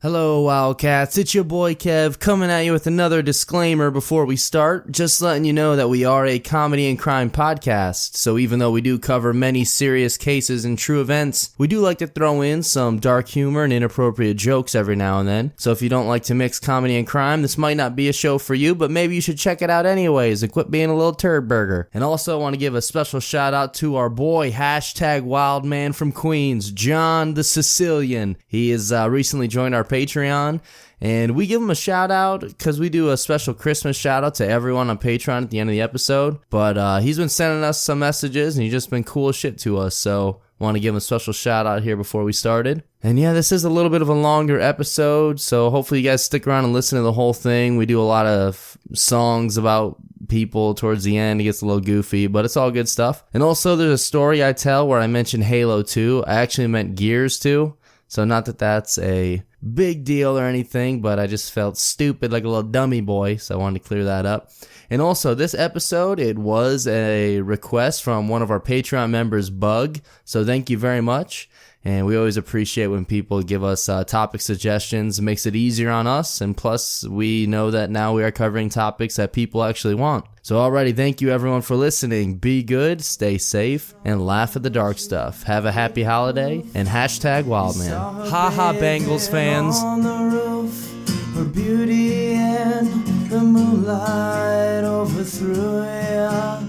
Hello, Wildcats. It's your boy Kev coming at you with another disclaimer before we start. Just letting you know that we are a comedy and crime podcast. So even though we do cover many serious cases and true events, we do like to throw in some dark humor and inappropriate jokes every now and then. So if you don't like to mix comedy and crime, this might not be a show for you, but maybe you should check it out anyways and quit being a little turd burger. And also I want to give a special shout out to our boy, #Wildman from Queens, John the Sicilian. He has recently joined our Patreon, and we give him a shout out because we do a special Christmas shout out to everyone on Patreon at the end of the episode. But he's been sending us some messages and he's just been cool as shit to us, so want to give him a special shout out here before we started. And yeah, this is a little bit of a longer episode, so hopefully you guys stick around and listen to the whole thing. We do a lot of songs about people towards the end. It gets a little goofy, but it's all good stuff. And also there's a story I tell where I mentioned Halo 2. I actually meant Gears 2. So not that that's a big deal or anything, but I just felt stupid like a little dummy boy, so I wanted to clear that up. And also, this episode, it was a request from one of our Patreon members, Bug, so thank you very much. And we always appreciate when people give us topic suggestions. It makes it easier on us, and plus, we know that now we are covering topics that people actually want. So alrighty, thank you everyone for listening. Be good, stay safe, and laugh at the dark stuff. Have a happy holiday, and #Wildman. Ha ha, Bengals fans. On the roof, her beauty and the moonlight overthrew ya.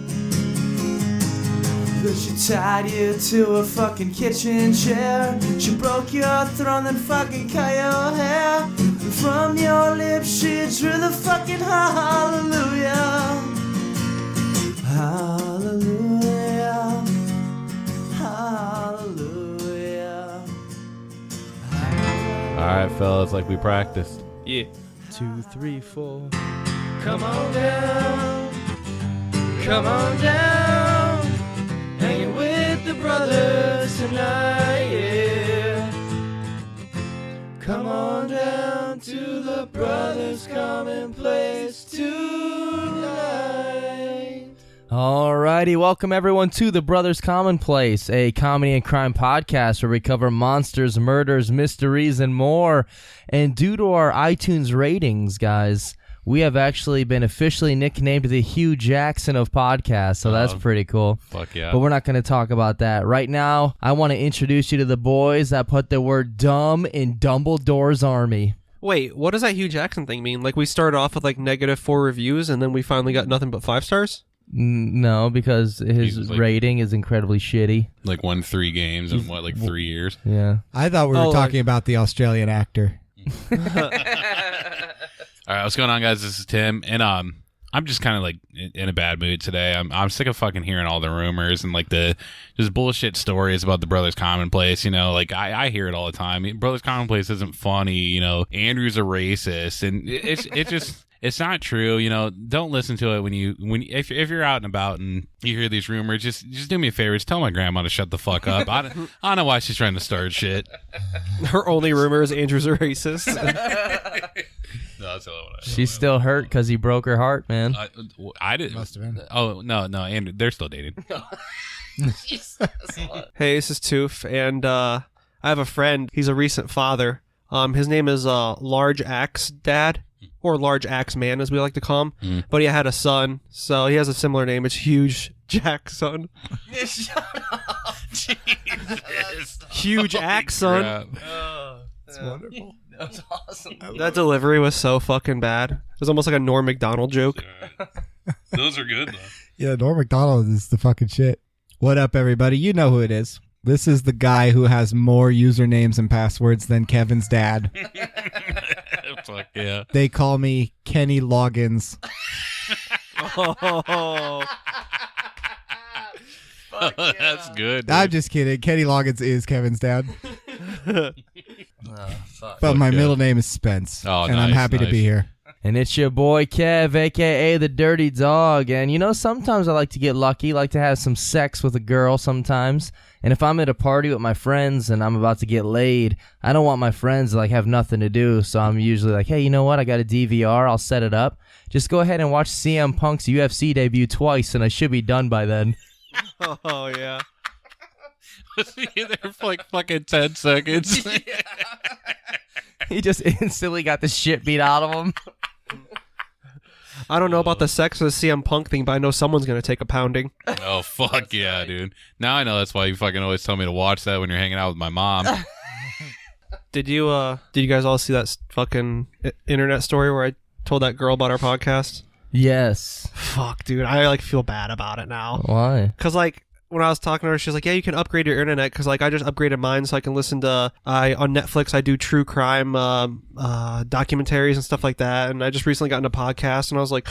But she tied you to a fucking kitchen chair. She broke your throne, then fucking cut your hair. And from your lips she drew the fucking hallelujah. Hallelujah. Hallelujah. Alright, fellas, like we practiced. Yeah. 2, 3, 4. Come on down. Come on down. Hanging with the brothers tonight, yeah. Come on down to the Brothers Commonplace tonight. Alrighty, welcome everyone to the Brothers Commonplace, a comedy and crime podcast where we cover monsters, murders, mysteries, and more. And due to our iTunes ratings, guys, we have actually been officially nicknamed the Hugh Jackson of podcasts, so that's pretty cool. Fuck yeah. But we're not going to talk about that. Right now, I want to introduce you to the boys that put the word dumb in Dumbledore's army. Wait, what does that Hugh Jackson thing mean? Like, we started off with, like, -4 reviews, and then we finally got nothing but 5 stars? No, because his rating is incredibly shitty. Like won 3 games in, 3 years? Yeah. I thought we were talking about the Australian actor. All right, what's going on, guys? This is Tim, and I'm just kind of like in a bad mood today. I'm sick of fucking hearing all the rumors and like the just bullshit stories about the Brothers Commonplace. You know, like I hear it all the time. Brothers Commonplace isn't funny. You know, Andrew's a racist, and it's just. It's not true, you know. Don't listen to it if you're out and about and you hear these rumors. Just do me a favor. Just tell my grandma to shut the fuck up. I don't know why she's trying to start shit. Her only rumor is Andrew's a racist. No, that's all what She's still hurt because he broke her heart, man. I didn't. Must have been. Oh no, Andrew, they're still dating. Hey, this is Toof, and I have a friend. He's a recent father. His name is Large Axe Dad. Or Large Axe Man, as we like to call him. But he had a son, so he has a similar name. It's Huge Jackson. Shut up. Jesus. Huge Axe Son. That's wonderful. That was awesome. That delivery was so fucking bad. It was almost like a Norm Macdonald joke. Those are good, though. Yeah, Norm Macdonald is the fucking shit. What up, everybody? You know who it is. This is the guy who has more usernames and passwords than Kevin's dad. Fuck yeah. They call me Kenny Loggins. Oh. That's good. I'm just kidding. Kenny Loggins is Kevin's dad. Fuck. But my middle name is Spence. Oh, and I'm happy to be here. And it's your boy Kev, a.k.a. the Dirty Dog. And, you know, sometimes I like to get lucky, like to have some sex with a girl sometimes. And if I'm at a party with my friends and I'm about to get laid, I don't want my friends to, like, have nothing to do. So I'm usually like, hey, you know what? I got a DVR. I'll set it up. Just go ahead and watch CM Punk's UFC debut twice, and I should be done by then. Oh, yeah. Was he there for like fucking 10 seconds? He just instantly got the shit beat out of him. I don't know about the sex of the CM Punk thing, but I know someone's going to take a pounding. Oh, fuck yeah, dude. Now I know that's why you fucking always tell me to watch that when you're hanging out with my mom. Did you guys all see that fucking internet story where I told that girl about our podcast? Yes. Fuck, dude. I like feel bad about it now. Why? Because like when I was talking to her, she's like, yeah, you can upgrade your internet because like I just upgraded mine so I can listen to on Netflix I do true crime documentaries and stuff like that, and I just recently got into podcast and I was like,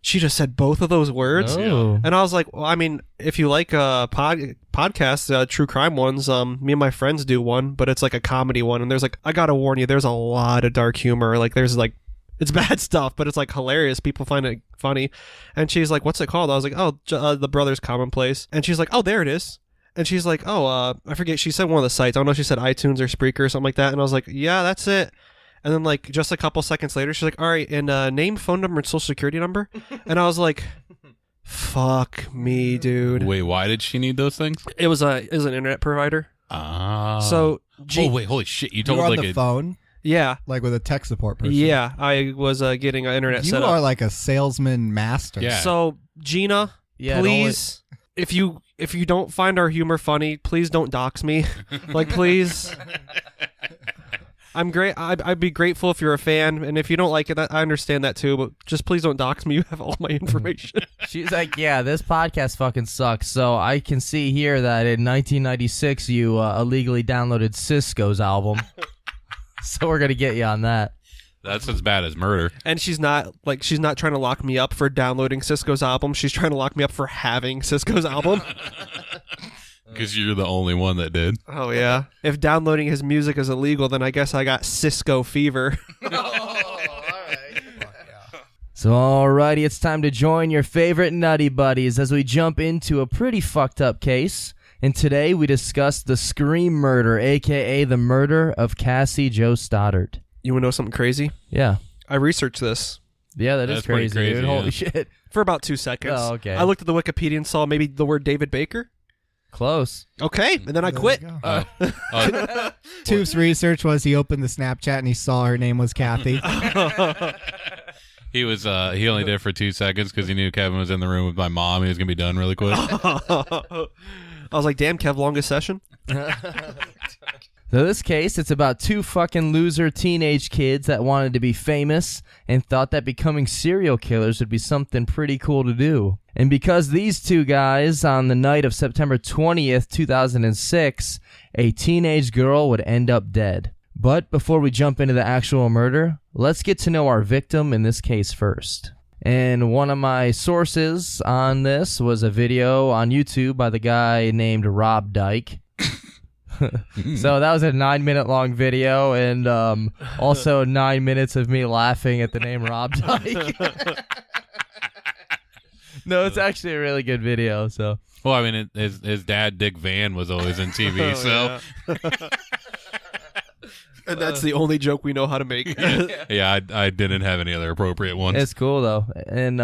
she just said both of those words. Oh. And I was like, well, I mean, if you like podcasts, true crime ones, me and my friends do one, but it's like a comedy one, and there's like, I gotta warn you, there's a lot of dark humor. Like there's like, it's bad stuff, but it's like hilarious. People find it funny. And she's like, what's it called? I was like, oh, the Brothers Commonplace. And she's like, oh, there it is. And she's like, oh, I forget. She said one of the sites. I don't know if she said iTunes or Spreaker or something like that. And I was like, yeah, that's it. And then like just a couple seconds later, she's like, all right, and name, phone number, and social security number. And I was like, fuck me, dude. Wait, why did she need those things? It was an internet provider. Ah. So, oh, wait, holy shit. You told You're on like the a... phone, yeah. like with a tech support person. Yeah, I was getting an internet You set up. are like a salesman master. Yeah. So, Gina, Yeah, please, if you don't find our humor funny, please don't dox me. Like, please. I'm great. I'd be grateful if you're a fan, and if you don't like it, I understand that too. But just please don't dox me. You have all my information. She's like, yeah, this podcast fucking sucks. So I can see here that in 1996 you illegally downloaded Cisco's album. So we're gonna get you on that. That's as bad as murder. And she's not trying to lock me up for downloading Cisco's album. She's trying to lock me up for having Cisco's album. Because you're the only one that did. Oh yeah. If downloading his music is illegal, then I guess I got Cisco fever. So alrighty, it's time to join your favorite nutty buddies as we jump into a pretty fucked up case. And today we discuss the Scream murder, aka the murder of Cassie Jo Stoddart. You want to know something crazy? Yeah. I researched this. Yeah, that's That's pretty crazy, dude. crazy, Holy yeah. shit. For about 2 seconds. Oh, okay. I looked at the Wikipedia and saw maybe the word David Baker. Close. Okay, and then I There quit. you go. Oh, Toof's research was he opened the Snapchat and he saw her name was Kathy. he was. He only did it for 2 seconds because he knew Kevin was in the room with my mom. He was gonna be done really quick. I was like, damn, Kev, longest session? So this case, it's about two fucking loser teenage kids that wanted to be famous and thought that becoming serial killers would be something pretty cool to do. And because these two guys, on the night of September 20th, 2006, a teenage girl would end up dead. But before we jump into the actual murder, let's get to know our victim in this case first. And one of my sources on this was a video on YouTube by the guy named Rob Dyke. So that was a 9-minute long video, and also 9 minutes of me laughing at the name Rob Dyke. No, it's actually a really good video. So, Well, I mean, his dad, Dick Van, was always in TV, so And that's the only joke we know how to make. yeah, I didn't have any other appropriate ones. it's cool though. And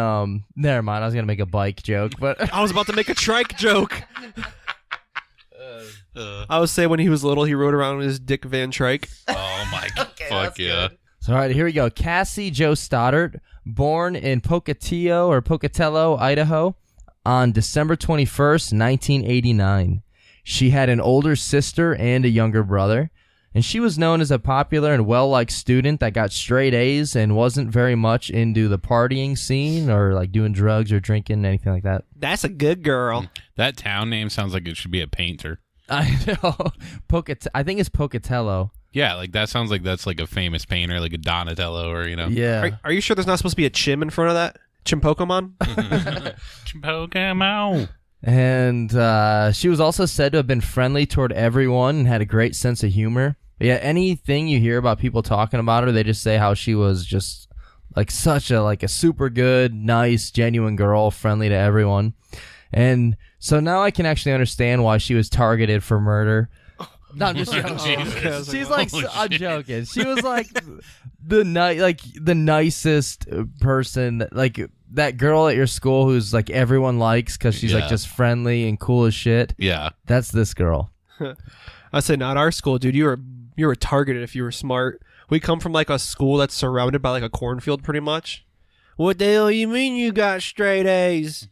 never mind, I was gonna make a bike joke, but I was about to make a trike joke. I would say when he was little, he rode around with his Dick Van trike. Oh my god, fuck yeah! So, all right, here we go. Cassie Jo Stoddart, born in Pocatello, Idaho, on December 21st, 1989. She had an older sister and a younger brother, and she was known as a popular and well-liked student that got straight A's and wasn't very much into the partying scene or like doing drugs or drinking, anything like that. That's a good girl. That town name sounds like it should be a painter. I know. I think it's Pocatello. Yeah, like that sounds like that's like a famous painter, like a Donatello, or you know. Yeah. Are you sure there's not supposed to be a chim in front of that? Chim Pokemon? Pokemon. And she was also said to have been friendly toward everyone and had a great sense of humor. But yeah, anything you hear about people talking about her, they just say how she was just like such a super good, nice, genuine girl, friendly to everyone. And so now I can actually understand why she was targeted for murder. No, I'm just joking. Jesus. She's like, Holy I'm shit. joking. She was like the nicest person, like that girl at your school who's like everyone likes because she's like Yeah. just friendly and cool as shit. Yeah. That's this girl. I said, not our school, dude. You were targeted if you were smart. We come from like a school that's surrounded by like a cornfield, pretty much. What the hell you mean you got straight A's?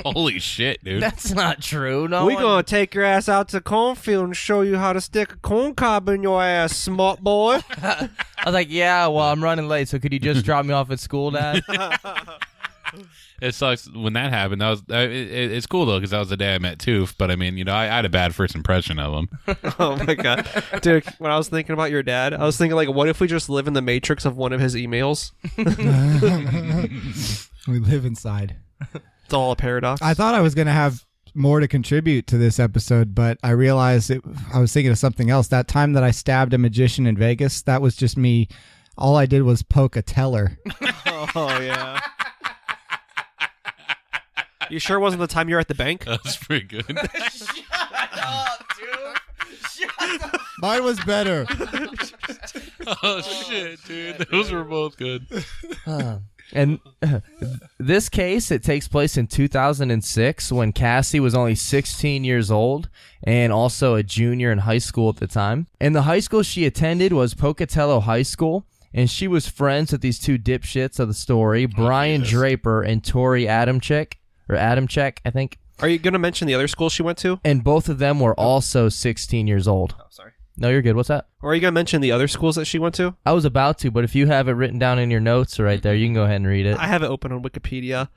Holy shit, dude. That's not true. No, We gonna take your ass out to the cornfield and show you how to stick a corn cob in your ass, smart boy. I was like, yeah, well, I'm running late, so could you just drop me off at school, Dad? It sucks when that happened. That was it's cool though because that was the day I met Toof. But I mean, I had a bad first impression of him. Oh my god, dude! When I was thinking about your dad, I was thinking like, what if we just live in the matrix of one of his emails? We live inside. It's all a paradox. I thought I was going to have more to contribute to this episode, but I realized I was thinking of something else. That time that I stabbed a magician in Vegas, that was just me. All I did was poke a teller. Oh yeah. You sure it wasn't the time you were at the bank? That was pretty good. Mine was better. Oh shit, dude! Those were both good. And this case, it takes place in 2006 when Cassie was only 16 years old and also a junior in high school at the time. And the high school she attended was Pocatello High School, and she was friends with these two dipshits of the story, Brian Draper and Tori Adamczyk, I think. Are you gonna mention the other school she went to? And both of them were also 16 years old. Oh, sorry. No, you're good. What's that? Or are you gonna mention the other schools that she went to? I was about to, but if you have it written down in your notes right there, you can go ahead and read it. I have it open on Wikipedia.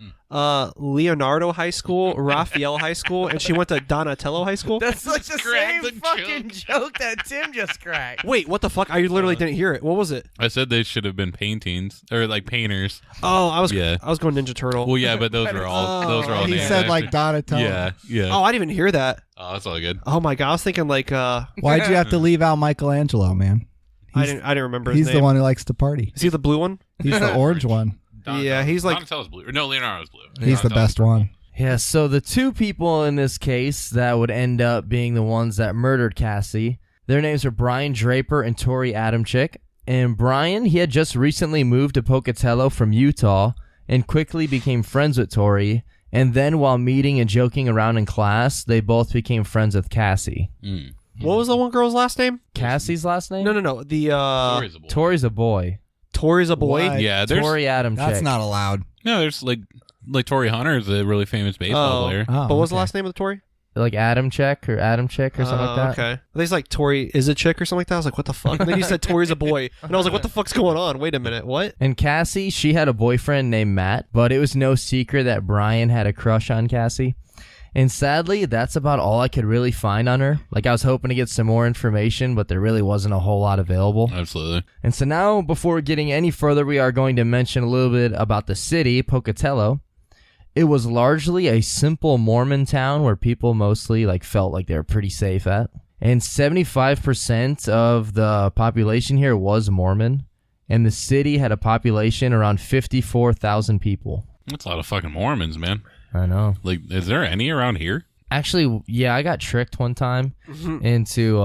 Leonardo High School, Raphael High School, and she went to Donatello High School. That's like the Crack same the fucking joke that Tim just cracked. Wait, what the fuck? I literally didn't hear it. What was it? I said they should have been paintings or like painters. Oh, I was Yeah. going Ninja Turtle. Well, yeah, but those are all. He names, said actually. like Donatello. Yeah, yeah. Oh, I didn't even hear that. Oh, that's all good. Oh my god, I was thinking like Why'd you have to leave out Michelangelo, man? I didn't remember his He's name. the one who likes to party. Is he the blue one? He's the orange one. Yeah, he's like- Donatello's blue. No, Leonardo's blue. He's the Donatello's best one. Yeah, so the two people in this case that would end up being the ones that murdered Cassie, their names are Brian Draper and Tori Adamczyk. And Brian, he had just recently moved to Pocatello from Utah and quickly became friends with Tori. And then while meeting and joking around in class, they both became friends with Cassie. Mm. What was the one girl's last name? Cassie's last name? No. The Tori's a boy. Tori's a boy. Tori's a boy. What? Yeah, there's Tori Adamczyk. That's not allowed. no, there's like Tory Hunter is a really famous baseball player. Oh, But what was the okay. last name of the Tori? Like Adamczyk or something like that. Okay. I think it's like Tori is a chick or something like that. I was like, what the fuck? And then you said Tori's a boy. And I was like, what the fuck's going on? Wait a minute. What? And Cassie, she had a boyfriend named Matt, but it was no secret that Brian had a crush on Cassie. And sadly, that's about all I could really find on her. Like, I was hoping to get some more information, but there really wasn't a whole lot available. Absolutely. And so now, before getting any further, we are going to mention a little bit about the city, Pocatello. It was largely a simple Mormon town where people mostly felt like they were pretty safe at. And 75% of the population here was Mormon. And the city had a population around 54,000 people. That's a lot of fucking Mormons, man. I know. Like, is there any around here? Actually, yeah, I got tricked one time into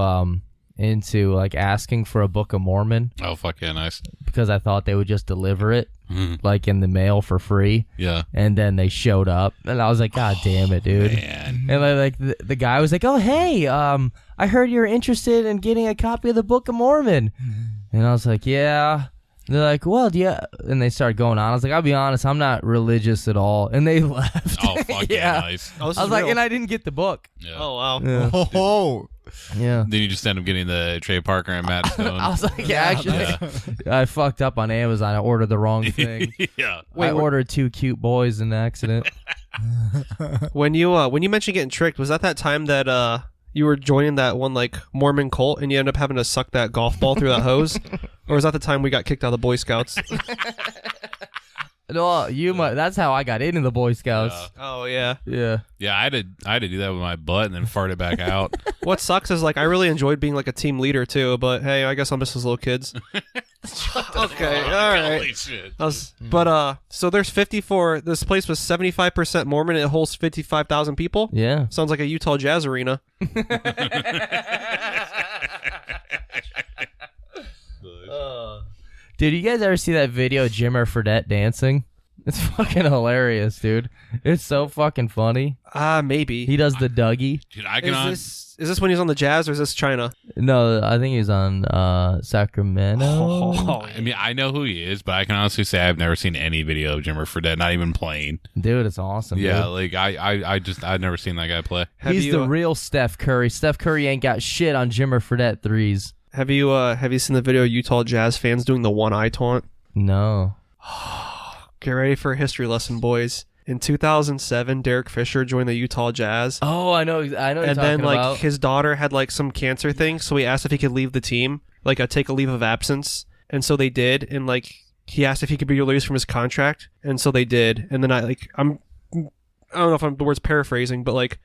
asking for a Book of Mormon Oh, fuck yeah, nice. because I thought they would just deliver it Mhm. in the mail for free. Yeah. And then they showed up, and I was like, God damn it, dude. Man. And the guy was like, oh, hey, I heard you're interested in getting a copy of the Book of Mormon. And I was like, yeah. And they're like, well, yeah. And they started going on. I was like, I'll be honest, I'm not religious at all. And they left. Oh, fuck yeah, nice. Oh, this I was is like, real. and I didn't get the book. Yeah. Oh, wow. Yeah. Oh, Yeah. Then you just end up getting the Trey Parker and Matt Stone. I was like, yeah, actually, Yeah. I fucked up on Amazon. I ordered the wrong thing. Yeah. I ordered two cute boys in an accident. When you mentioned getting tricked, was that time that you were joining that one Mormon cult and you ended up having to suck that golf ball through that hose? Or was that the time we got kicked out of the Boy Scouts? No, that's how I got into the Boy Scouts. Oh yeah. Yeah. Yeah, I had to do that with my butt and then fart it back out. What sucks is I really enjoyed being a team leader too, but hey, I guess I'm just those little kids. Okay, all right. Holy shit. So there's 54. This place was 75% Mormon. And it holds 55,000 people. Yeah. Sounds like a Utah Jazz arena. Dude, you guys ever see that video of Jimmer Fredette dancing? It's fucking hilarious, dude. It's so fucking funny. Maybe. He does the Dougie. Dude, I can Is this when he's on the Jazz or is this China? No, I think he's on Sacramento. I mean, I know who he is, but I can honestly say I've never seen any video of Jimmer Fredette, not even playing. Dude, it's awesome. Yeah, dude. like I've never seen that guy play. He's the real Steph Curry. Steph Curry ain't got shit on Jimmer Fredette threes. Have you seen the video of Utah Jazz fans doing the one eye taunt? No. Get ready for a history lesson, boys. In 2007, Derek Fisher joined the Utah Jazz. Oh, I know. What you're and then talking like about. his daughter had like some cancer thing, so he asked if he could leave the team, like take a leave of absence, and so they did. And like he asked if he could be released from his contract, and so they did. And then I don't know if the word's paraphrasing, but like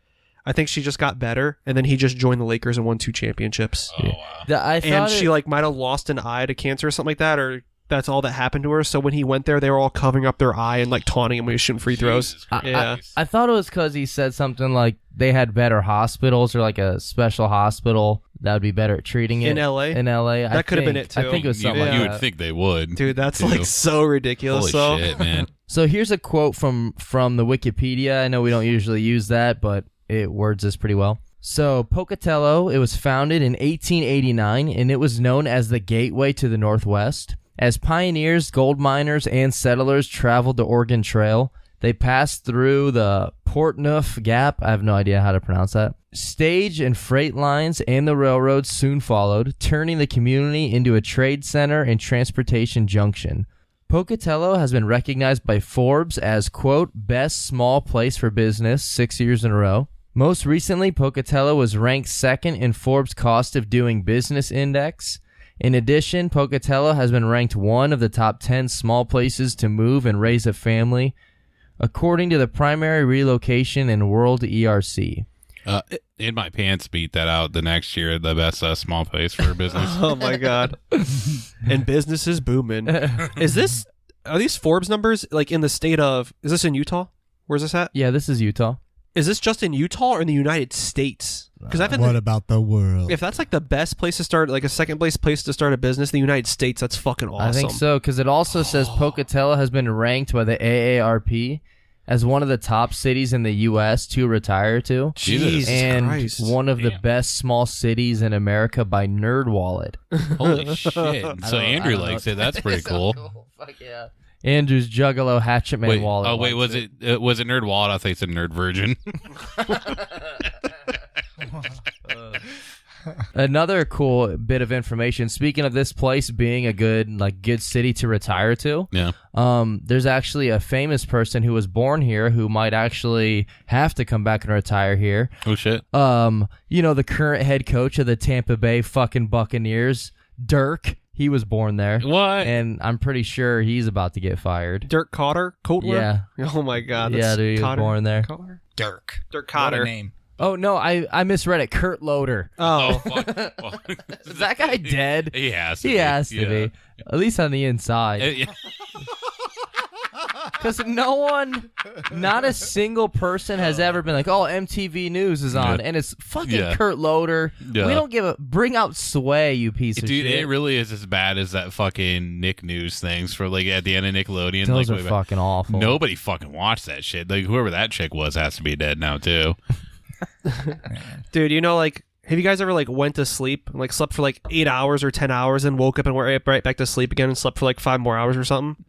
I think she just got better, and then he just joined the Lakers and won 2 championships. Oh wow. And she like might have lost an eye to cancer or something like that, or that's all that happened to her. So when he went there, they were all covering up their eye and like taunting him when he was shooting free throws. I thought it was because he said something like they had better hospitals or like a special hospital that would be better at treating it. In LA? In LA. That could have been it, too. I think it was something like You that. would think they would. Dude, that's too. like so ridiculous. Holy shit, man. So here's a quote from the Wikipedia. I know we don't usually use that, but it words this pretty well. So Pocatello, it was founded in 1889, and it was known as the Gateway to the Northwest. As pioneers, gold miners, and settlers traveled the Oregon Trail, they passed through the Portneuf Gap. I have no idea how to pronounce that. Stage and freight lines and the railroads soon followed, turning the community into a trade center and transportation junction. Pocatello has been recognized by Forbes as, quote, best small place for business 6 years in a row. Most recently, Pocatello was ranked second in Forbes' Cost of Doing Business Index. In addition, Pocatello has been ranked one of the top 10 small places to move and raise a family, according to the Primary Relocation and World ERC. In my pants beat that out the next year, the best small place for business. Oh my god. And business is booming. Are these Forbes numbers like in the state of, is this in Utah? Where's this at? Yeah, this is Utah. Is this just in Utah or in the United States? Because What about the world? if that's like the best place to start, like a second place to start a business in the United States, that's fucking awesome. I think so, because it also says Pocatello has been ranked by the AARP as one of the top cities in the U.S. to retire to. Jesus and Christ. one of the best small cities in America by NerdWallet. Holy shit. So Andrew likes it. That's pretty cool. Fuck yeah. Andrew's Juggalo Hatchet Man Wait, wallet. oh wait, was it Nerd Wallet? I thought you said Nerd Virgin. Another cool bit of information. Speaking of this place being a good city to retire to, Yeah. there's actually a famous person who was born here who might actually have to come back and retire here. Oh shit. The current head coach of the Tampa Bay fucking Buccaneers, Dirk. He was born there. What? And I'm pretty sure he's about to get fired. Dirk Cotter? Yeah. Oh my god. Yeah, dude, he was born there. Cotter? Dirk. Dirk What Cotter. a name. Oh, no, I misread it. Kurt Loder. Oh. Fuck. Is that guy dead? He has to He be. has to be. At least on the inside. Yeah. Because not a single person has ever been like, oh, MTV News is on. Yeah. And it's fucking Yeah. Kurt Loder. Yeah. We don't bring out Sway, you piece of Dude, shit. it really is as bad as that fucking Nick News things for like at the end of Nickelodeon. Those like, are way back. fucking awful. Nobody fucking watched that shit. Like whoever that chick was has to be dead now too. Dude, have you guys ever went to sleep and slept for 8 hours or 10 hours and woke up and went right back to sleep again and slept for 5 more hours or something?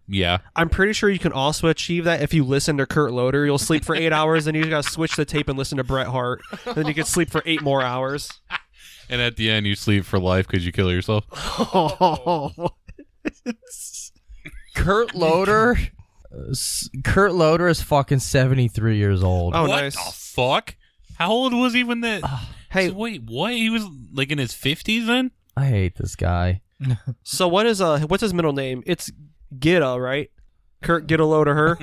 Yeah. I'm pretty sure you can also achieve that if you listen to Kurt Loder. You'll sleep for 8 hours, and you gotta switch the tape and listen to Bret Hart. And then you can sleep for 8 more hours. And at the end, you sleep for life because you kill yourself. Kurt Loder is fucking 73 years old. Oh, what nice. the fuck? How old was he when that? Hey, So wait, what? He was in his 50s then? I hate this guy. so what's his middle name? It's Gitta, right? Kurt Gitta Loder her.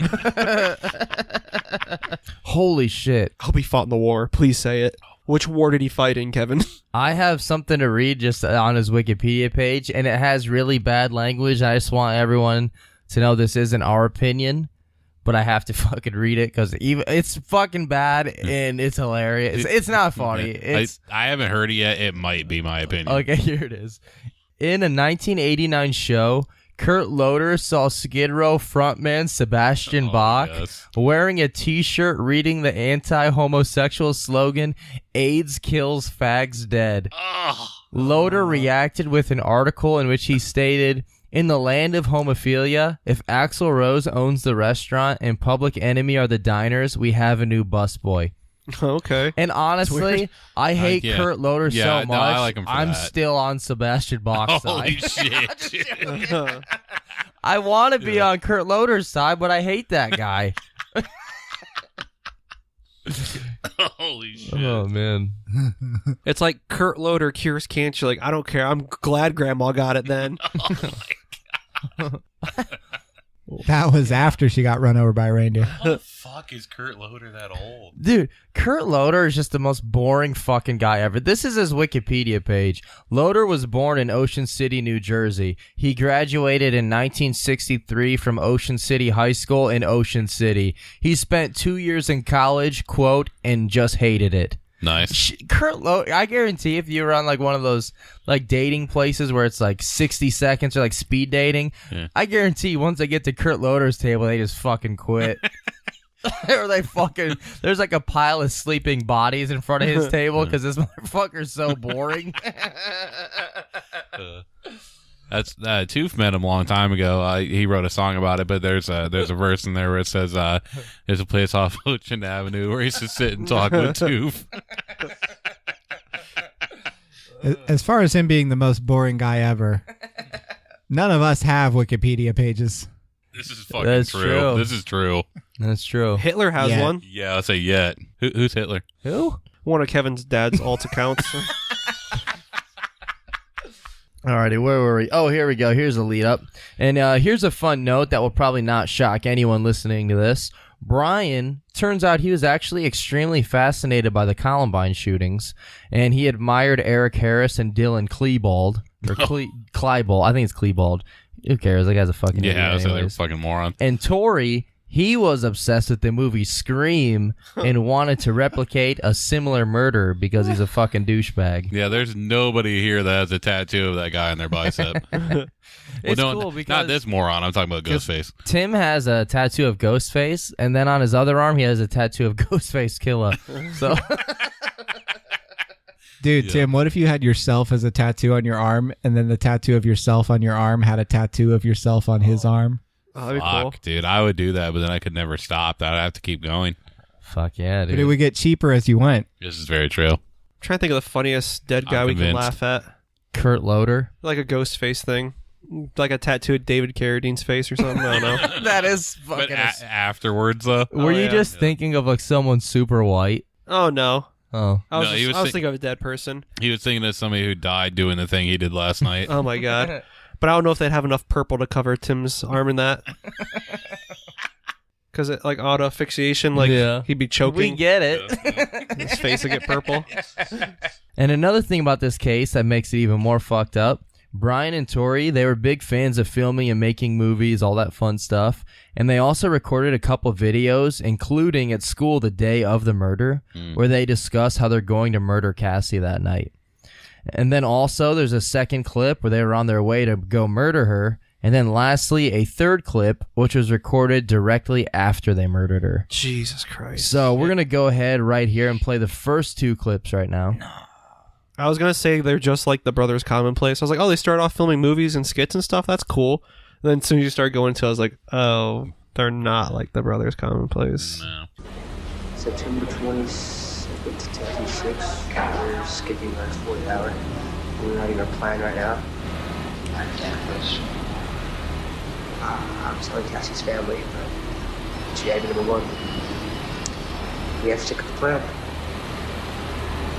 Holy shit. I hope he fought in the war. Please say it. Which war did he fight in, Kevin? I have something to read just on his Wikipedia page, and it has really bad language. I just want everyone to know this isn't our opinion, but I have to fucking read it because it's fucking bad and it's hilarious. It's not funny. I haven't heard it yet. It might be my opinion. Okay, here it is. In a 1989 show, Kurt Loder saw Skid Row frontman Sebastian Bach wearing a t-shirt reading the anti-homosexual slogan, AIDS kills fags dead. Loder reacted with an article in which he stated, in the land of homophilia, if Axl Rose owns the restaurant and Public Enemy are the diners, we have a new busboy. Okay. And honestly, I hate Kurt Loder so much. No, I like him for I'm that. still on Sebastian Bach's Holy side. shit. I want to be on Kurt Loder's side, but I hate that guy. Holy shit. Oh, man. It's like Kurt Loder cures cancer. Like, I don't care. I'm glad Grandma got it then. Oh my God. That was after she got run over by a reindeer. How the fuck is Kurt Loder that old? Dude, Kurt Loder is just the most boring fucking guy ever. This is his Wikipedia page. Loder was born in Ocean City, New Jersey. He graduated in 1963 from Ocean City High School in Ocean City. He spent 2 years in college, quote, and just hated it. Nice. Kurt Loder, I guarantee if you were on like one of those like dating places where it's like 60 seconds or like speed dating, I guarantee once they get to Kurt Loder's table, they just fucking quit. Or they fucking, there's like a pile of sleeping bodies in front of his table because this motherfucker's so boring. That's Toof met him a long time ago. He wrote a song about it, but there's a verse in there where it says there's a place off Ocean Avenue where he used to sit and talk with Toof. As far as him being the most boring guy ever, none of us have Wikipedia pages. This is fucking That's true. true. This is true. That's true. Hitler has Yeah. one. Yeah, I'll say yet. Who's Hitler? Who? One of Kevin's dad's alt accounts. Alrighty, where were we? Oh, here we go. Here's a lead up. And here's a fun note that will probably not shock anyone listening to this. Brian, turns out he was actually extremely fascinated by the Columbine shootings, and he admired Eric Harris and Dylan Klebold. Or Klebold. I think it's Klebold. Who cares? That guy's a fucking idiot Yeah, I was saying they're anyways. fucking moron. And Tori, he was obsessed with the movie Scream and wanted to replicate a similar murder because he's a fucking douchebag. Yeah, there's nobody here that has a tattoo of that guy on their bicep. It's cool because not this moron. I'm talking about Ghostface. Tim has a tattoo of Ghostface, and then on his other arm, he has a tattoo of Ghostface Killer. So, Dude, Yeah. Tim, what if you had yourself as a tattoo on your arm, and then the tattoo of yourself on your arm had a tattoo of yourself on his arm? Oh, that'd be Fuck, cool. dude, I would do that, but then I could never stop. I'd have to keep going. fuck yeah, But it dude. would get cheaper as you went. This is very true. I'm trying to think of the funniest dead guy I'm we can convinced. laugh at. Kurt Loder. Like a ghost face thing. Like a tattoo of David Carradine's face or something. I don't know. That is But fucking. afterwards, though, Were you yeah. just thinking of like someone super white? Oh, no. Oh, I was, No, he was thinking of a dead person. he was thinking of somebody who died doing the thing he did last night. Oh, my God. But I don't know if they'd have enough purple to cover Tim's arm in that. Because it, like, auto asphyxiation, like, Yeah. he'd be choking. we get it. His face would get purple. And another thing about this case that makes it even more fucked up, Brian and Tori, they were big fans of filming and making movies, all that fun stuff. And they also recorded a couple videos, including at school the day of the murder, where they discuss how they're going to murder Cassie that night. And then also there's a second clip where they were on their way to go murder her. And then lastly, a third clip, which was recorded directly after they murdered her. Jesus Christ. So we're going to go ahead right here and play the first two clips right now. I was going to say they're just like the Brothers Commonplace. I was like, oh, they start off filming movies and skits and stuff. That's cool. And then as soon as you start going to, I was like, oh, they're not like the Brothers Commonplace. No. September 22nd to 26th. We're skipping our 4th hour. We're writing our plan right now. I'm telling Cassie's family, but she idea number one. We have to stick with the plan.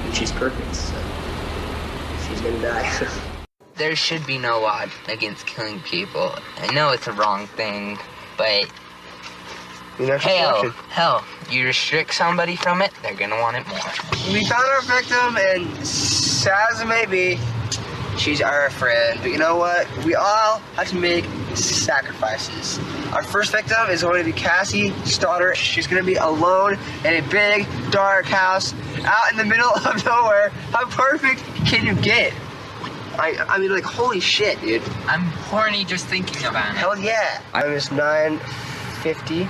And she's perfect, so she's gonna die. There should be no law against killing people. I know it's a wrong thing, but hell, you restrict somebody from it, they're gonna want it more. We found our victim, and sad as it may be, she's our friend. But you know what? We all have to make sacrifices. Our first victim is going to be Cassie Stoddart. She's going to be alone in a big, dark house out in the middle of nowhere. How perfect can you get? I mean, like, holy shit, dude. I'm horny just thinking about it. Hell yeah. Time is 9:50,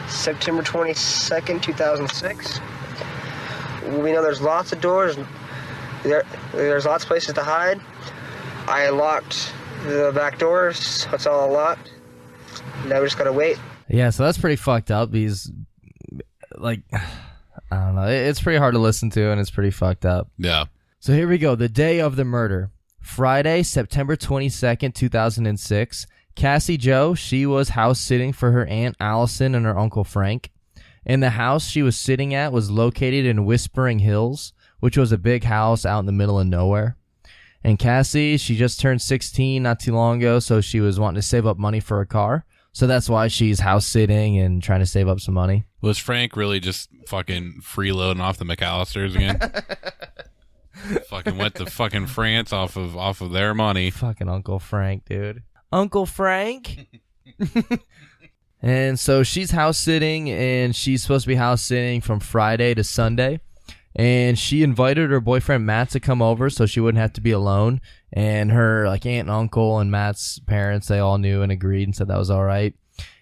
September 22nd, 2006. We know there's lots of doors. There's lots of places to hide. I locked the back doors, so it's all locked. Now we just gotta wait. Yeah, so that's pretty fucked up. He's like, I don't know. It's pretty hard to listen to, and it's pretty fucked up. Yeah. So here we go. The day of the murder. Friday, September 22nd, 2006. Cassie Jo, she was house sitting for her Aunt Allison and her Uncle Frank. And the house she was sitting at was located in Whispering Hills, which was a big house out in the middle of nowhere. And Cassie, she just turned 16 not too long ago, so she was wanting to save up money for a car. So that's why she's house sitting and trying to save up some money. Was Frank really just fucking freeloading off the McAllisters again? Fucking went to fucking France off of their money. Fucking Uncle Frank, dude. Uncle Frank? And so she's house sitting, and she's supposed to be house sitting from Friday to Sunday. And she invited her boyfriend Matt to come over so she wouldn't have to be alone. And her like aunt and uncle and Matt's parents, they all knew and agreed and said that was all right.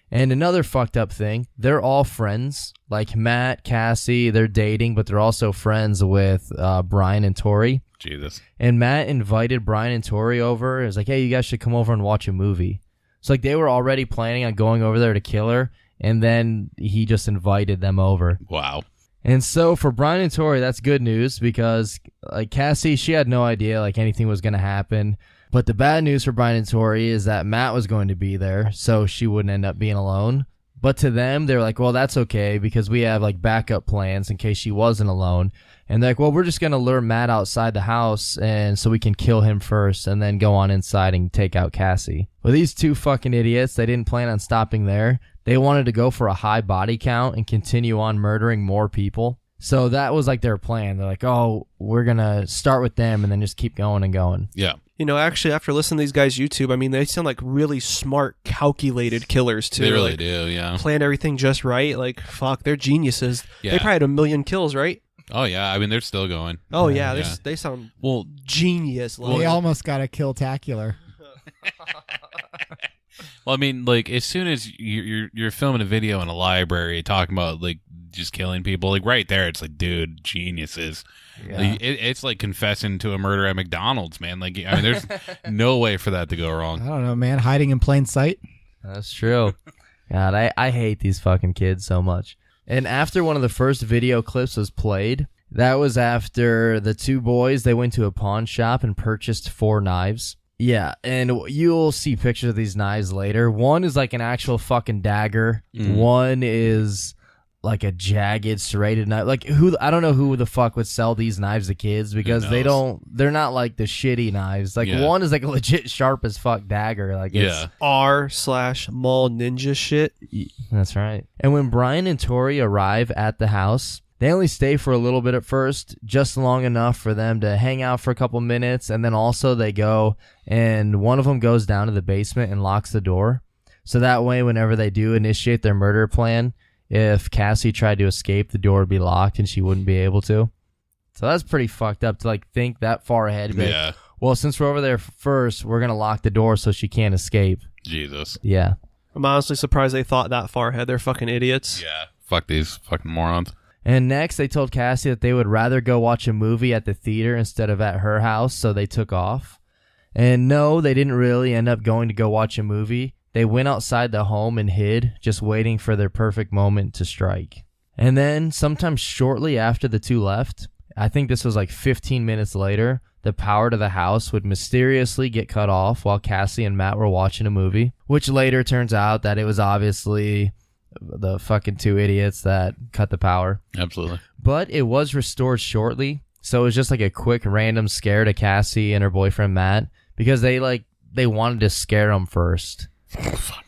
And another fucked up thing, they're all friends. Like Matt, Cassie, they're dating, but they're also friends with Brian and Tori. Jesus. And Matt invited Brian and Tori over. It was like, hey, you guys should come over and watch a movie. So like they were already planning on going over there to kill her, and then he just invited them over. Wow. And so for Brian and Tori, that's good news because like Cassie, she had no idea like anything was going to happen. But the bad news for Brian and Tori is that Matt was going to be there, so she wouldn't end up being alone. But to them, they're like, well, that's okay because we have like backup plans in case she wasn't alone. And they're like, well, we're just going to lure Matt outside the house and so we can kill him first and then go on inside and take out Cassie. Well, these two fucking idiots, they didn't plan on stopping there. They wanted to go for a high body count and continue on murdering more people. So that was like their plan. They're like, oh, we're going to start with them and then just keep going and going. Yeah. You know, actually, after listening to these guys' YouTube, I mean, they sound like really smart, calculated killers, too. They really like, do, yeah. Plan everything just right. Like, fuck, they're geniuses. Yeah. They probably had 1 million kills, right? Oh, yeah. I mean, they're still going. Oh, yeah. They sound genius. They almost got a kill-tacular. Well, I mean, like, as soon as you're filming a video in a library talking about, like, just killing people, like, right there, it's like, dude, geniuses. Yeah. Like, it's like confessing to a murder at McDonald's, man. Like, I mean, there's no way for that to go I wrong. don't know, man. Hiding in plain sight. That's true. God, I hate these fucking kids so much. And after one of the first video clips was played, that was after the two boys, they went to a pawn shop and purchased 4 knives. Yeah, and you'll see pictures of these knives later. One is like an actual fucking dagger. One is like a jagged, serrated knife. Like I don't know who the fuck would sell these knives to kids because they're not like the shitty knives. Like one is like a legit sharp as fuck dagger. Like it's R/mall ninja shit. That's right. And when Brian and Tori arrive at the house, they only stay for a little bit at first, just long enough for them to hang out for a couple minutes, and then also they go, and one of them goes down to the basement and locks the door. So that way, whenever they do initiate their murder plan, if Cassie tried to escape, the door would be locked and she wouldn't be able to. So that's pretty fucked up to like think that far ahead. But, Yeah. well, since we're over there first, we're going to lock the door so she can't escape. Jesus. Yeah. I'm honestly surprised they thought that far ahead. They're fucking idiots. Yeah. Fuck these fucking morons. And next, they told Cassie that they would rather go watch a movie at the theater instead of at her house, so they took off. And no, they didn't really end up going to go watch a movie. They went outside the home and hid, just waiting for their perfect moment to strike. And then, sometime shortly after the two left, I think this was like 15 minutes later, the power to the house would mysteriously get cut off while Cassie and Matt were watching a movie, which later turns out that it was obviously the fucking two idiots that cut the power. Absolutely. But it was restored shortly, so it was just like a quick random scare to Cassie and her boyfriend Matt because they wanted to scare them first. Fuck,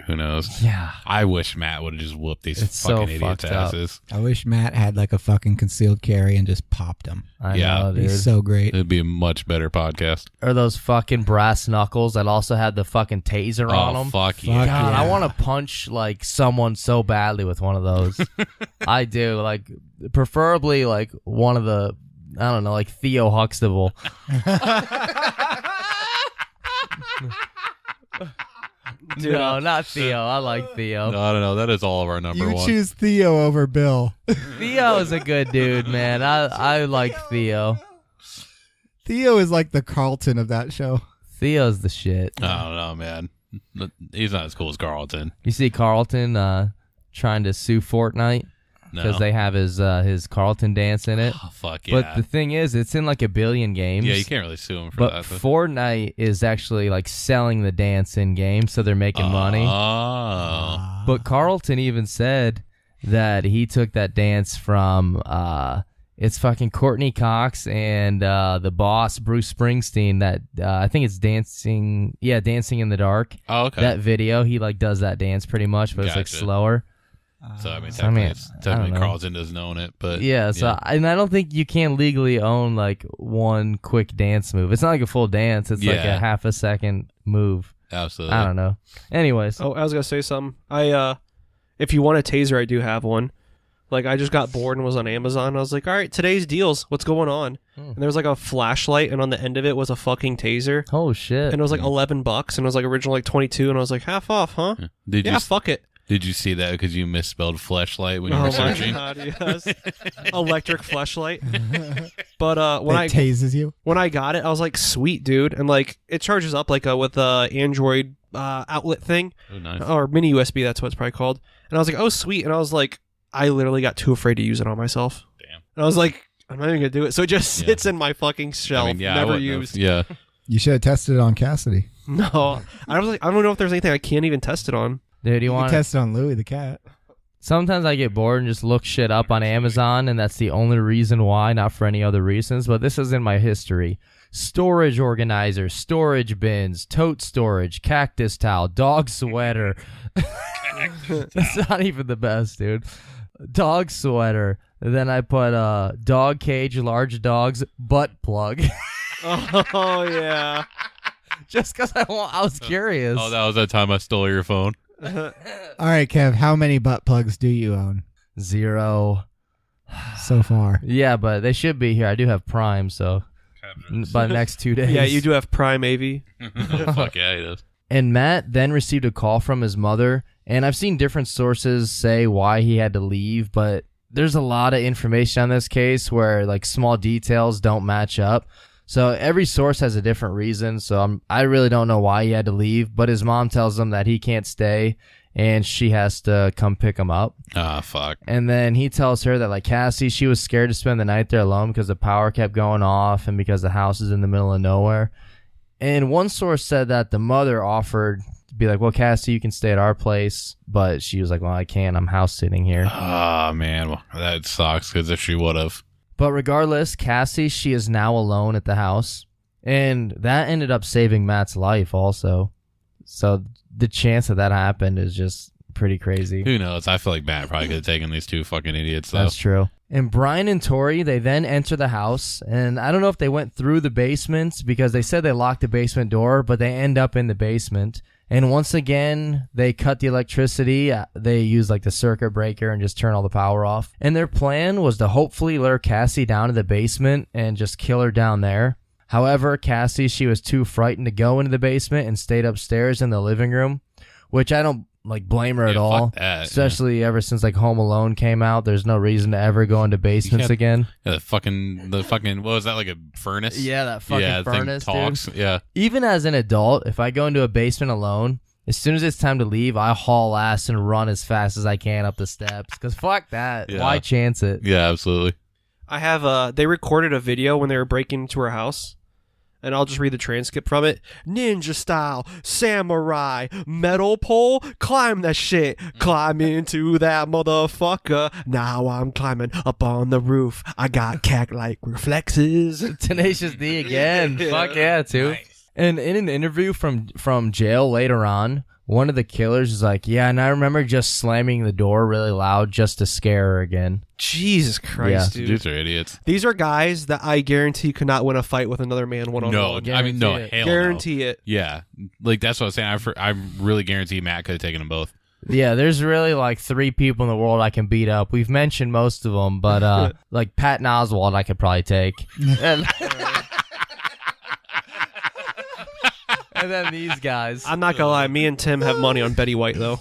who knows? Yeah. I wish Matt would have just whooped these It's fucking so idiots' fucked up. asses. I wish Matt had like a fucking concealed carry and just popped him. I Yeah. know, dude. He's so great. It'd be a much better podcast. Or those fucking brass knuckles that also had the fucking taser on them. Fuck yeah. God, yeah. I want to punch like someone so badly with one of those. I do. Like, preferably like one of the I don't know, like Theo Huxtable. No, not Theo. I like Theo. No, I don't know. That is all of our number You one. choose Theo over Bill. Theo is a good dude, man. I like Theo. Theo is like the Carlton of that show. Theo's the shit. I don't know, man. He's not as cool as Carlton. You see Carlton trying to sue Fortnite because No. they have his Carlton dance in it. Oh, fuck yeah. But the thing is, it's in like a billion games. Yeah, you can't really sue him for But that. Fortnite is actually like selling the dance in game, so they're making money. Oh. But Carlton even said that he took that dance from it's fucking Courtney Cox and the boss Bruce Springsteen. That I think it's Dancing in the Dark. Oh, okay. That video, he like does that dance pretty much, but it's like Gotcha. slower. So, I mean, So, I mean, technically I don't know. Carlton doesn't own it, but... Yeah, so and I don't think you can legally own like one quick dance move. It's not like a full dance. It's like Yeah. a half a second move. Absolutely. I don't know. Anyways, Oh, I was gonna say something. If you want a taser, I do have one. Like, I just got bored and was on Amazon. I was like, all right, today's deals. What's going on? And there was like a flashlight, and on the end of it was a fucking taser. oh shit. And it was like $11, and it was like originally like 22, and I was like, half off, huh? Did Yeah, you fuck it. Did you see that because you misspelled fleshlight when you Oh were my searching? god, yes. Electric flashlight. But when It tases you. when I got it, I was like, sweet, dude. And like, it charges up like with a Android outlet thing, Oh, nice. or mini USB. That's what it's probably called. And I was like, oh, sweet. And I was like, I literally got too afraid to use it on myself. Damn. And I was like, I'm not even gonna do it. So it just Yeah. sits in my fucking shelf, I mean, yeah, I never wouldn't have. used. Yeah. You should have tested it on Cassidy. No, I was like, I don't know if there's anything I can't even test it on. Dude, you You want test it on Louie the cat. Sometimes I get bored and just look shit up on Amazon, and that's the only reason why, not for any other reasons, but this is in my history. Storage organizer, storage bins, tote storage, cactus towel, dog sweater. That's not even the best, dude. Dog sweater. And then I put dog cage, large dogs, butt plug. Oh yeah. Just because I was curious. Oh, that was that time I stole your phone. All right, Kev, how many butt plugs do you own 0. so far? Yeah, but they should be here. I do have Prime, so by the next 2 days. Yeah, you do have Prime AV. Fuck yeah, he does. And Matt then received a call from his mother, and I've seen different sources say why he had to leave, but there's a lot of information on this case where like small details don't match up. So every source has a different reason, so I really don't know why he had to leave, but his mom tells him that he can't stay and she has to come pick him up. Ah, fuck. And then he tells her that like Cassie, she was scared to spend the night there alone because the power kept going off and because the house is in the middle of nowhere. And one source said that the mother offered to be like, well, Cassie, you can stay at our place. But she was like, well, I can't. I'm house sitting here. Ah, man. Well, that sucks because if she would have. But regardless, Cassie, she is now alone at the house. And that ended up saving Matt's life also. So the chance that happened is just pretty crazy. Who knows? I feel like Matt probably could have taken these two fucking idiots, though. That's true. And Brian and Tori, they then enter the house, and I don't know if they went through the basement because they said they locked the basement door, but they end up in the basement. And once again, they cut the electricity. They use like the circuit breaker and just turn all the power off. And their plan was to hopefully lure Cassie down to the basement and just kill her down there. However, Cassie, she was too frightened to go into the basement and stayed upstairs in the living room, which I don't like blame her at all. Fuck that, Especially ever since like Home Alone came out, there's no reason to ever go into basements again. Yeah, the fucking, what was that, like a furnace? Yeah, that fucking the thing furnace, talks. dude. Yeah. Even as an adult, if I go into a basement alone, as soon as it's time to leave, I haul ass and run as fast as I can up the steps. Because fuck that. Yeah. Why chance it? Yeah, absolutely. I have they recorded a video when they were breaking into her house. And I'll just read the transcript from it. Ninja style, samurai, metal pole, climb that shit. Climb into that motherfucker. Now I'm climbing up on the roof. I got cat-like reflexes. Tenacious D again. Fuck yeah, too. Nice. And in an interview from jail later on, one of the killers is like, yeah, and I remember just slamming the door really loud just to scare her again. Jesus Christ, dude. Dudes are idiots. These are guys that I guarantee could not win a fight with another man one-on-one. No, I mean, no, Guarantee it. hell Guarantee no. it. Yeah. Like, that's what I'm saying. I really guarantee Matt could have taken them both. Yeah, there's really like 3 people in the world I can beat up. We've mentioned most of them, but like Patton Oswalt I could probably take. And, and then these guys. I'm not gonna lie, me and Tim have money on Betty White though.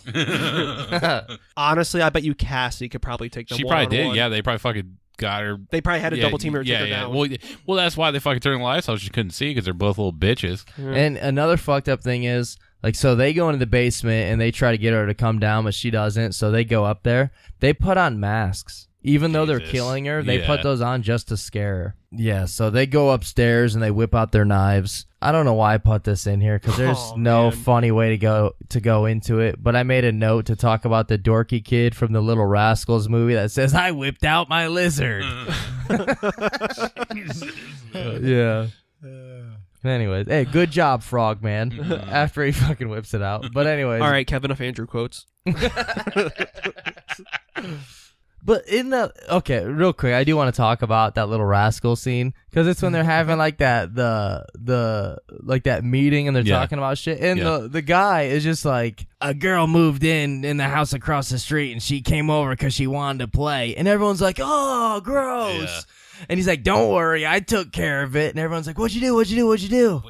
Honestly, I bet you Cassie could probably take them. She probably did. Yeah, they probably fucking got her. They probably had a double team her to take her down. Well, that's why they fucking turned the lights off. She couldn't see because they're both little bitches. And another fucked up thing is, like, so they go into the basement and they try to get her to come down, but she doesn't. So they go up there. They put on masks. Even though they're killing her, they put those on just to scare her. Yeah, so they go upstairs and they whip out their knives. I don't know why I put this in here because there's no funny way to go into it. But I made a note to talk about the dorky kid from the Little Rascals movie that says, "I whipped out my lizard." Yeah. Anyways, hey, good job, Frogman. After he fucking whips it out. But anyways. All right, Kevin, enough Andrew quotes. But okay, real quick, I do want to talk about that Little Rascal scene because it's when they're having like that that meeting and they're talking about shit, and the guy is just like, a girl moved in the house across the street and she came over because she wanted to play, and everyone's like, oh, gross, and he's like, don't worry, I took care of it, and everyone's like, what'd you do?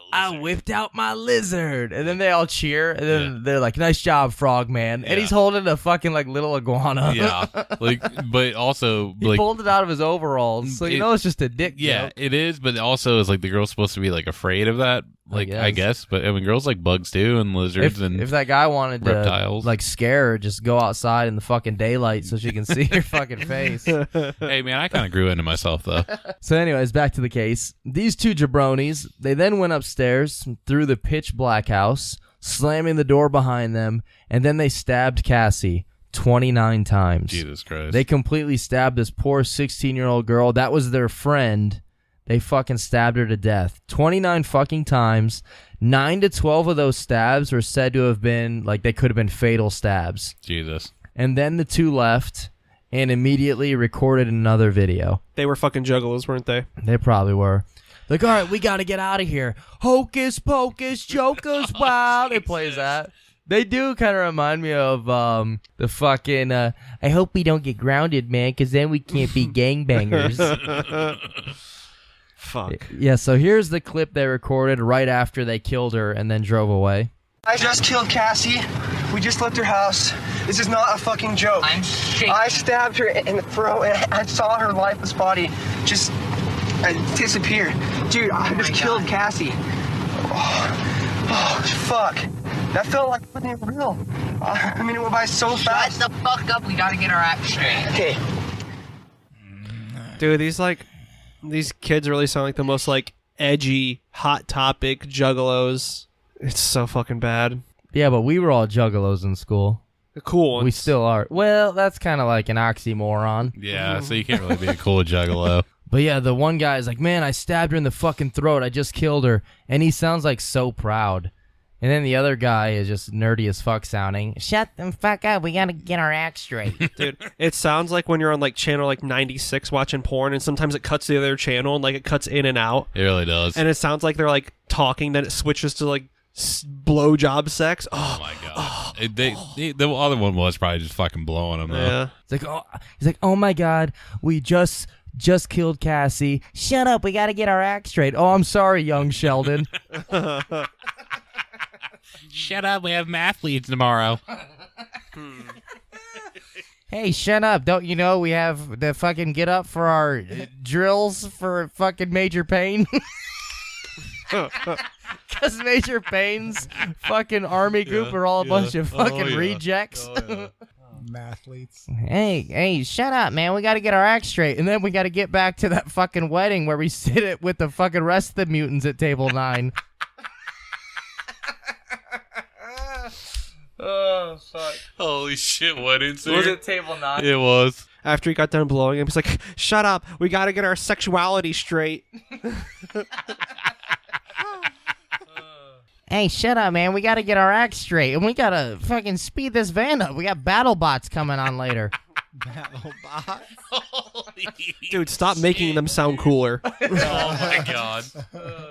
I whipped out my lizard, and then they all cheer, and then they're like, "Nice job, Frogman!" And he's holding a fucking like little iguana. Yeah, like, but also he pulled it out of his overalls, so you know it's just a dick. Yeah, joke. it is, but also it's like the girl's supposed to be like afraid of that. Like I guess, but I mean, girls like bugs too, and lizards, and if that guy wanted reptiles. To like scare her, just go outside in the fucking daylight so she can see your fucking face. Hey man, I kind of grew into myself though. So anyways, back to the case. These 2 jabronis, they then went upstairs through the pitch black house, slamming the door behind them, and then they stabbed Cassie 29 times. Jesus Christ. They completely stabbed this poor 16-year-old girl. That was their friend. They fucking stabbed her to death 29 fucking times. 9 to 12 of those stabs were said to have been, like, they could have been fatal stabs. Jesus. And then the 2 left and immediately recorded another video. They were fucking juggalos, weren't they? They probably were. Like, all right, we got to get out of here. Hocus pocus, jokers, wow. They plays that. They do kind of remind me of the fucking, I hope we don't get grounded, man, because then we can't be gangbangers. Fuck. Yeah, so here's the clip they recorded right after they killed her and then drove away. I just killed Cassie. We just left her house. This is not a fucking joke. I'm shaking. I stabbed her in the throat and I saw her lifeless body just disappear. Dude, I just killed Cassie. Oh, fuck. That felt like fucking real. I mean, it went by so fast. Shut the fuck up. We gotta get our act straight. Okay. Dude, these kids really sound like the most like edgy, hot topic juggalos. It's so fucking bad. Yeah, but we were all juggalos in school. The cool ones. We still are. Well, that's kind of like an oxymoron. Yeah, so you can't really be a cool juggalo. But yeah, the one guy is like, man, I stabbed her in the fucking throat. I just killed her. And he sounds like so proud. And then the other guy is just nerdy as fuck sounding. Shut the fuck up. We gotta get our act straight. Dude, it sounds like when you're on like channel like 96 watching porn and sometimes it cuts to the other channel and like it cuts in and out. It really does. And it sounds like they're like talking, then it switches to like blowjob sex. Oh my god. The other one was probably just fucking blowing him though. Yeah. He's like, oh my god, we just killed Cassie. Shut up. We gotta get our act straight. Oh, I'm sorry, young Sheldon. Shut up, we have math leads tomorrow. Hey, shut up. Don't you know we have to fucking get up for our drills for fucking Major Payne? Because Major Payne's fucking army group are all a bunch of fucking rejects. Mathletes. Hey, shut up, man. We got to get our act straight. And then we got to get back to that fucking wedding where we sit it with the fucking rest of the mutants at table 9. Oh, fuck. Holy shit, what is Was it table 9? It was. After he got done blowing him, he's like, shut up. We got to get our sexuality straight. Hey, shut up, man. We got to get our act straight. And we got to fucking speed this van up. We got battle bots coming on later. Battle bots. Dude, stop making them sound cooler. Oh my god.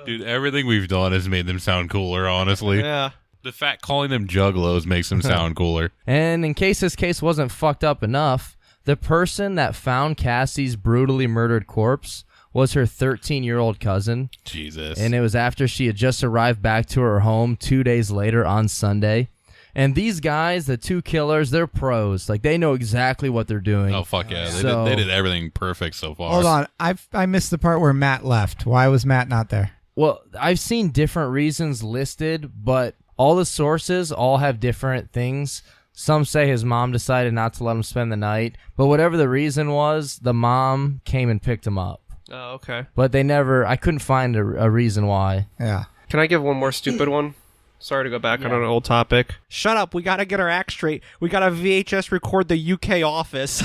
Dude, everything we've done has made them sound cooler, honestly. Yeah. The fact calling them juggalos makes them sound cooler. And in case this case wasn't fucked up enough, the person that found Cassie's brutally murdered corpse was her 13-year-old cousin. Jesus. And it was after she had just arrived back to her home 2 days later on Sunday. And these guys, the two killers, they're pros. Like, they know exactly what they're doing. Oh, fuck yeah. They So- did everything perfect so far. Hold on. I missed the part where Matt left. Why was Matt not there? Well, I've seen different reasons listed, but all the sources all have different things. Some say his mom decided not to let him spend the night, but whatever the reason was, the mom came and picked him up. Oh, okay. But I couldn't find a reason why. Yeah. Can I give one more stupid one? Sorry to go back on an old topic. Shut up. We got to get our act straight. We got to VHS record the UK Office.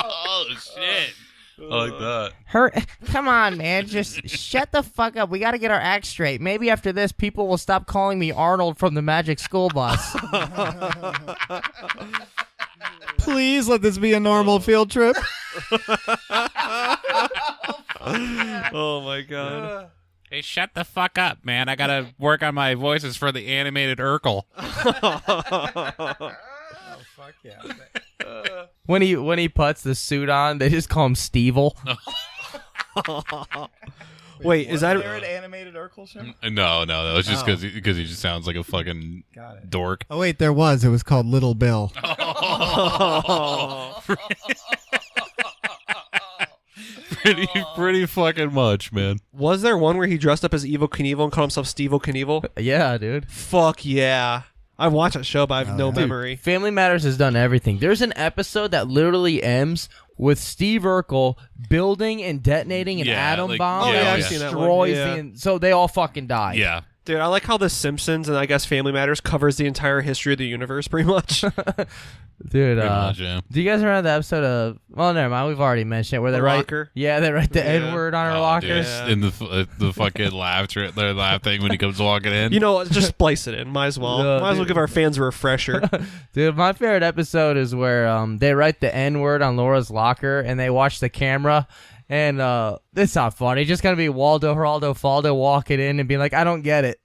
Oh, shit. I like that. Come on, man. Just shut the fuck up. We got to get our act straight. Maybe after this, people will stop calling me Arnold from the Magic School Bus. Please let this be a normal field trip. Oh, my God. Hey, shut the fuck up, man. I gotta work on my voices for the animated Urkel. Fuck yeah. When he puts the suit on, they just call him Stevel. Wait, is that... an animated Urkel show? No. It's just because he just sounds like a fucking dork. Oh, wait, there was. It was called Little Bill. Pretty fucking much, man. Was there one where he dressed up as Evel Knievel and called himself Steve-O Knievel? Yeah, dude. Fuck yeah. I watched that show, but I have no memory. Family Matters has done everything. There's an episode that literally ends with Steve Urkel building and detonating an atom bomb yeah, that I've seen that one. destroys Yeah. so they all fucking die. Yeah. Dude, I like how The Simpsons and I guess Family Matters covers the entire history of the universe pretty much. Dude, Pretty much, yeah. do you guys remember the episode of... Well, never mind. We've already mentioned it. Where they The write... locker? Yeah, they write the Yeah. N-word on our Oh, lockers. dude. In the fucking laugh thing when he comes walking in. You know, just splice it in. Might as well. No, Might as well dude. give our fans a refresher. Dude, my favorite episode is where they write the N-word on Laura's locker and they watch the camera. And it's not funny. It's just going to be Waldo, Geraldo, Faldo walking in and being like, I don't get it.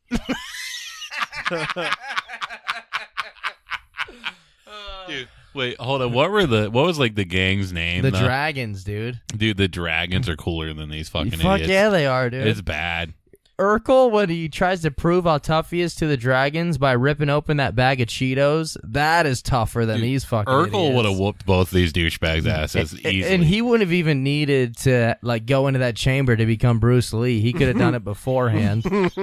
Dude, wait, hold on. What was like the gang's name? The Dragons, dude. Dude, the Dragons are cooler than these fucking Fuck idiots. yeah, they are, dude. It's bad. Urkel, when he tries to prove how tough he is to the Dragons by ripping open that bag of Cheetos, that is tougher than these fucking Urkel idiots. would have whooped both these douchebags' asses easily. And he wouldn't have even needed to like go into that chamber to become Bruce Lee. He could have done it beforehand. He could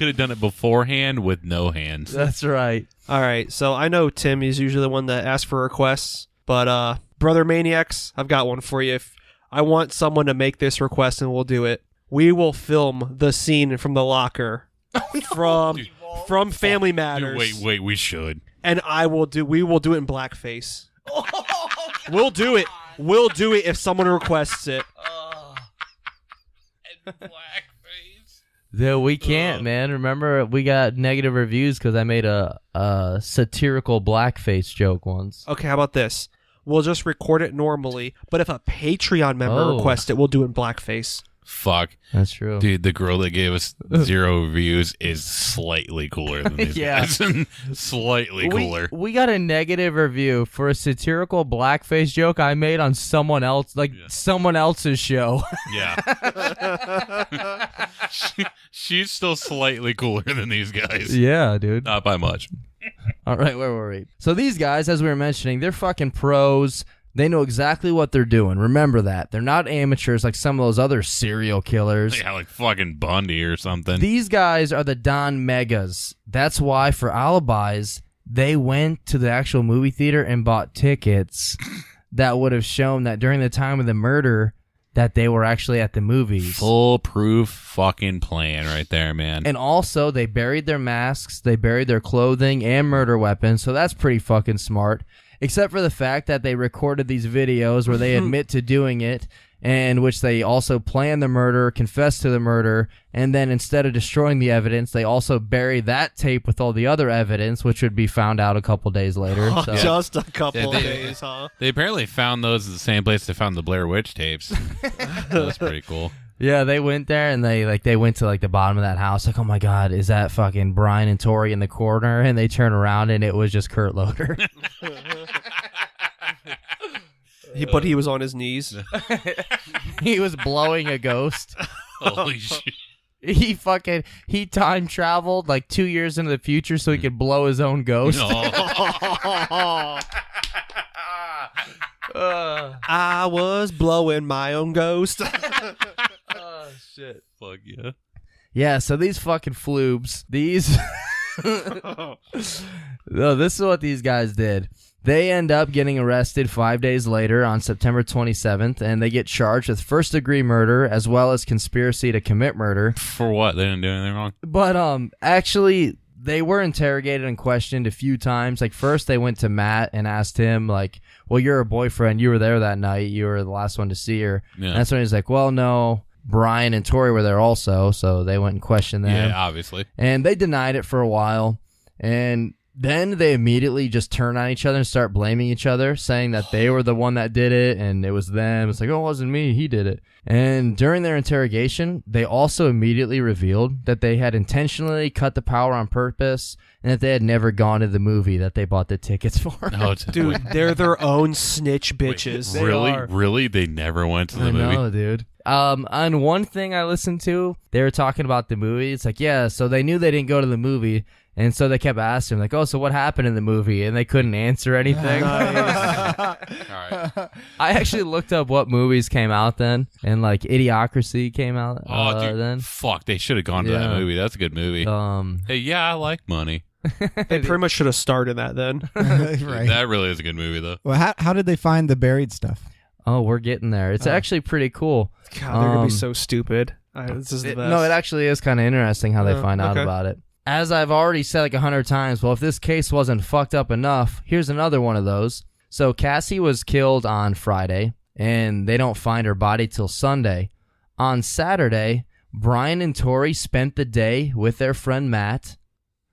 have done it beforehand with no hands. That's right. All right, so I know Tim is usually the one that asks for requests, but Brother Maniacs, I've got one for you. If I want someone to make this request and we'll do it. We will film the scene from the locker from Family Matters. Dude, wait, we should. And we will do it in blackface. We'll do it. We'll do it if someone requests it. And blackface. Dude, we can't, man. Remember, we got negative reviews because I made a satirical blackface joke once. Okay, how about this? We'll just record it normally, but if a Patreon member requests it, we'll do it in blackface. Fuck. That's true. Dude, the girl that gave us 0 reviews is slightly cooler than these Yeah. guys. Slightly cooler. We got a negative review for a satirical blackface joke I made on someone else, someone else's show. Yeah. She's still slightly cooler than these guys. Yeah, dude. Not by much. All right, where were we? So these guys, as we were mentioning, they're fucking pros. They know exactly what they're doing. Remember that. They're not amateurs like some of those other serial killers. Yeah, like fucking Bundy or something. These guys are the Don Megas. That's why, for alibis, they went to the actual movie theater and bought tickets that would have shown that during the time of the murder that they were actually at the movies. Foolproof fucking plan right there, man. And also, they buried their masks, they buried their clothing and murder weapons, so that's pretty fucking smart. Except for the fact that they recorded these videos where they admit to doing it, and which they also planned the murder, confessed to the murder, and then instead of destroying the evidence, they also bury that tape with all the other evidence, which would be found out a couple days later. So. Just a couple Yeah, days, huh? They apparently found those at the same place they found the Blair Witch tapes. That's pretty cool. Yeah, they went there and they went to like the bottom of that house. Like, oh my God, is that fucking Brian and Tori in the corner? And they turn around and it was just Kurt Loder. But he was on his knees. He was blowing a ghost. Holy shit. He time traveled like 2 years into the future so he could blow his own ghost. I was blowing my own ghost. Oh shit. Fuck yeah. Yeah, so these fucking floobs, these No, this is what these guys did. They end up getting arrested 5 days later on September 27th, and they get charged with first-degree murder as well as conspiracy to commit murder. For what? They didn't do anything wrong? But actually, they were interrogated and questioned a few times. Like, first they went to Matt and asked him, like, well, you're her boyfriend. You were there that night. You were the last one to see her. Yeah. And that's when he's like, well, no, Brian and Tori were there also, so they went and questioned them. Yeah, obviously. And they denied it for a while, and then they immediately just turn on each other and start blaming each other, saying that they were the one that did it and it was them. It's like, oh, it wasn't me. He did it. And during their interrogation, they also immediately revealed that they had intentionally cut the power on purpose and that they had never gone to the movie that they bought the tickets for. Oh, Dude, they're their own snitch bitches. They really? are. Really? They never went to the movie? I know, dude. On one thing I listened to, they were talking about the movie. It's like, yeah, so they knew they didn't go to the movie. And so they kept asking, like, oh, so what happened in the movie? And they couldn't answer anything. All right. I actually looked up what movies came out then, and, like, Idiocracy came out Oh, dude. then. Fuck, they should have gone to that Yeah. movie. That's a good movie. Hey, yeah, I like money. They pretty much should have started that then. Right. That really is a good movie, though. Well, how did they find the buried stuff? Oh, we're getting there. It's actually pretty cool. God, they're going to be so stupid. This is the best. No, it actually is kind of interesting how they find out okay. about it. As I've already said like 100 times, well, if this case wasn't fucked up enough, here's another one of those. So Cassie was killed on Friday, and they don't find her body till Sunday. On Saturday, Brian and Tori spent the day with their friend Matt,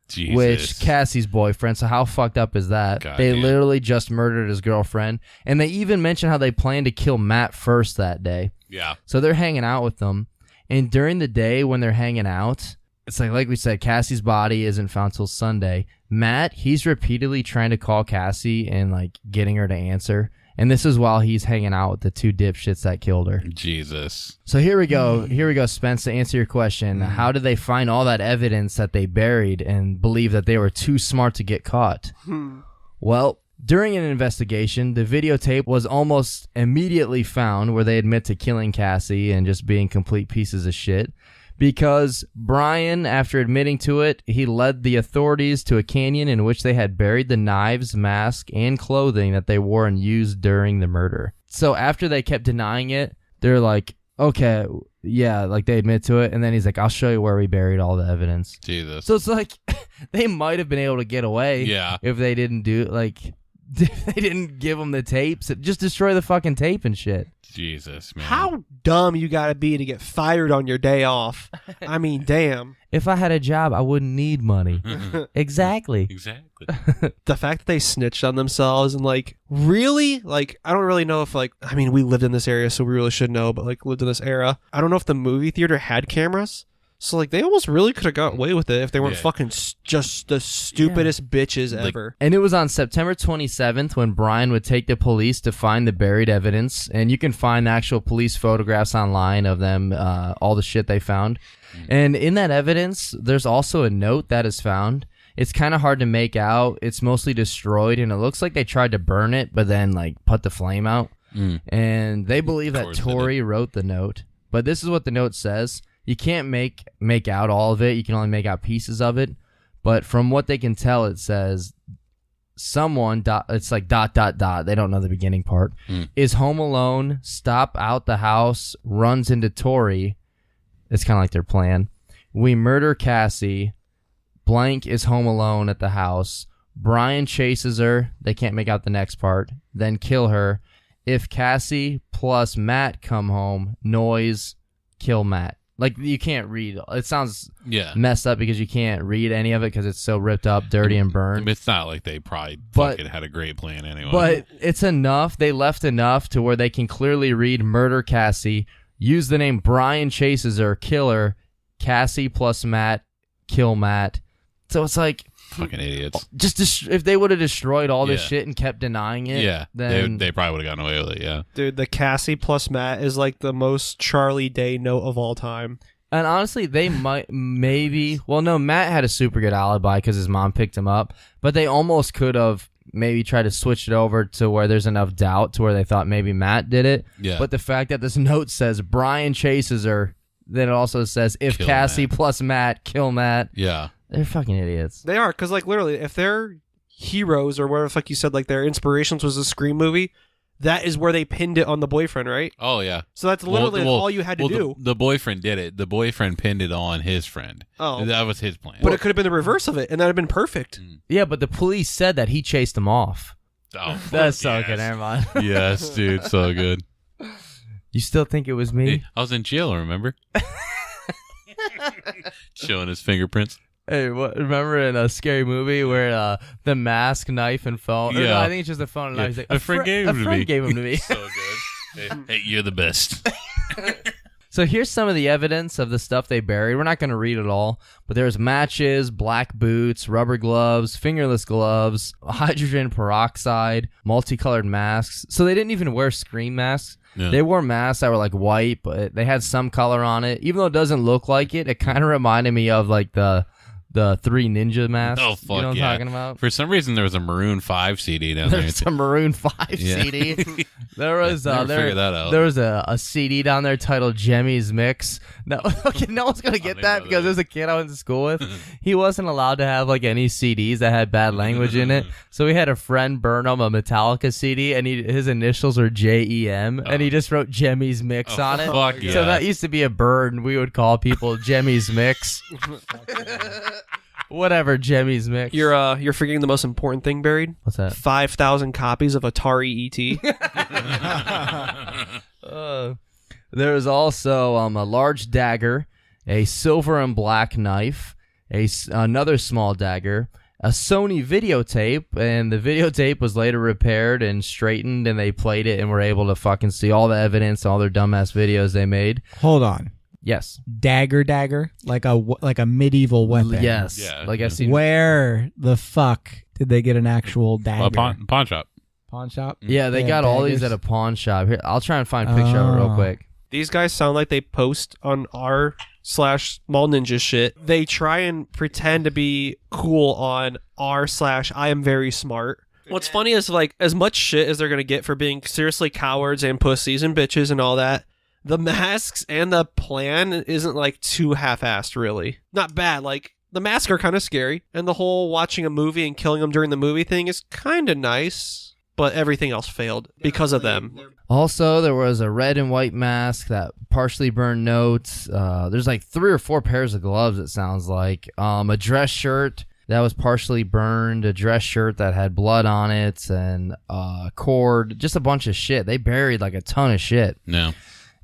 Jesus. which Cassie's boyfriend. So how fucked up is that? God They damn. literally just murdered his girlfriend, and they even mentioned how they planned to kill Matt first that day. Yeah. So they're hanging out with them, and during the day when they're hanging out, it's like we said, Cassie's body isn't found till Sunday. Matt, he's repeatedly trying to call Cassie and like getting her to answer. And this is while he's hanging out with the two dipshits that killed her. Jesus. So here we go. Here we go, Spence, to answer your question. How did they find all that evidence that they buried and believe that they were too smart to get caught? Well, during an investigation, the videotape was almost immediately found where they admit to killing Cassie and just being complete pieces of shit. Because Brian, after admitting to it, he led the authorities to a canyon in which they had buried the knives, mask, and clothing that they wore and used during the murder. So after they kept denying it, they're like, okay, yeah, like they admit to it. And then he's like, I'll show you where we buried all the evidence. Jesus. So it's like, they might have been able to get away if they didn't do, like, if they didn't give them the tapes. Just destroy the fucking tape and shit. Jesus, man. How dumb you got to be to get fired on your day off. I mean, damn. If I had a job, I wouldn't need money. Exactly. Exactly. The fact that they snitched on themselves and like, really? Like, I don't really know if like, I mean, we lived in this area, so we really should know, but like lived in this era. I don't know if the movie theater had cameras. So, like, they almost really could have got away with it if they weren't fucking just the stupidest bitches ever. And it was on September 27th when Brian would take the police to find the buried evidence. And you can find the actual police photographs online of them, all the shit they found. And in that evidence, there's also a note that is found. It's kind of hard to make out. It's mostly destroyed, and it looks like they tried to burn it, but then, like, put the flame out. And they believe that Tori wrote the note. But this is what the note says. You can't make out all of it. You can only make out pieces of it. But from what they can tell, it says someone, it's like ... They don't know the beginning part. Is home alone, stop out the house, runs into Tori. It's kind of like their plan. We murder Cassie. Blank is home alone at the house. Brian chases her. They can't make out the next part. Then kill her. If Cassie plus Matt come home, noise, kill Matt. Like, you can't read. It sounds messed up because you can't read any of it because it's so ripped up, dirty, and burned. It's not like they probably fucking had a great plan anyway. But it's enough. They left enough to where they can clearly read murder Cassie, Use the name Brian Chases her killer, Cassie plus Matt, kill Matt. So it's like fucking idiots. Just if they would have destroyed all this Yeah. shit and kept denying it, then they probably would have gotten away with it. Yeah, Dude, the Cassie plus Matt is like the most Charlie Day note of all time. And honestly, they might maybe. Well, no, Matt had a super good alibi because his mom picked him up, but they almost could have maybe tried to switch it over to where there's enough doubt to where they thought maybe Matt did it. Yeah. But the fact that this note says Brian chases her, then it also says if Kill Cassie Matt. plus Matt kill Matt. yeah. They're fucking idiots. They are, because like literally, if their heroes or whatever the fuck you said, like their inspirations was a Scream movie, that is where they pinned it on the boyfriend, right? Oh yeah. So that's literally all you had to do. The boyfriend did it. The boyfriend pinned it on his friend. Oh. That was his plan. But it could have been the reverse of it, and that would have been perfect. Yeah, but the police said that he chased him off. Oh, That's so yes. good. Never mind. Yes, dude, so good. You still think it was me? Hey, I was in jail, remember? Showing his fingerprints. Hey, remember in a scary movie where the mask, knife, and phone? Or no, Yeah. I think it's just a phone and Yeah. knife. He's like, A friend gave him to me." gave him to me. So good. Hey, you're the best. So here's some of the evidence of the stuff they buried. We're not going to read it all, but there's matches, black boots, rubber gloves, fingerless gloves, hydrogen peroxide, multicolored masks. So they didn't even wear Scream masks. Yeah. They wore masks that were like white, but they had some color on it. Even though it doesn't look like it, it kind of reminded me of like the Three Ninja masks. Oh, fuck you know what yeah. I'm talking about? For some reason, there was a Maroon 5 CD down there. There's a Maroon 5 Yeah. CD. There was Never figured that out. There was a CD down there titled Jemmy's Mix. No, okay, no one's gonna get didn't that know because that. there's a kid I went to school with. He wasn't allowed to have like any CDs that had bad language in it. So we had a friend burn him a Metallica CD, and his initials were JEM, and he just wrote Jemmy's Mix Oh, on it. fuck yeah. So that used to be a bird, and we would call people Jemmy's Mix. Whatever, Jemmy's Mix. You're forgetting the most important thing buried. What's that? 5,000 copies of Atari ET. There was also a large dagger, a silver and black knife, another small dagger, a Sony videotape, and the videotape was later repaired and straightened, and they played it and were able to fucking see all the evidence, all their dumbass videos they made. Hold on. Yes. Dagger, like a medieval weapon. Yes. Yeah. Like I've seen. Where the fuck did they get an actual dagger? Pawn shop. Pawn shop? Yeah, they got all these at a pawn shop. Here, I'll try and find a picture of it real Oh. quick. These guys sound like they post on r/small ninja shit. They try and pretend to be cool on r/I am very smart. What's funny is like as much shit as they're gonna get for being seriously cowards and pussies and bitches and all that, the masks and the plan isn't like too half-assed really. Not bad. Like the masks are kind of scary, and the whole watching a movie and killing them during the movie thing is kind of nice. But everything else failed because of them. Also, there was a red and white mask that partially burned notes. There's like 3 or 4 pairs of gloves, it sounds like. A dress shirt that was partially burned, a dress shirt that had blood on it, and a cord, just a bunch of shit. They buried like a ton of shit. No.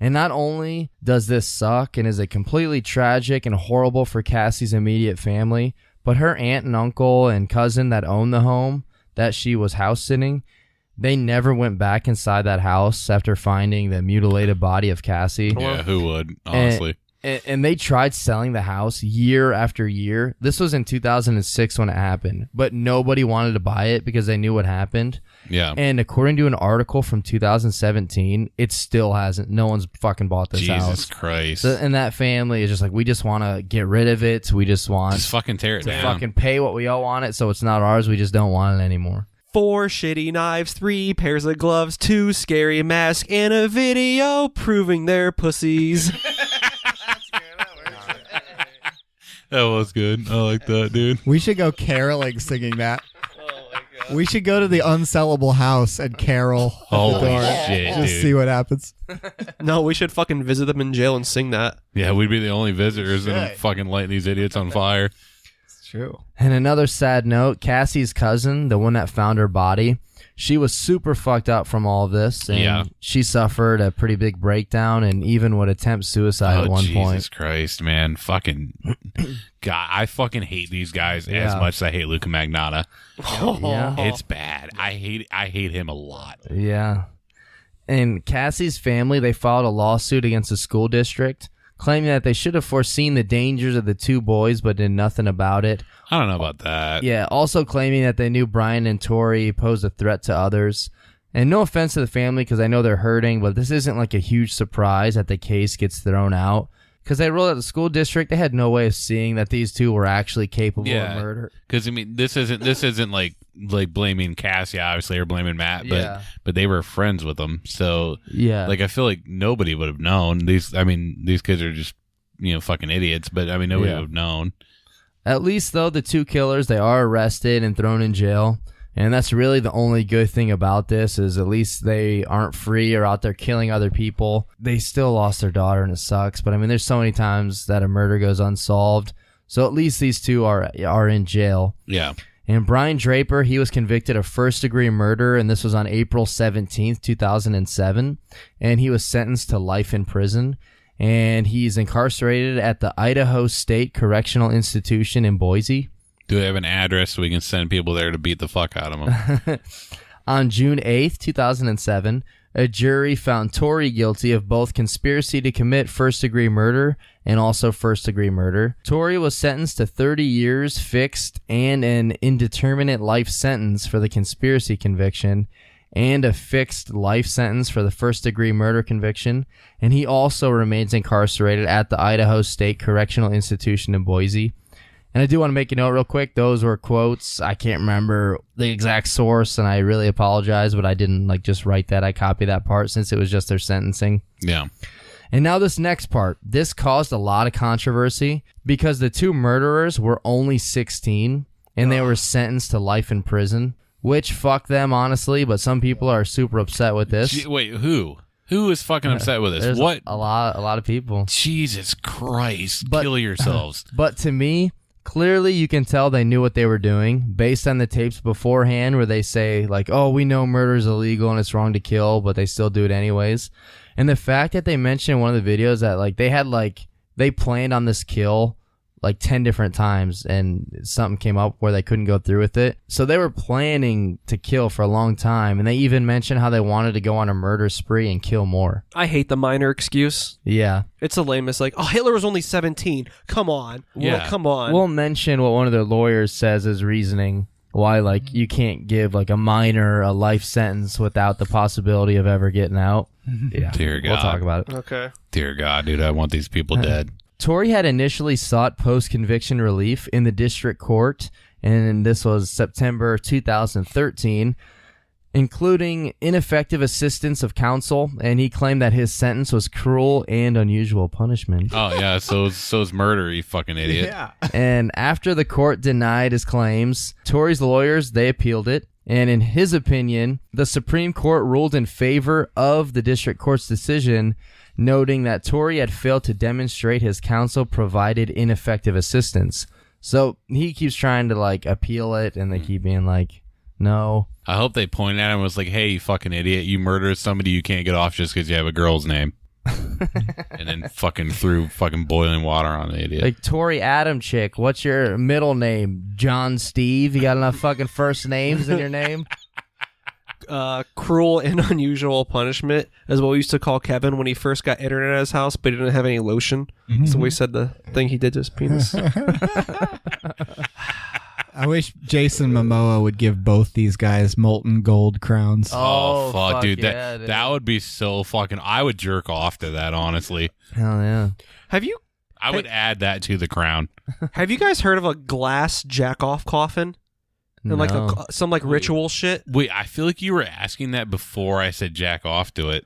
And not only does this suck and is it completely tragic and horrible for Cassie's immediate family, but her aunt and uncle and cousin that owned the home that she was house sitting, they never went back inside that house after finding the mutilated body of Cassie. Yeah, who would, honestly? And they tried selling the house year after year. This was in 2006 when it happened, but nobody wanted to buy it because they knew what happened. Yeah. And according to an article from 2017, it still hasn't. No one's fucking bought this house. Jesus Christ. So, and that family is just like, we just want to get rid of it. We just want Just fucking tear it to down. fucking pay what we owe on it, so it's not ours. We just don't want it anymore. 4 shitty knives, 3 pairs of gloves, 2 scary masks, and a video proving they're pussies. That was good. I like that, dude. We should go caroling singing that. We should go to the unsellable house and carol at the Holy door. shit, Just dude. see what happens. No, we should fucking visit them in jail and sing that. Yeah, we'd be the only visitors and fucking light these idiots on fire. It's true. And another sad note, Cassie's cousin, the one that found her body, she was super fucked up from all of this. And Yeah. she suffered a pretty big breakdown and even would attempt suicide at one Jesus point. Christ, man. Fucking God, I fucking hate these guys as Yeah. much as I hate Luca Magnotta. Yeah. It's bad. I hate him a lot. Yeah. And Cassie's family, they filed a lawsuit against the school district, claiming that they should have foreseen the dangers of the two boys but did nothing about it. I don't know about that. Yeah, also claiming that they knew Brian and Tori posed a threat to others. And no offense to the family because I know they're hurting, but this isn't like a huge surprise that the case gets thrown out. Because they ruled at the school district, they had no way of seeing that these two were actually capable of murder. Because I mean, this isn't like blaming Cassie obviously or blaming Matt, but they were friends with them. So like I feel like nobody would have known. These kids are just fucking idiots. But I mean nobody would have known. At least though, the two killers, they are arrested and thrown in jail. And that's really the only good thing about this is at least they aren't free or out there killing other people. They still lost their daughter and it sucks. But I mean, there's so many times that a murder goes unsolved. So at least these two are in jail. Yeah. And Brian Draper, he was convicted of first-degree murder, and this was on April 17th, 2007. And he was sentenced to life in prison. And he's incarcerated at the Idaho State Correctional Institution in Boise. Do they have an address so we can send people there to beat the fuck out of them? On June 8th, 2007, a jury found Tori guilty of both conspiracy to commit first-degree murder and also first-degree murder. Tori was sentenced to 30 years fixed and an indeterminate life sentence for the conspiracy conviction and a fixed life sentence for the first-degree murder conviction. And he also remains incarcerated at the Idaho State Correctional Institution in Boise. And I do want to make a note real quick. Those were quotes. I can't remember the exact source, and I really apologize, but I didn't just write that. I copied that part since it was just their sentencing. Yeah. And now this next part. This caused a lot of controversy because the two murderers were only 16, and they were sentenced to life in prison, which fuck them, honestly, but some people are super upset with this. Wait, who? Who is fucking upset with this? There's What? A lot of people. Jesus Christ. Kill yourselves. But to me, clearly, you can tell they knew what they were doing based on the tapes beforehand where they say, oh, we know murder is illegal and it's wrong to kill, but they still do it anyways. And the fact that they mentioned in one of the videos that, they planned on this kill, 10 different times and something came up where they couldn't go through with it. So they were planning to kill for a long time. And they even mentioned how they wanted to go on a murder spree and kill more. I hate the minor excuse. Yeah. It's the lamest. Hitler was only 17. Come on. Yeah. Well, come on. We'll mention what one of their lawyers says as reasoning why, you can't give, a minor a life sentence without the possibility of ever getting out. Yeah. Dear God. We'll talk about it. Okay. Dear God, dude, I want these people dead. Tori had initially sought post-conviction relief in the district court, and this was September 2013, including ineffective assistance of counsel, and he claimed that his sentence was cruel and unusual punishment. Oh, yeah, so is murder, you fucking idiot. Yeah. And after the court denied his claims, Tori's lawyers, they appealed it, and in his opinion, the Supreme Court ruled in favor of the district court's decision, noting that Tori had failed to demonstrate his counsel provided ineffective assistance. So he keeps trying to appeal it, and they keep being no. I hope they pointed at him and was like, hey, you fucking idiot, you murdered somebody, you can't get off just because you have a girl's name. And then fucking threw fucking boiling water on the idiot. Tori Adam chick, what's your middle name? John Steve? You got enough fucking first names in your name? Cruel and unusual punishment is what we used to call Kevin when he first got internet at his house, but he didn't have any lotion. So we said the thing he did to his penis. I wish Jason Momoa would give both these guys molten gold crowns. Oh, fuck, dude. Yeah, that would be so fucking... I would jerk off to that, honestly. Hell yeah. I would add that to the crown. Have you guys heard of a glass jack-off coffin? And No. some ritual shit? Wait, I feel like you were asking that before I said jack off to it.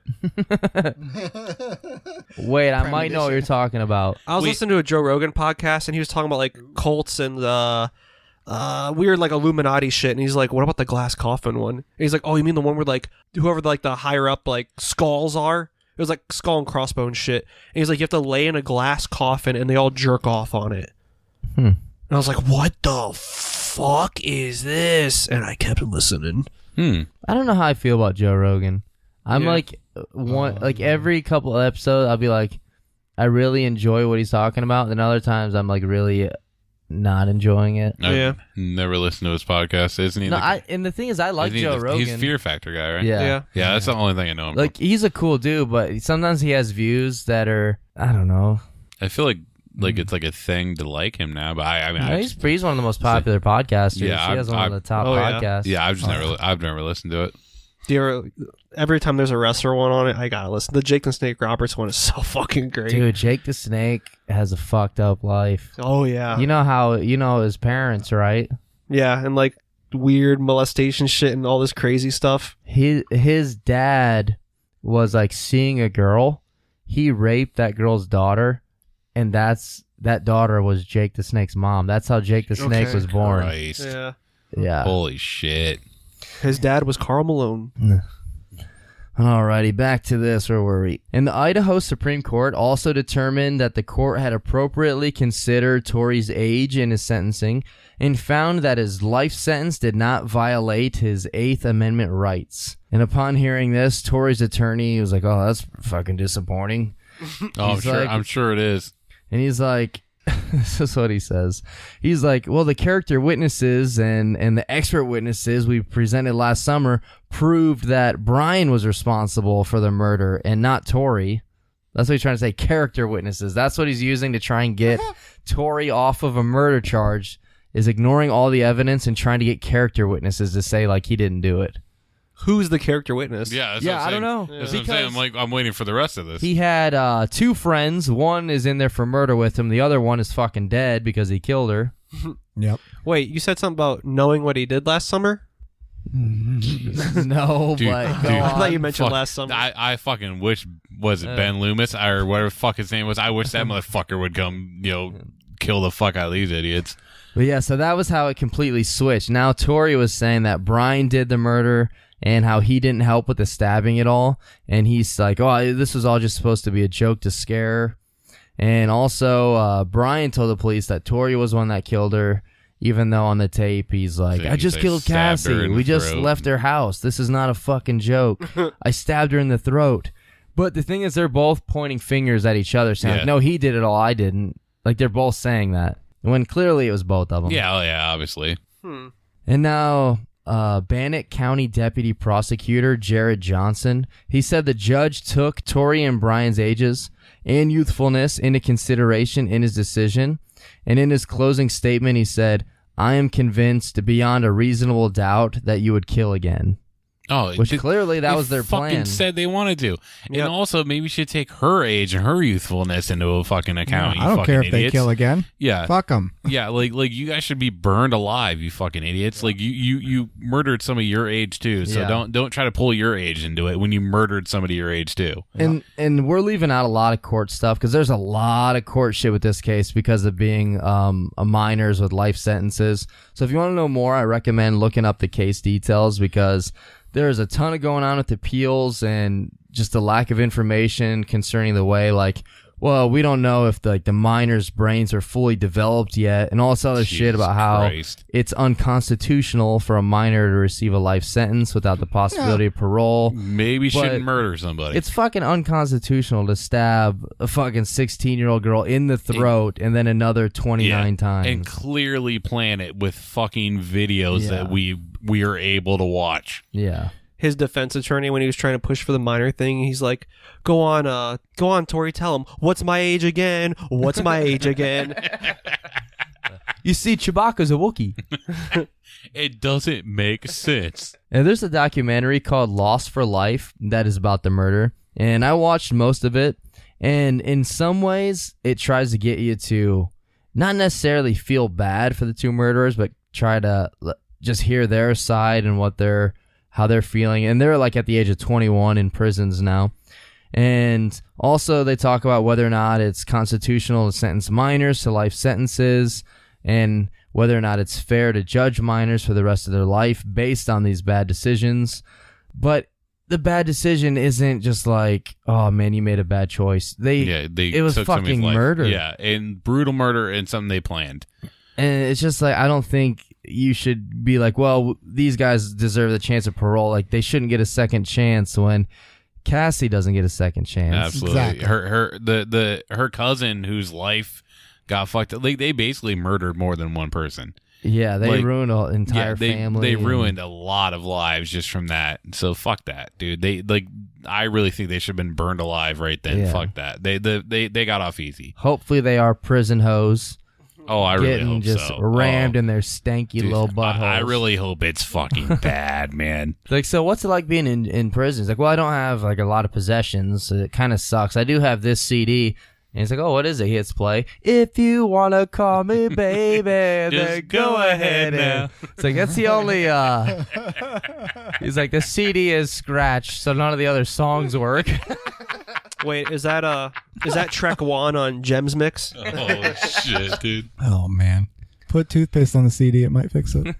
Wait, I might know what you're talking about. I was listening to a Joe Rogan podcast, and he was talking about cults and weird Illuminati shit, and he's like, what about the glass coffin one? And he's like, oh, you mean the one where whoever the higher up skulls are? It was skull and crossbones shit. And he's like, you have to lay in a glass coffin and they all jerk off on it. And I was like, what the fuck is this? And I kept listening. I don't know how I feel about Joe Rogan. I'm Yeah. every couple of episodes I'll be I really enjoy what he's talking about, and other times I'm really not enjoying it. I've never listened to his podcast, isn't he? No, and the thing is, I like Joe Rogan. He's Fear Factor guy, right? Yeah. Yeah, that's the only thing I know him Like, he's a cool dude, but sometimes he has views that are, I don't know. I feel like it's like a thing to like him now, but I mean, he's one of the most popular podcasters. Yeah, he has one of the top podcasts. Yeah, I've never listened to it. Every time there's a wrestler one on it, I gotta listen. The Jake the Snake Roberts one is so fucking great. Dude, Jake the Snake has a fucked up life. Oh yeah. You know his parents, right? Yeah, and like weird molestation shit and all this crazy stuff. His dad was like seeing a girl. He raped that girl's daughter, and that daughter was Jake the Snake's mom. That's how Jake the Snake was born. Christ. Yeah. Holy shit. His dad was Karl Malone. Alrighty, back to this. Where were we? And the Idaho Supreme Court also determined that the court had appropriately considered Tory's age in his sentencing and found that his life sentence did not violate his Eighth Amendment rights. And upon hearing this, Tory's attorney was like, "Oh, that's fucking disappointing." I'm sure it is. And he's like, this is what he says. He's like, well, the character witnesses and the expert witnesses we presented last summer proved that Brian was responsible for the murder and not Tory. That's what he's trying to say. Character witnesses. That's what he's using to try and get Tory off of a murder charge, is ignoring all the evidence and trying to get character witnesses to say like he didn't do it. Who's the character witness? Yeah, that's I don't know. That's what I'm saying. I'm waiting for the rest of this. He had two friends. One is in there for murder with him. The other one is fucking dead because he killed her. Yep. Wait, you said something about knowing what he did last summer? No, Dude, but dude, I thought you mentioned fuck, last summer. I fucking wish, was it Ben Loomis or whatever the fuck his name was? I wish that motherfucker would come, kill the fuck out of these idiots. But yeah, so that was how it completely switched. Now Tory was saying that Brian did the murder and how he didn't help with the stabbing at all. And he's like, oh, this was all just supposed to be a joke to scare her. And also, Brian told the police that Tory was one that killed her, even though on the tape he's like, I just killed Cassie. We just left her house. This is not a fucking joke. I stabbed her in the throat. But the thing is, they're both pointing fingers at each other, saying, no, he did it all, I didn't. Like, they're both saying that, when clearly it was both of them. Yeah, obviously. And now, Bannock County Deputy Prosecutor Jared Johnson, he said the judge took Tory and Brian's ages and youthfulness into consideration in his decision. And in his closing statement, he said, I am convinced beyond a reasonable doubt that you would kill again. Oh, which clearly that was their fucking plan. Said they wanted to, and also maybe we should take her age and her youthfulness into a fucking account. I don't care if they kill again. Yeah, fuck them. Yeah, like you guys should be burned alive, you fucking idiots. Like you murdered some of your age too. So don't try to pull your age into it when you murdered somebody your age too. And we're leaving out a lot of court stuff because there's a lot of court shit with this case because of being minors with life sentences. So if you want to know more, I recommend looking up the case details because there's a ton of going on with appeals and just a lack of information concerning the way, like, well, we don't know if the minors' brains are fully developed yet, and all this other shit about how it's unconstitutional for a minor to receive a life sentence without the possibility of parole. Maybe shouldn't murder somebody. It's fucking unconstitutional to stab a fucking 16-year-old girl in the throat and then another 29 times. And clearly plan it with fucking videos that we are able to watch. Yeah. His defense attorney, when he was trying to push for the minor thing, he's like, go on, Tory, tell him, what's my age again? What's my age again? You see, Chewbacca's a Wookiee. It doesn't make sense. And there's a documentary called Lost for Life that is about the murder, and I watched most of it, and in some ways, it tries to get you to not necessarily feel bad for the two murderers, but try to just hear their side and how they're feeling. And they're like at the age of 21 in prisons now. And also they talk about whether or not it's constitutional to sentence minors to life sentences and whether or not it's fair to judge minors for the rest of their life based on these bad decisions. But the bad decision isn't just like, oh man, you made a bad choice. It was fucking murder. Yeah, and brutal murder and something they planned. And it's just like, I don't think you should be like, well, these guys deserve the chance of parole. Like, they shouldn't get a second chance when Cassie doesn't get a second chance. Absolutely. Exactly. Her cousin whose life got fucked up. Like, they basically murdered more than one person. Yeah, they Like, ruined an entire family. They ruined a lot of lives just from that. So fuck that, dude. I really think they should have been burned alive right then. Yeah. Fuck that. They got off easy. Hopefully they are prison hoes. Oh, I really Getting hope just so. rammed in their stanky Dude, little buttholes. I really hope it's fucking bad, man. Like, so what's it like being in prison? He's like, well, I don't have like a lot of possessions. So it kind of sucks. I do have this CD. And he's like, oh, what is it? He hits play. If you want to call me baby, then go ahead now. It's like, that's the only, he's like, the CD is scratched, so none of the other songs work. Wait, is that track 1 on Gems Mix? Oh, shit, dude. Oh man, put toothpaste on the CD; it might fix it.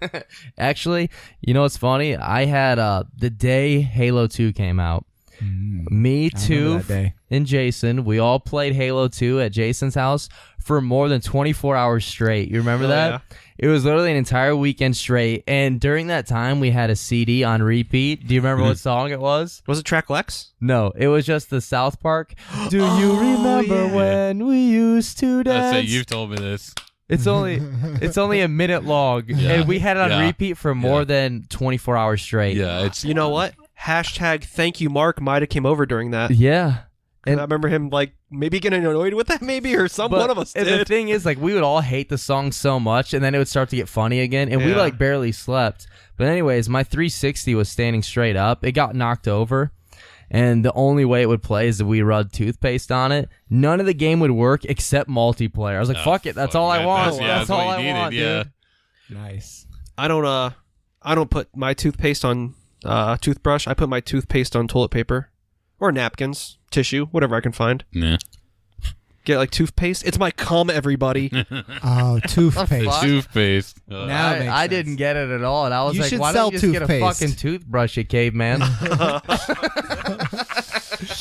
Actually, you know what's funny? I had the day Halo 2 came out. Me, Toof, and Jason, we all played Halo 2 at Jason's house for more than 24 hours straight. You remember that? Yeah. It was literally an entire weekend straight. And during that time, we had a CD on repeat. Do you remember what song it was? Was it track Lex? No, it was just the South Park. Do you remember when we used to dance? That's it. You've told me this. It's only a minute long, and we had it on repeat for more than 24 hours straight. Yeah, it's. You know what? Hashtag thank you, Mark. Might have came over during that. Yeah. And I remember him like maybe getting annoyed with that, maybe, or one of us and did. the thing is, like, we would all hate the song so much, and then it would start to get funny again, and we like barely slept. But anyways, my 360 was standing straight up. It got knocked over, and the only way it would play is if we rubbed toothpaste on it. None of the game would work except multiplayer. I was like, fuck it, that's all I want. That's all I want, dude. Nice. I don't put my toothpaste on toothbrush. I put my toothpaste on toilet paper or napkins, tissue, whatever I can find. Yeah. Get like toothpaste. It's my cum, everybody. Oh, toothpaste. Toothpaste. Now it makes I sense. didn't get it at all, and I was You like, should why sell don't you just get a toothpaste. fucking toothbrush, you caveman?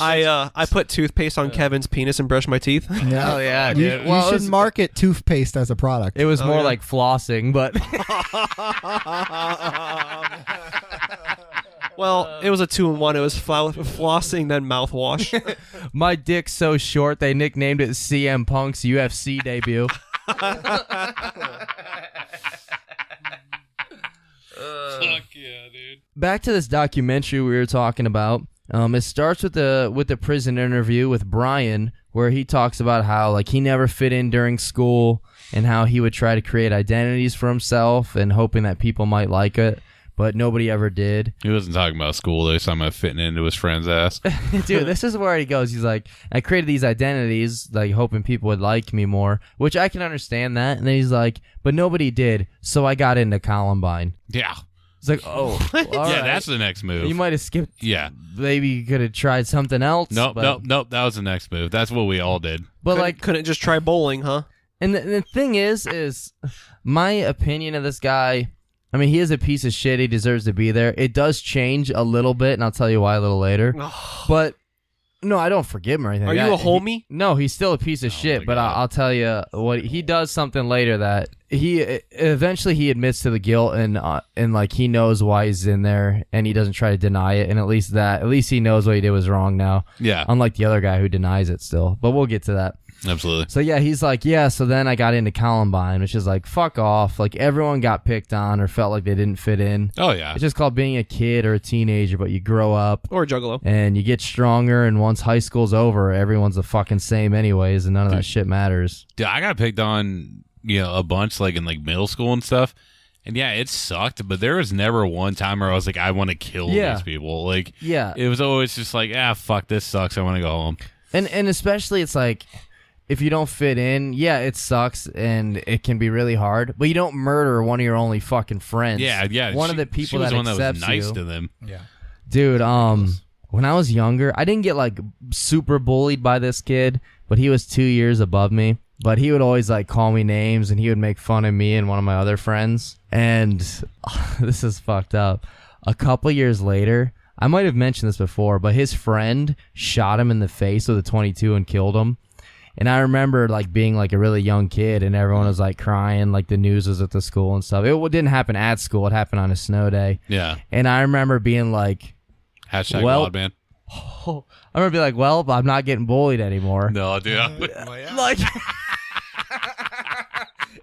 I put toothpaste on Kevin's penis and brush my teeth. Yeah. Oh, yeah, You, dude. you Well, it should was- market toothpaste as a product. It was more yeah. like flossing, but Well, it was a 2-in-1. It was flossing, then mouthwash. my dick's so short they nicknamed it CM Punk's UFC debut. Fuck yeah, dude. Back to this documentary we were talking about. It starts with the prison interview with Brian, where he talks about how like he never fit in during school and how he would try to create identities for himself and hoping that people might like it, but nobody ever did. He wasn't talking about school. They were talking about fitting into his friend's ass. Dude, this is where he goes. He's like, I created these identities, like hoping people would like me more, which I can understand that. And then he's like, but nobody did, so I got into Columbine. Yeah. It's like, oh, all Yeah, right. that's the next move. You might have skipped. Yeah. Maybe you could have tried something else. Nope, but, nope. That was the next move. That's what we all did. But like, couldn't just try bowling, huh? and the thing is my opinion of this guy. I mean, he is a piece of shit. He deserves to be there. It does change a little bit, and I'll tell you why a little later. But no, I don't forgive him or anything. Are you a homie? No, he's still a piece of shit. my But God. I'll tell you what he does something later that he eventually he admits to the guilt and like he knows why he's in there and he doesn't try to deny it. And at least he knows what he did was wrong now. Yeah, Unlike the other guy who denies it still. But we'll get to that. absolutely. So yeah, he's like, yeah, so then I got into Columbine, which is like, fuck off. Like everyone got picked on or felt like they didn't fit in. Oh, yeah. It's just called being a kid or a teenager, but you grow up Or Juggalo. and you get stronger, and once high school's over, everyone's the fucking same anyways, and none of that shit matters. Dude, I got picked on, a bunch like in like middle school and stuff. And yeah, it sucked, but there was never one time where I was like, I want to kill these people. Like, Yeah. it was always just like, fuck, this sucks. I want to go home. And especially it's like, if you don't fit in, yeah, it sucks and it can be really hard, but you don't murder one of your only fucking friends. Yeah. One of the people she was that the one that accepts was nice you. to them. Yeah. Dude, when I was younger, I didn't get like super bullied by this kid, but he was 2 years above me. But he would always like call me names and he would make fun of me and one of my other friends. And this is fucked up. A couple years later, I might have mentioned this before, but his friend shot him in the face with a .22 and killed him. And I remember like being like a really young kid and everyone was like crying, like the news was at the school and stuff. It didn't happen at school. It happened on a snow day. Yeah. And I remember being like, Hashtag Well- Wildman. I'm gonna be like, well, I'm not getting bullied anymore. No, dude. Like,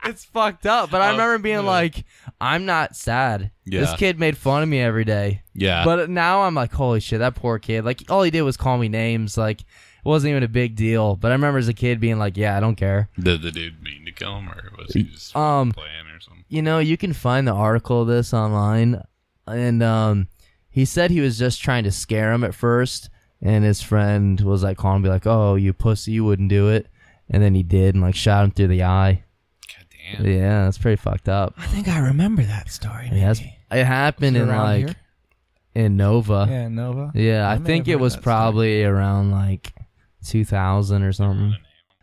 It's fucked up. But I remember being like, I'm not sad. Yeah. This kid made fun of me every day. Yeah. But now I'm like, holy shit, that poor kid. Like, all he did was call me names. Like, it wasn't even a big deal. But I remember as a kid being like, yeah, I don't care. Did the dude mean to kill him, or was he just playing or something? You know, you can find the article of this online. And he said he was just trying to scare him at first. And his friend was like calling him, be like, oh, you pussy, you wouldn't do it. And then he did and like shot him through the eye. God damn. Yeah, that's pretty fucked up. I think I remember that story. Yeah, it happened in around like here? in Nova. Yeah, Nova. Yeah, I may think have it heard was that probably around like 2000 or something.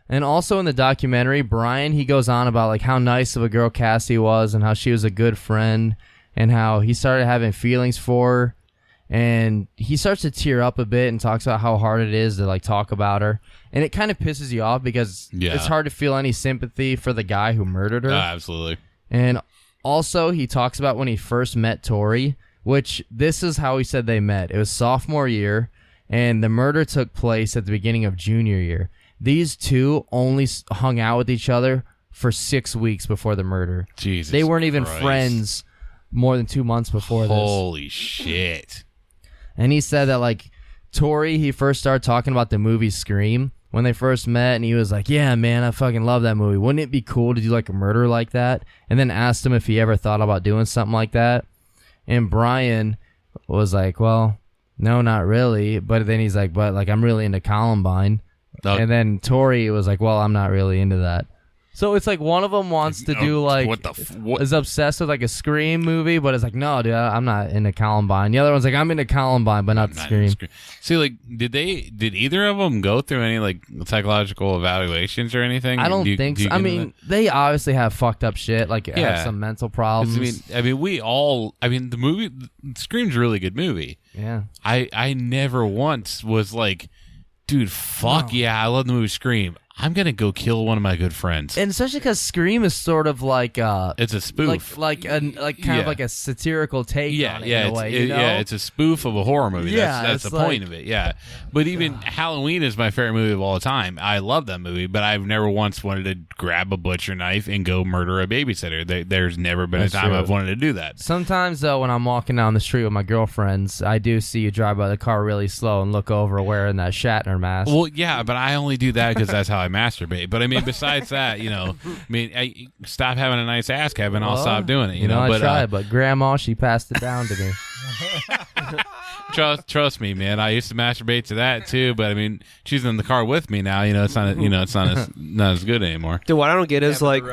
And also in the documentary, Brian, he goes on about like how nice of a girl Cassie was and how she was a good friend and how he started having feelings for her. And he starts to tear up a bit and talks about how hard it is to like talk about her. And it kind of pisses you off because it's hard to feel any sympathy for the guy who murdered her. Absolutely. And also he talks about when he first met Tori, which this is how he said they met. It was sophomore year and the murder took place at the beginning of junior year. These two only hung out with each other for 6 weeks before the murder. Jesus They weren't even Christ. friends more than 2 months before this. Holy shit. And he said that, like, Tori, he first started talking about the movie Scream when they first met, and he was like, yeah, man, I fucking love that movie. Wouldn't it be cool to do, like, a murder like that? And then asked him if he ever thought about doing something like that. And Brian was like, well, no, not really. But then he's like, but, like, I'm really into Columbine. Oh. And then Tori was like, well, I'm not really into that. So it's like one of them wants to do like is obsessed with like a Scream movie, but it's like, no, dude, I'm not into Columbine. The other one's like, I'm into Columbine, but not Scream. See, like, did either of them go through any like psychological evaluations or anything? I don't think so. I mean, they obviously have fucked up shit, like have some mental problems. I mean, the movie Scream's a really good movie. Yeah. I never once was like, dude, fuck yeah, I love the movie Scream. I'm gonna go kill one of my good friends, and especially because Scream is sort of like it's a spoof, like kind of like a satirical take. on it in a way, it's a spoof of a horror movie. Yeah, that's the point of it. Yeah, but even Halloween is my favorite movie of all time. I love that movie, but I've never once wanted to grab a butcher knife and go murder a babysitter. There's never been a time I've wanted to do that. Sometimes though, when I'm walking down the street with my girlfriends, I do see you drive by the car really slow and look over wearing that Shatner mask. Well, yeah, but I only do that because that's how I masturbate. But I mean, besides that, stop having a nice ass, Kevin. I'll stop doing it. You know, I tried, but Grandma, she passed it down to me. Trust me, man. I used to masturbate to that too, but I mean, she's in the car with me now. You know, it's not. It's not as good anymore. Dude, what I don't get is like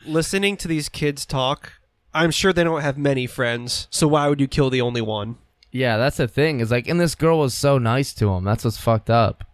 listening to these kids talk. I'm sure they don't have many friends, so why would you kill the only one? Yeah, that's the thing. Is like, and this girl was so nice to him. That's what's fucked up.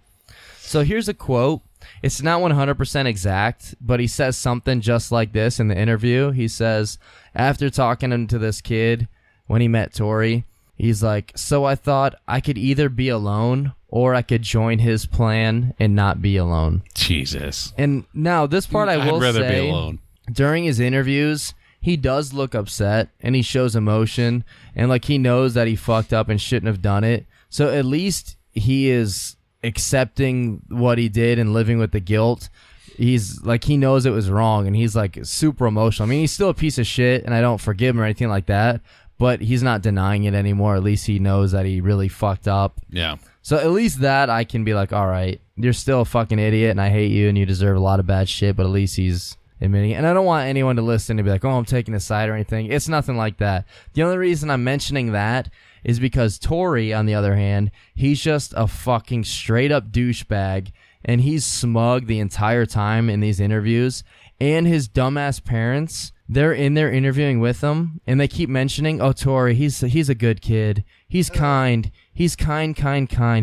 So here's a quote. It's not 100% exact, but he says something just like this in the interview. He says, after talking to this kid when he met Tori, he's like, so I thought I could either be alone or I could join his plan and not be alone. Jesus. And now this part I will I'd rather say, be alone. During his interviews, he does look upset and he shows emotion and like he knows that he fucked up and shouldn't have done it. So at least he is accepting what he did and living with the guilt. He's like, he knows it was wrong and he's like super emotional. I mean, he's still a piece of shit and I don't forgive him or anything like that, but he's not denying it anymore. At least he knows that he really fucked up. Yeah. So at least that I can be like, all right, you're still a fucking idiot and I hate you and you deserve a lot of bad shit, but at least he's admitting it. And I don't want anyone to listen and be like, oh, I'm taking a side or anything. It's nothing like that. The only reason I'm mentioning that is because Tori, on the other hand, he's just a fucking straight up douchebag and he's smug the entire time in these interviews. And his dumbass parents, they're in there interviewing with him and they keep mentioning, oh, Tori, he's a good kid. He's kind. He's kind.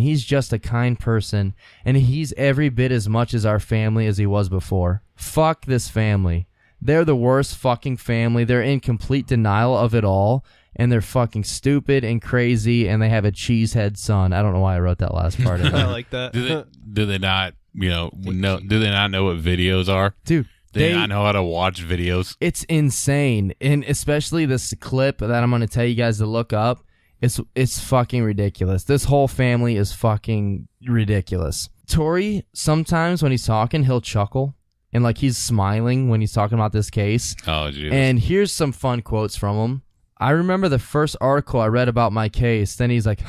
He's just a kind person. And he's every bit as much as our family as he was before. Fuck this family. They're the worst fucking family. They're in complete denial of it all. And they're fucking stupid and crazy, and they have a cheesehead son. I don't know why I wrote that last part in there. I like that. Do they not, do they not know what videos are? Dude, Do they not know how to watch videos? It's insane. And especially this clip that I'm going to tell you guys to look up. It's fucking ridiculous. This whole family is fucking ridiculous. Tori, sometimes when he's talking, he'll chuckle. and like he's smiling when he's talking about this case. Oh, Jesus. And here's some fun quotes from him. I remember the first article I read about my case. Then he's like,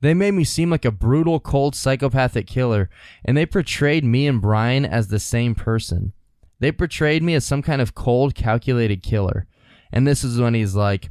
they made me seem like a brutal, cold, psychopathic killer, and they portrayed me and Brian as the same person. They portrayed me as some kind of cold, calculated killer. And this is when he's like,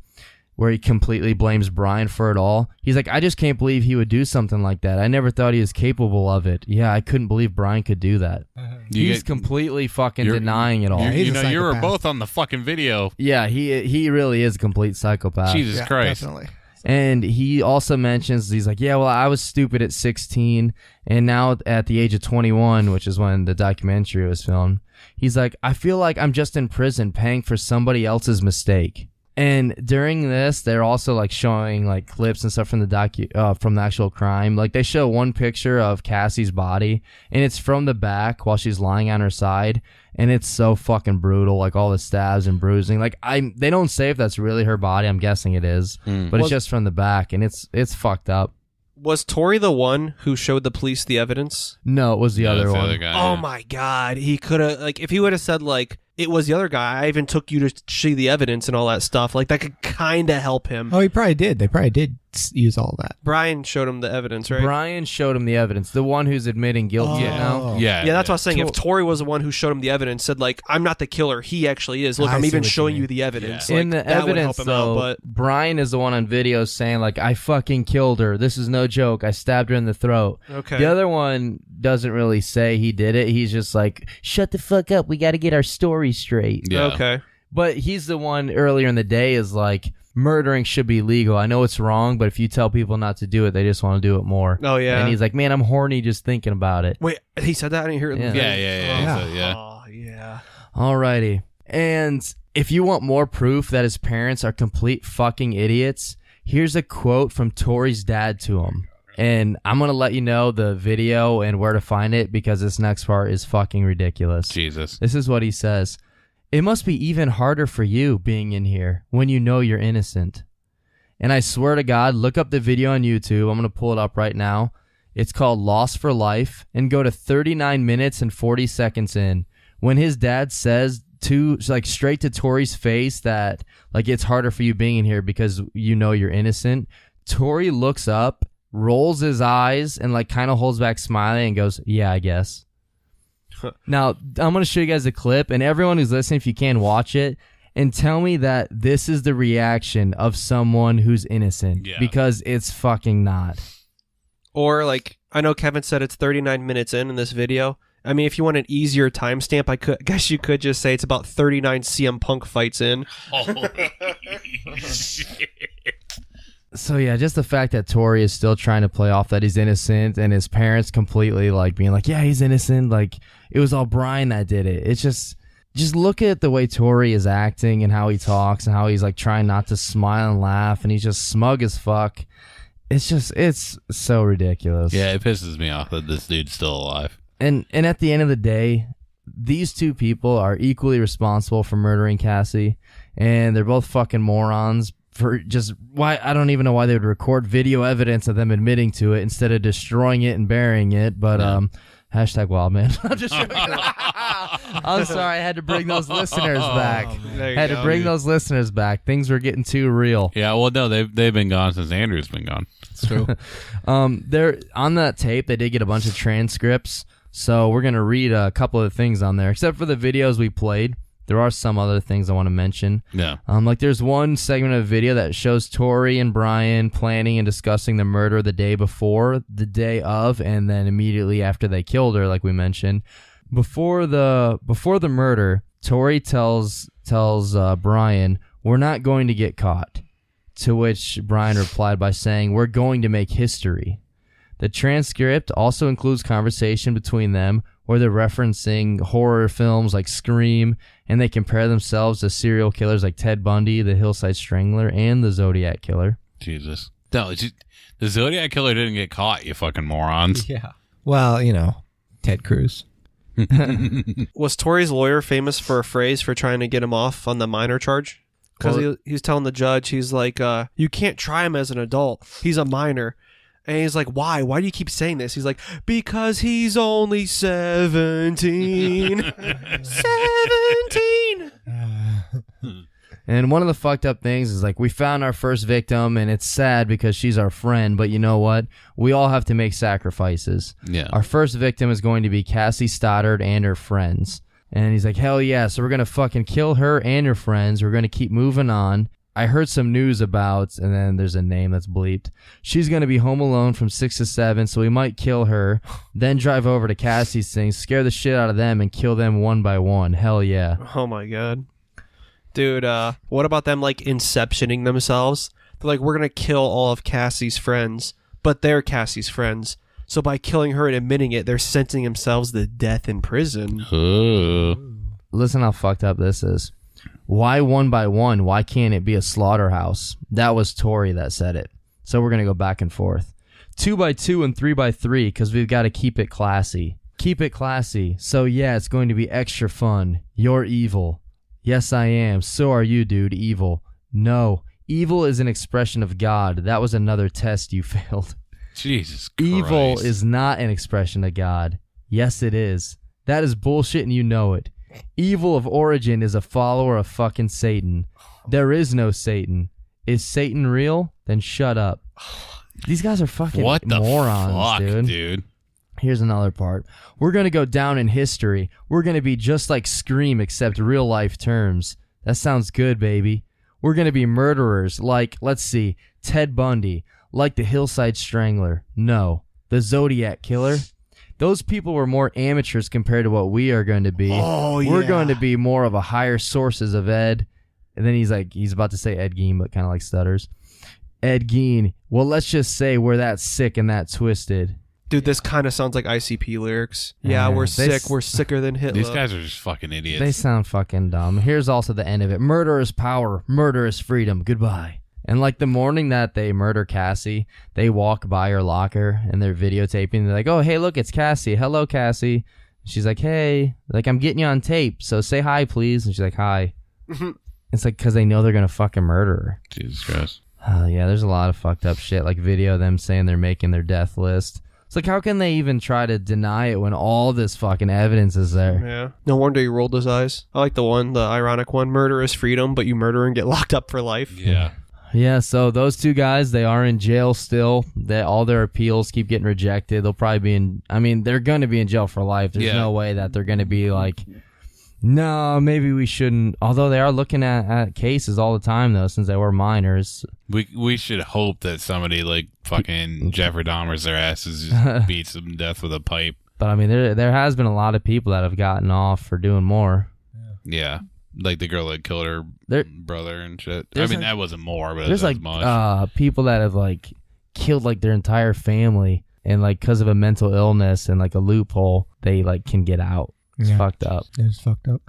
where he completely blames Brian for it all. He's like, I just can't believe he would do something like that. I never thought he was capable of it. Yeah, I couldn't believe Brian could do that. He's completely fucking denying it all. You were both on the fucking video. Yeah, he really is a complete psychopath. Jesus Christ. Definitely. And he also mentions, he's like, yeah, well, I was stupid at 16, and now at the age of 21, which is when the documentary was filmed, he's like, I feel like I'm just in prison paying for somebody else's mistake. And during this, they're also like showing like clips and stuff from the from the actual crime. Like they show one picture of Cassie's body, and it's from the back while she's lying on her side, and it's so fucking brutal. Like all the stabs and bruising. Like they don't say if that's really her body. I'm guessing it is, but it's just from the back, and it's fucked up. Was Tori the one who showed the police the evidence? No, it was the other That's one. other guy, Oh yeah. my God. He could have, like, if he would have said, like, it was the other guy, I even took you to see the evidence and all that stuff, like, that could kind of help him. Oh, he probably did. They probably did use all that. Brian showed him the evidence, right? Brian showed him the evidence. The one who's admitting guilt now. Yeah, Yeah, that's what I was saying. If Tori was the one who showed him the evidence, said, like, I'm not the killer, he actually is. Look, I I'm see even what you showing mean. you the evidence. Yeah. Like, In the that would evidence, help him though, out, but Brian is the one on video saying, like, I fucking killed her. This is no joke. I stabbed her in the throat. okay. The other one doesn't really say he did it. He's just like, shut the fuck up. We got to get our story straight. Yeah. Okay. But he's the one earlier in the day is like, murdering should be legal. I know it's wrong, but if you tell people not to do it, they just want to do it more. Oh, yeah. And he's like, man, I'm horny just thinking about it. Wait, he said that? I didn't hear it. in the Yeah. Yeah. video. Yeah. Oh, yeah. Alrighty. And if you want more proof that his parents are complete fucking idiots, here's a quote from Tori's dad to him. And I'm going to let you know the video and where to find it because this next part is fucking ridiculous. Jesus. This is what he says. It must be even harder for you being in here when you know you're innocent. And I swear to God, look up the video on YouTube. I'm going to pull it up right now. It's called Lost for Life, and go to 39 minutes and 40 seconds in. When his dad says straight to Tori's face that like it's harder for you being in here because you know you're innocent, Tori looks up, rolls his eyes, and like kind of holds back smiling and goes, yeah, I guess. Now, I'm going to show you guys a clip, and everyone who's listening, if you can, watch it, and tell me that this is the reaction of someone who's innocent, because it's fucking not. Or, like, I know Kevin said it's 39 minutes in this video. I mean, if you want an easier timestamp, I guess you could just say it's about 39 CM Punk fights in. So yeah, just the fact that Tori is still trying to play off that he's innocent, and his parents completely like being like, yeah, he's innocent, like it was all Brian that did it. It's just look at the way Tori is acting and how he talks and how he's like trying not to smile and laugh, and he's just smug as fuck. It's so ridiculous. Yeah, it pisses me off that this dude's still alive. And at the end of the day, these two people are equally responsible for murdering Cassie, and they're both fucking morons. For just why, I don't even know why they would record video evidence of them admitting to it instead of destroying it and burying it. But hashtag Wildman. I'm just joking. I'm sorry, I had to bring those listeners back. Those listeners back. Things were getting too real. Yeah, well, no, they've been gone since Andrew's been gone. It's true. They're on that tape. They did get a bunch of transcripts, so we're gonna read a couple of things on there. Except for the videos we played, there are some other things I want to mention. Yeah. Like there's one segment of video that shows Tori and Brian planning and discussing the murder the day before, the day of, and then immediately after they killed her, like we mentioned. Before the murder, Tori tells Brian, "We're not going to get caught." To which Brian replied by saying, "We're going to make history." The transcript also includes conversation between them where they're referencing horror films like Scream, and they compare themselves to serial killers like Ted Bundy, the Hillside Strangler, and the Zodiac Killer. Jesus. No, the Zodiac Killer didn't get caught, you fucking morons. Yeah. Well, you know, Ted Cruz. Was Tori's lawyer famous for a phrase for trying to get him off on the minor charge? Because he was telling the judge, he's like, you can't try him as an adult. He's a minor. And he's like, why? Why do you keep saying this? He's like, because he's only 17. 17! And one of the fucked up things is like we found our first victim and it's sad because she's our friend, but you know what? We all have to make sacrifices. Yeah. Our first victim is going to be Cassie Stoddart and her friends. And he's like, hell yeah, so we're going to fucking kill her and her friends. We're going to keep moving on. I heard some news about, and then there's a name that's bleeped. She's going to be home alone from 6 to 7, so we might kill her, then drive over to Cassie's thing, scare the shit out of them, and kill them one by one. Hell yeah. Oh my god. Dude, what about them like inceptioning themselves? They're like, we're going to kill all of Cassie's friends, but they're Cassie's friends. So by killing her and admitting it, they're sentencing themselves to death in prison. Ooh. Listen how fucked up this is. Why one by one? Why can't it be a slaughterhouse? That was Tori that said it. So we're going to go back and forth. 2 by 2 and 3 by 3 because we've got to keep it classy. Keep it classy. So yeah, it's going to be extra fun. You're evil. Yes, I am. So are you, dude. Evil. No. Evil is an expression of God. That was another test you failed. Jesus Christ. Evil is not an expression of God. Yes, it is. That is bullshit and you know it. Evil of origin is a follower of fucking Satan. There is no Satan. Is Satan real? Then shut up. These guys are fucking what the morons, fuck, dude. Here's another part. We're going to go down in history. We're going to be just like Scream except real life terms. That sounds good, baby. We're going to be murderers like, let's see, Ted Bundy, like the Hillside Strangler. No. The Zodiac Killer. Those people were more amateurs compared to what we are going to be. Oh, yeah. We're going to be more of a higher sources of Ed. And then he's about to say Ed Gein, but kind of like stutters. Ed Gein. Well, let's just say we're that sick and that twisted. Dude, this kind of sounds like ICP lyrics. Yeah, we're sick. We're sicker than Hitler. These guys are just fucking idiots. They sound fucking dumb. Here's also the end of it. Murder is power. Murder is freedom. Goodbye. And like the morning that they murder Cassie, they walk by her locker and they're videotaping. They're like, oh, hey, look, it's Cassie. Hello, Cassie. She's like, hey, like I'm getting you on tape. So say hi, please. And she's like, hi. It's like because they know they're going to fucking murder her. Jesus Christ. Yeah, there's a lot of fucked up shit. Like video of them saying they're making their death list. It's like, how can they even try to deny it when all this fucking evidence is there? Yeah. No wonder he rolled his eyes. I like the ironic one. Murder is freedom, but you murder and get locked up for life. Yeah. Yeah, so those two guys, they are in jail still. All their appeals keep getting rejected. They'll probably be they're going to be in jail for life. There's no way that they're going to be like, no, maybe we shouldn't. Although they are looking at cases all the time, though, since they were minors. We should hope that somebody like fucking Jeffrey Dahmer's their asses just beats them to death with a pipe. But I mean, there has been a lot of people that have gotten off for doing more. Yeah. Like the girl that killed her brother and shit. I mean, that wasn't more, but there's as much. People that have like killed like their entire family, and like because of a mental illness and like a loophole, they like can get out. It's fucked up. It's fucked up.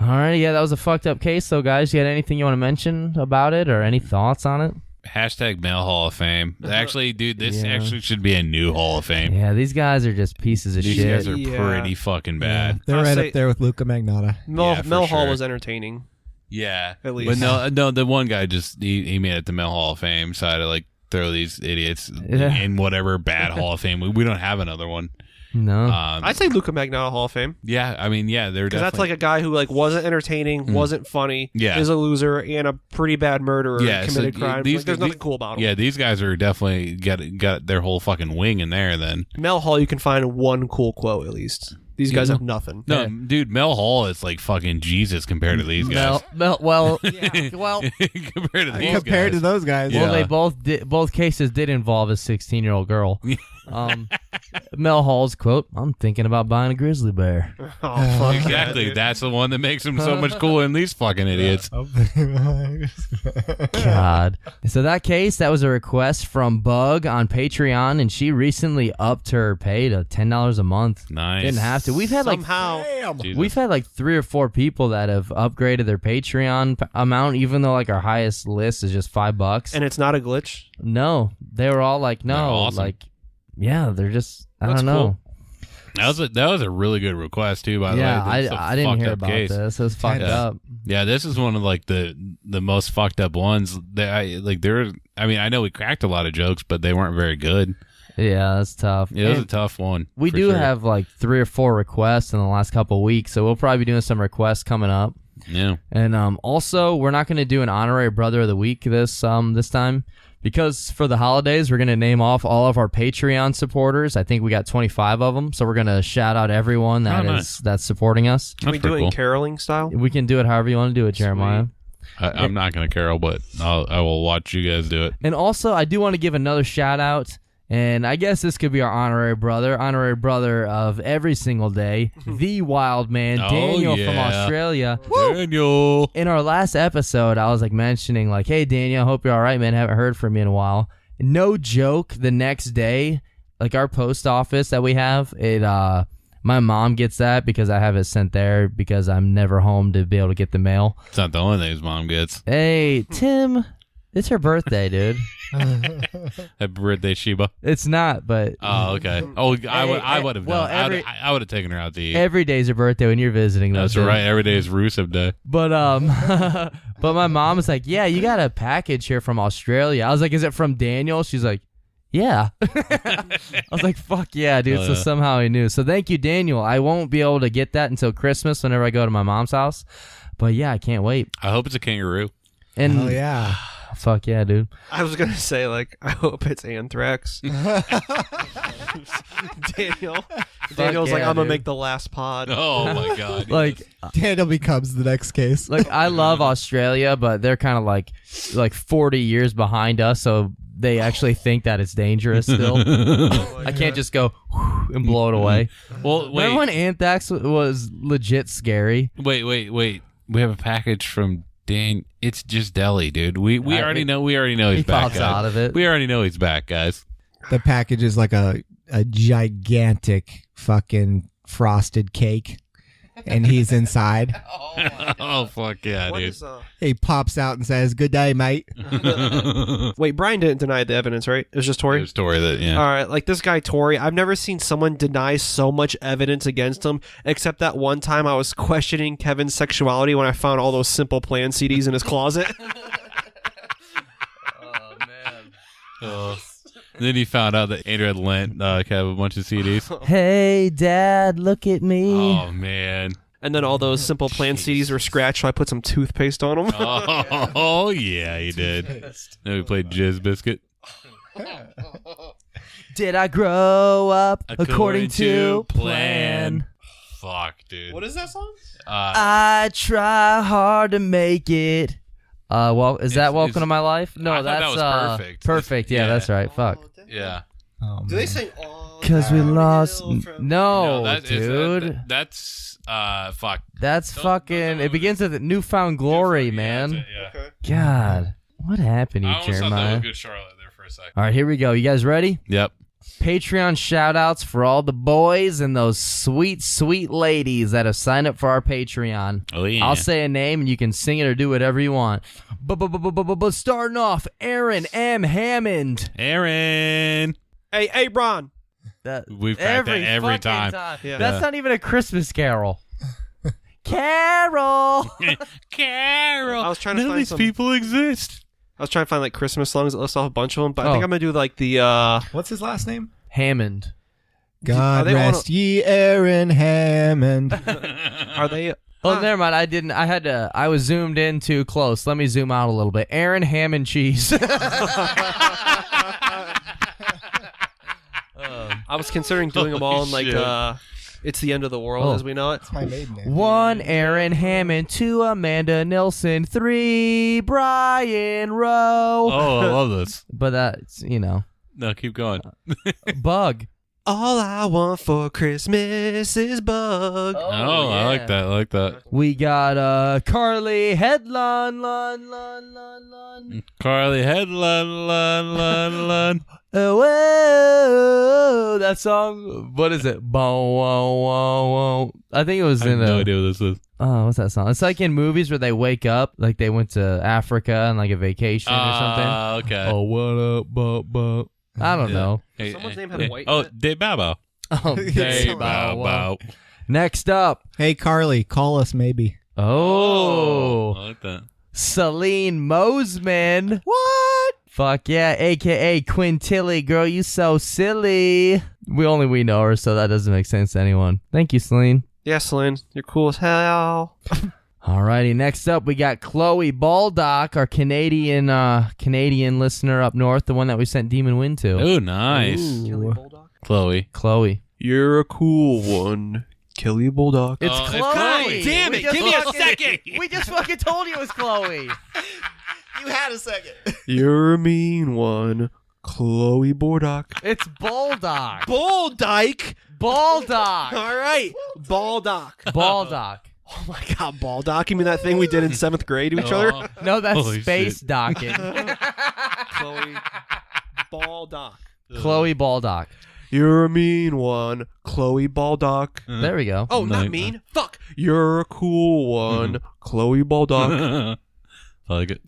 All right, yeah, that was a fucked up case. So, guys, you got anything you want to mention about it or any thoughts on it? Hashtag male Hall of Fame. Actually, dude, this actually should be a new Hall of Fame. Yeah, these guys are just pieces of These shit. guys are pretty fucking bad. They're right up there with Luca Magnotta. Mel Hall sure. was entertaining. Yeah, at least. But no, the one guy just he made it to Male Hall of Fame, so I had to like throw these idiots in whatever bad Hall of Fame. We don't have another one. No, I'd say Luca Magnotta Hall of Fame. Yeah, I mean, yeah, they're because that's like a guy who like wasn't entertaining, wasn't funny, is a loser, and a pretty bad murderer. Committed crimes. Like, there's nothing cool about him. Yeah, these guys are definitely got their whole fucking wing in there. Then Mel Hall, you can find one cool quote at least. These guys have nothing. No, dude, Mel Hall is like fucking Jesus compared to these guys. Well, compared to these compared to those guys. Well, they both cases did involve a 16-year-old girl. Mel Hall's quote, "I'm thinking about buying a grizzly bear." Oh, fuck exactly. Yeah, that's the one that makes him so much cooler than these fucking idiots. God. So that case, that was a request from Bug on Patreon, and she recently upped her pay to $10 a month. Nice. Didn't have to. We've had we've had like 3 or 4 people that have upgraded their Patreon amount, even though like our highest list is just $5. And it's not a glitch. No, they were all like, no, awesome. like, yeah, they're just, I don't know. Cool. That was a really good request too. By the way, I didn't hear about this. It was fucked up. Yeah, this is one of like the most fucked up ones. I know we cracked a lot of jokes, but they weren't very good. Yeah, that's tough. Yeah, it was a And tough one. we for do sure. have like 3 or 4 requests in the last couple of weeks, so we'll probably be doing some requests coming up. Yeah. And also, we're not going to do an honorary brother of the week this time because for the holidays, we're going to name off all of our Patreon supporters. I think we got 25 of them, so we're going to shout out everyone that's supporting us. Can we do it in caroling style? We can do it however you want to do it, Jeremiah. I'm not going to carol, but I will watch you guys do it. And also, I do want to give another shout out, and I guess this could be our honorary brother of every single day, the Wildman, Daniel from Australia. Daniel. In our last episode, I was like mentioning like, hey, Daniel, hope you're all right, man. Haven't heard from you in a while. No joke, the next day, like our post office that we have, my mom gets that because I have it sent there because I'm never home to be able to get the mail. It's not the only thing his mom gets. Hey, Tim, it's her birthday, dude. Happy birthday, Sheba. It's not, but Oh, okay. Oh, I would have well, done. I would have taken her out to eat. every day's her birthday when you're visiting. That's Tim. right. Every day is Rusev Day. But but my mom was like, yeah, you got a package here from Australia. I was like, is it from Daniel? She's like, yeah. I was like, fuck yeah, dude. So somehow he knew. So thank you, Daniel. I won't be able to get that until Christmas whenever I go to my mom's house. But yeah, I can't wait. I hope it's a kangaroo. And Oh yeah. fuck yeah, dude. I was gonna say like I hope it's anthrax. Daniel's like yeah, I'm gonna dude. make the last pod. Oh my god. Like Daniel becomes the next case. like I love Australia, but they're kind of like 40 years behind us, so they actually think that it's dangerous still. I can't just go and blow it away. Well, Remember when anthrax was legit scary? wait. We have a package from Dan. It's just Deli, dude. We already know. We already know he's He back. pops guys. out of it. We already know he's back, guys. The package is like a gigantic fucking frosted cake, and he's inside. Oh fuck yeah, What dude. is, He pops out and says, "Good day, mate." Wait, Brian didn't deny the evidence, right? It was just Tori? It was Tori that All right, like this guy Tori, I've never seen someone deny so much evidence against him, except that one time I was questioning Kevin's sexuality when I found all those Simple Plan CDs in his closet. Then he found out that Andrew had lent Kev a bunch of CDs. Hey, Dad, look at me. Oh man. And then all those Simple Plan CDs were scratched, so I put some toothpaste on them. Oh yeah, he did. Then we played Jizz Biscuit. Did I grow up according to plan? Fuck, dude. What is that song? I try hard to make it. Well, is that Welcome to My Life? No, I thought that's that was Perfect. Perfect. Yeah, Yeah. that's right. Fuck. Yeah. Do they sing all Because we lost. No, No, dude. That's fuck. That's fucking. It begins with Newfound Glory, man. Yeah. Okay. God, what happened to I you, almost thought that Jeremiah? was good Charlotte there for a second. All right, here we go. You guys ready? Yep. Patreon shout-outs for all the boys and those sweet, sweet ladies that have signed up for our Patreon. Oh yeah. I'll say a name and you can sing it or do whatever you want. But starting off, Aaron M. Hammond. Aaron. Hey, Bron. We've got that every fucking time. Yeah. That's not even a Christmas carol. Carol. Carol. I was trying to None of find these some- people exist. I was trying to find like Christmas songs that list off a bunch of them, but I Oh. think I'm gonna do like the What's his last name? Hammond. God they all- rest ye, Aaron Hammond. are they Oh, never mind. I didn't. I had to. I was zoomed in too close. Let me zoom out a little bit. Aaron Hammond cheese. I was considering doing them all in like shit. It's the End of the World as we know it. My maiden name. 1, Aaron Hammond. 2, Amanda Nilsson. 3, Brian Rowe. Oh, I love this. But that's, No, keep going. Bug. All I want for Christmas is Bug. Oh, I like that. I like that. We got Carly Headlun. Lun. Carly Headlun. Whoa, that song. What is it? Bow, wow, wow, wow. I think it was I have in no idea what this is. Oh, what's that song? It's like in movies where they wake up, like they went to Africa on like a vacation or something. Okay. Oh, what up, but I don't know. Hey, Someone's name had a white Oh, in it. Dave Bow. Oh, Dave Bow. Next up, Hey, Carly, call us maybe. oh, I like that. Celine Mosman. What? Fuck yeah, a.k.a. Quintilly. Girl, you so silly. We know her, so that doesn't make sense to anyone. Thank you, Celine. Yes, Lynn. You're cool as hell. Alrighty, next up we got Chloe Baldock, our Canadian listener up north, the one that we sent Demon Wind to. Oh, nice. Ooh. Chloe. You're a cool one, Kelly Bulldog. It's Oh, it's Chloe. Chloe. Damn it, give me a second. We just fucking told you it was Chloe. You had a second. You're a mean one, Chloe Bulldog. It's Baldock. Baldyke. Baldock. All right, Baldock. Baldock. Oh my God, Baldock. You mean that thing we did in 7th grade to each other? No, that's Holy space shit. docking. Chloe Baldock. Chloe Baldock. You're a mean one, Chloe Baldock. There we go. Oh, not mean. Fuck. You're a cool one, Chloe Baldock. I like it.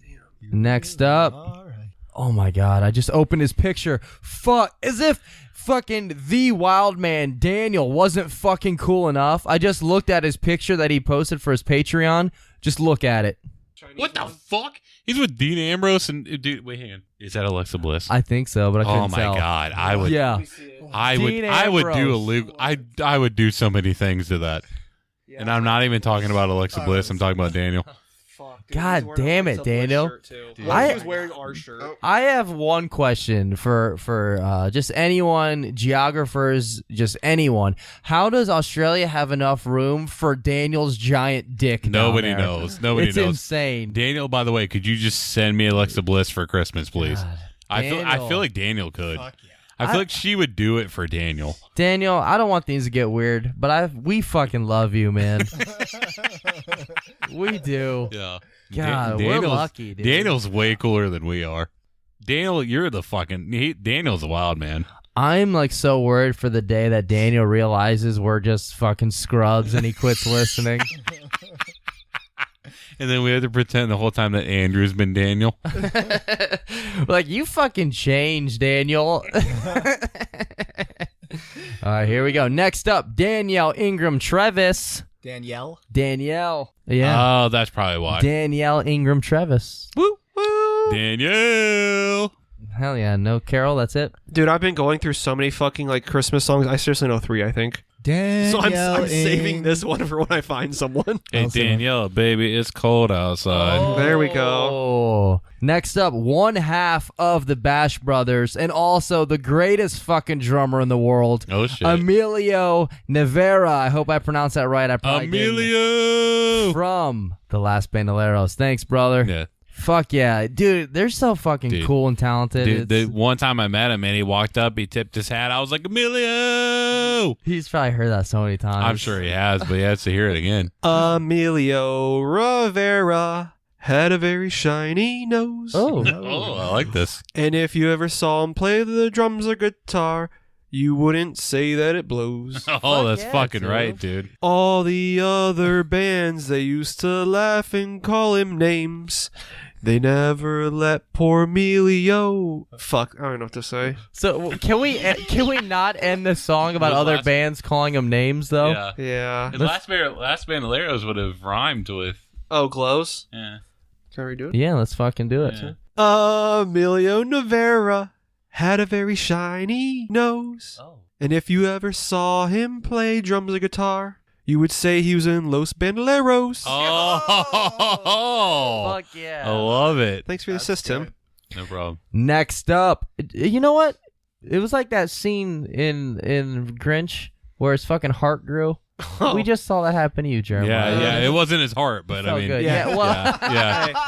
Next up. All right. Oh my God, I just opened his picture. Fuck, as if fucking the Wildman Daniel wasn't fucking cool enough. I just looked at his picture that he posted for his Patreon. Just look at it. What the fuck? He's with Dean Ambrose and dude. Wait, hang on. Is that Alexa Bliss? I think so, but I couldn't Oh my tell. God! I would. Yeah. I would. Dean I would do Ambrose. illegal. I would do so many things to that. And I'm not even talking about Alexa Bliss. I'm talking about Daniel. Fuck, God damn it, Daniel. He I- was wearing our shirt. I have one question for just anyone, geographers, just anyone. How does Australia have enough room for Daniel's giant dick? down Nobody there? knows. Nobody It's knows. insane. Daniel, by the way, could you just send me Alexa Bliss for Christmas, please? God. I Daniel. feel like Daniel could. Fuck yeah. I feel like she would do it for Daniel. Daniel, I don't want things to get weird, but we fucking love you, man. We do. Yeah. God, we're lucky, dude. Daniel's way cooler than we are. Daniel, you're the fucking. Daniel's a wild man. I'm like so worried for the day that Daniel realizes we're just fucking scrubs and he quits listening. And then we have to pretend the whole time that Andrew's been Daniel. Like, you fucking changed, Daniel. All right, here we go. Next up, Danielle Ingram Trevis. Danielle. Danielle. Yeah. Oh, that's probably why. Danielle Ingram Trevis. Woo woo. Danielle. Hell yeah. No Carol, that's it. Dude, I've been going through so many fucking like Christmas songs. I seriously know 3, I think. Danielle So I'm saving Ing- this one for when I find someone. Hey, Also- Danielle, baby, it's cold outside. There we go. Oh. Next up, one half of the Bash Brothers and also the greatest fucking drummer in the world, Oh, shit. Emilio Nevera. I hope I pronounced that right. I probably didn't. Emilio. From The Last Bandoleros. Thanks, brother. Yeah. Fuck yeah. Dude, they're so fucking Dude. cool and talented. Dude, the It's- one time I met him and he walked up, he tipped his hat. I was like, Emilio. He's probably heard that so many times. I'm sure he has, but he has to hear it again. Emilio Rivera had a very shiny nose. Oh. Oh, I like this. And if you ever saw him play the drums or guitar, you wouldn't say that it blows. Oh, that's yeah, fucking dude. right, dude. All the other bands, they used to laugh and call him names. They never let poor Emilio. Fuck, I don't know what to say. So can we not end the song about Those other last- bands calling them names though? Yeah. Yeah. And last Bandoleros would have rhymed with. Oh, glows. Yeah. Can I redo it? Yeah, let's fucking do it. Yeah. Emilio Nevera had a very shiny nose. Oh. And if you ever saw him play drums or guitar, you would say he was in Los Bandoleros. Oh. Fuck yeah. I love it. Thanks for the assist, Tim. No problem. Next up, you know what? It was like that scene in Grinch where his fucking heart grew. We just saw that happen to you, Jeremiah. Yeah, it wasn't his heart, but I Felt mean, good. yeah. Yeah, well,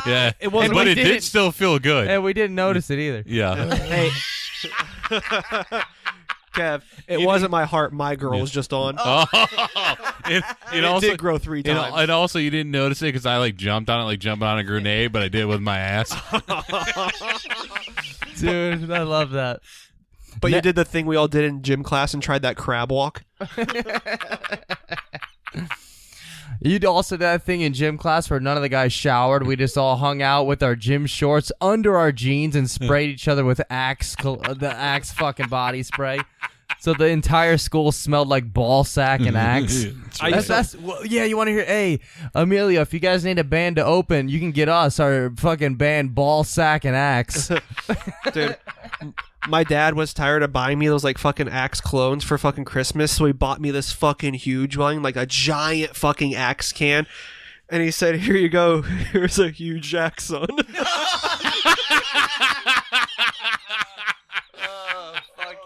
yeah. It wasn't- but we it didn't- did still feel good. and we didn't notice it either. Yeah. Hey. Kev, it wasn't my heart. My girl was just on. Oh. It It also did grow 3 times. And also, you didn't notice it because I like jumped on it like jumping on a grenade, but I did it with my ass. Dude, I love that. But you did the thing we all did in gym class and tried that crab walk. You'd also did that thing in gym class where none of the guys showered. We just all hung out with our gym shorts under our jeans and sprayed each other with the Axe fucking body spray. So the entire school smelled like ball sack and axe. Well, yeah, you want to hear? Hey, Amelia, if you guys need a band to open, you can get us our fucking band ball sack and axe. Dude, my dad was tired of buying me those like fucking Axe clones for fucking Christmas, so he bought me this fucking huge one, like a giant fucking Axe can, and he said, "Here you go. Here's a huge Axe, son."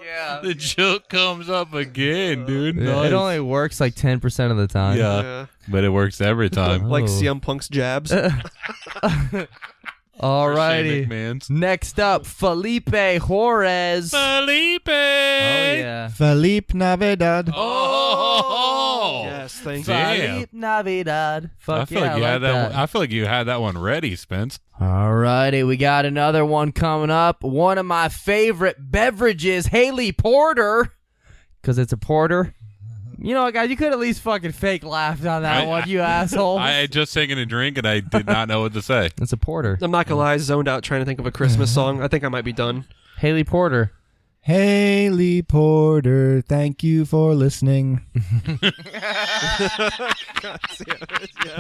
Yeah. The joke comes up again, dude. Yeah, it only works like 10% of the time. Yeah, but it works every time. Like CM Punk's jabs. Alrighty. McMahon's. Next up, Felipe Juarez. Felipe. Oh yeah. Felipe Navidad. Oh. Yes, thank you. Damn. Felipe Navidad. Fuck I feel yeah, like you I had like that. I feel like you had that one ready, Spence. Alrighty, we got another one coming up. One of my favorite beverages, Haley Porter, because it's a porter. You know what, guys? You could at least fucking fake laughed on that one, you asshole. I had just taken a drink and I did not know what to say. It's a porter. I'm not gonna lie, I zoned out trying to think of a Christmas song. I think I might be done. Haley Porter. Haley Porter, thank you for listening.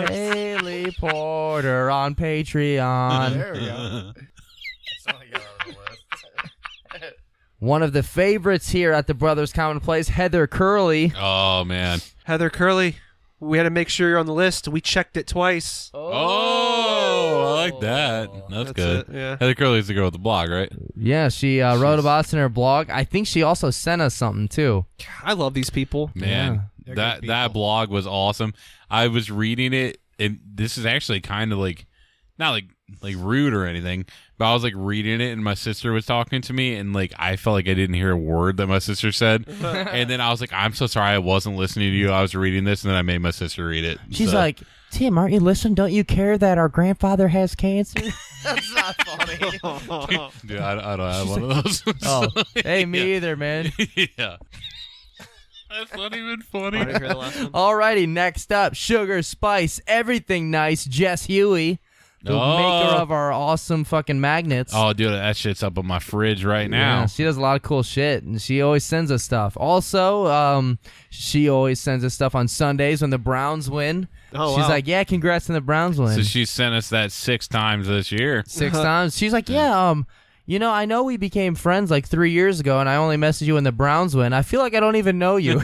Haley Porter on Patreon. There we go. One of the favorites here at the Brothers Commonplace, Heather Curley. Oh man. Heather Curley, we had to make sure you're on the list. We checked it twice. Oh, I like that. That's good. it, yeah. Heather Curley's the girl with the blog, right? Yeah, she wrote about us in her blog. I think she also sent us something too. I love these people. Man, They're that good that people. blog was awesome. I was reading it, and this is actually kind of like, not like rude or anything, but I was like reading it, and my sister was talking to me, and like I felt like I didn't hear a word that my sister said, and then I was like, I'm so sorry, I wasn't listening to you. I was reading this, and then I made my sister read it. She's So- like, Tim, aren't you listening? Don't you care that our grandfather has cancer? That's not funny. dude, I don't have one of those. Oh, hey, me either, man. Yeah. That's not even funny. I didn't hear the last one. Alrighty, next up, Sugar Spice, Everything Nice, Jess Huey, the maker of our awesome fucking magnets. Oh, dude, that shit's up on my fridge right now. Yeah, she does a lot of cool shit, and she always sends us stuff. Also, she always sends us stuff on Sundays when the Browns win. Oh, She's wow. like, yeah, congrats on the Browns win. So she sent us that 6 times this year. 6 times. She's like, yeah, you know, I know we became friends like 3 years ago, and I only messaged you when the Browns win. I feel like I don't even know you.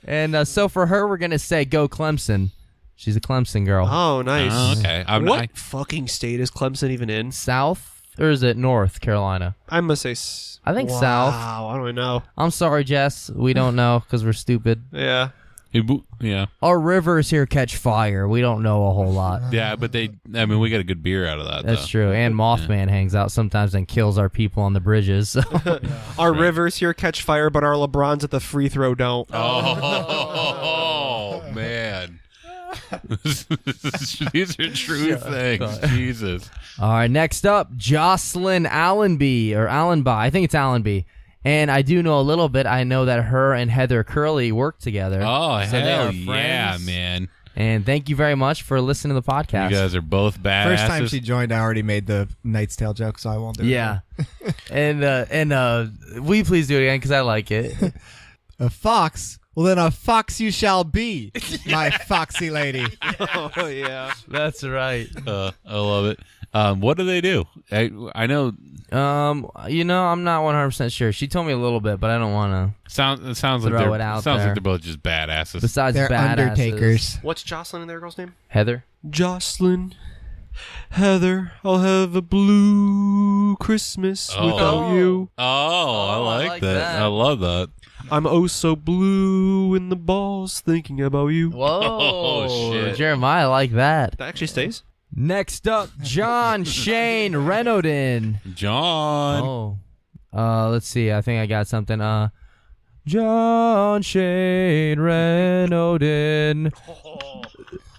And so for her, we're going to say go Clemson. She's a Clemson girl. Oh, nice. Oh, okay. What fucking state is Clemson even in? South, or is it North Carolina? I must say... I think wow, South. Wow, I don't know. I'm sorry, Jess. We don't know because we're stupid. Yeah. Yeah. Our rivers here catch fire. We don't know a whole lot. Yeah, but we got a good beer out of that, That's though. true. And Mothman hangs out sometimes and kills our people on the bridges. So. Our rivers here catch fire, but our LeBrons at the free throw don't. Oh, man. These are true things. Jesus. All right, next up, Jocelyn Allenby, or Allenby. I think it's Allenby. And I do know a little bit. I know that her and Heather Curley work together. Oh, So they hell are yeah, friends. man. And thank you very much for listening to the podcast. You guys are both badasses. First time she joined, I already made the Knight's Tale joke, so I won't do it. Yeah. and will you please do it again, because I like it. A fox? Well, then a fox you shall be, my foxy lady. Oh, yeah. That's right. I love it. What do they do? I know. You know, I'm not 100% sure. She told me a little bit, but I don't want to. It sounds like Throw it out there. they're both just badasses. Besides They're badasses. undertakers. What's Jocelyn and their girl's name? Heather. Jocelyn. Heather, I'll have a blue Christmas without you. Oh, I like that. I love that. I'm oh so blue in the balls thinking about you. Whoa. Oh, shit. Jeremiah, I like that. That actually stays. Next up, John Shane Renaudin. John. Oh. Let's see. I think I got something. John Shane Renaudin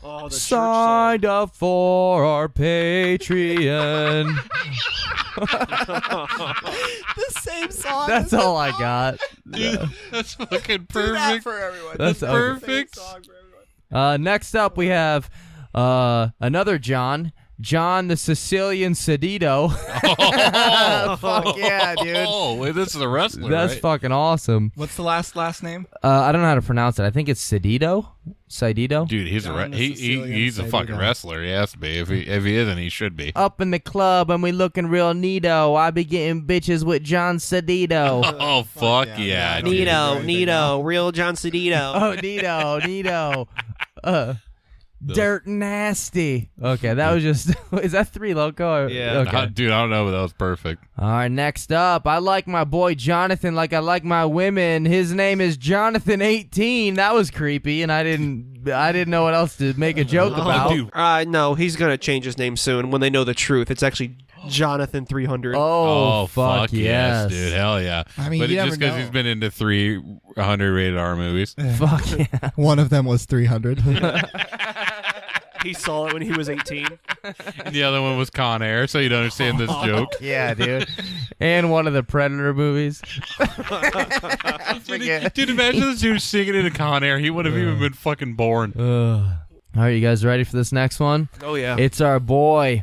Oh, the signed up for our Patreon. The same song. That's all I got. Dude, that's fucking perfect. for everyone. That's perfect. Next up, we have another John, John the Sicilian Sedito. Fuck yeah, dude. Oh, wait, this is a wrestler, That's right? fucking awesome. What's the last name? I don't know how to pronounce it. I think it's Sedito. Dude, he's John the he's a Sicilian fucking Sedito. wrestler. He has to be. If he isn't, he should be. Up in the club and we looking real neato. I be getting bitches with John Sedito. Oh, fuck yeah, dude. Neato, real John Sedito. Oh, Nito. Dirt nasty. Okay, that was just. Is that Three Loco? Yeah. Okay. Dude, I don't know, but that was perfect. All right, next up, I like my boy Jonathan like I like my women. His name is Jonathan18. That was creepy, and I didn't know what else to make a joke about. dude. No, he's gonna change his name soon when they know the truth. It's actually Jonathan 300. Oh, fuck yes, dude. Hell yeah. I mean, but you just never because know. he's been into 300 rated R movies. Fuck yeah. One of them was 300. He saw it when he was 18. And the other one was Con Air, so you don't understand this joke. Yeah, dude. And one of the Predator movies. Dude, imagine this dude singing in a Con Air. He would have even been fucking born. All right, you guys ready for this next one? Oh yeah. It's our boy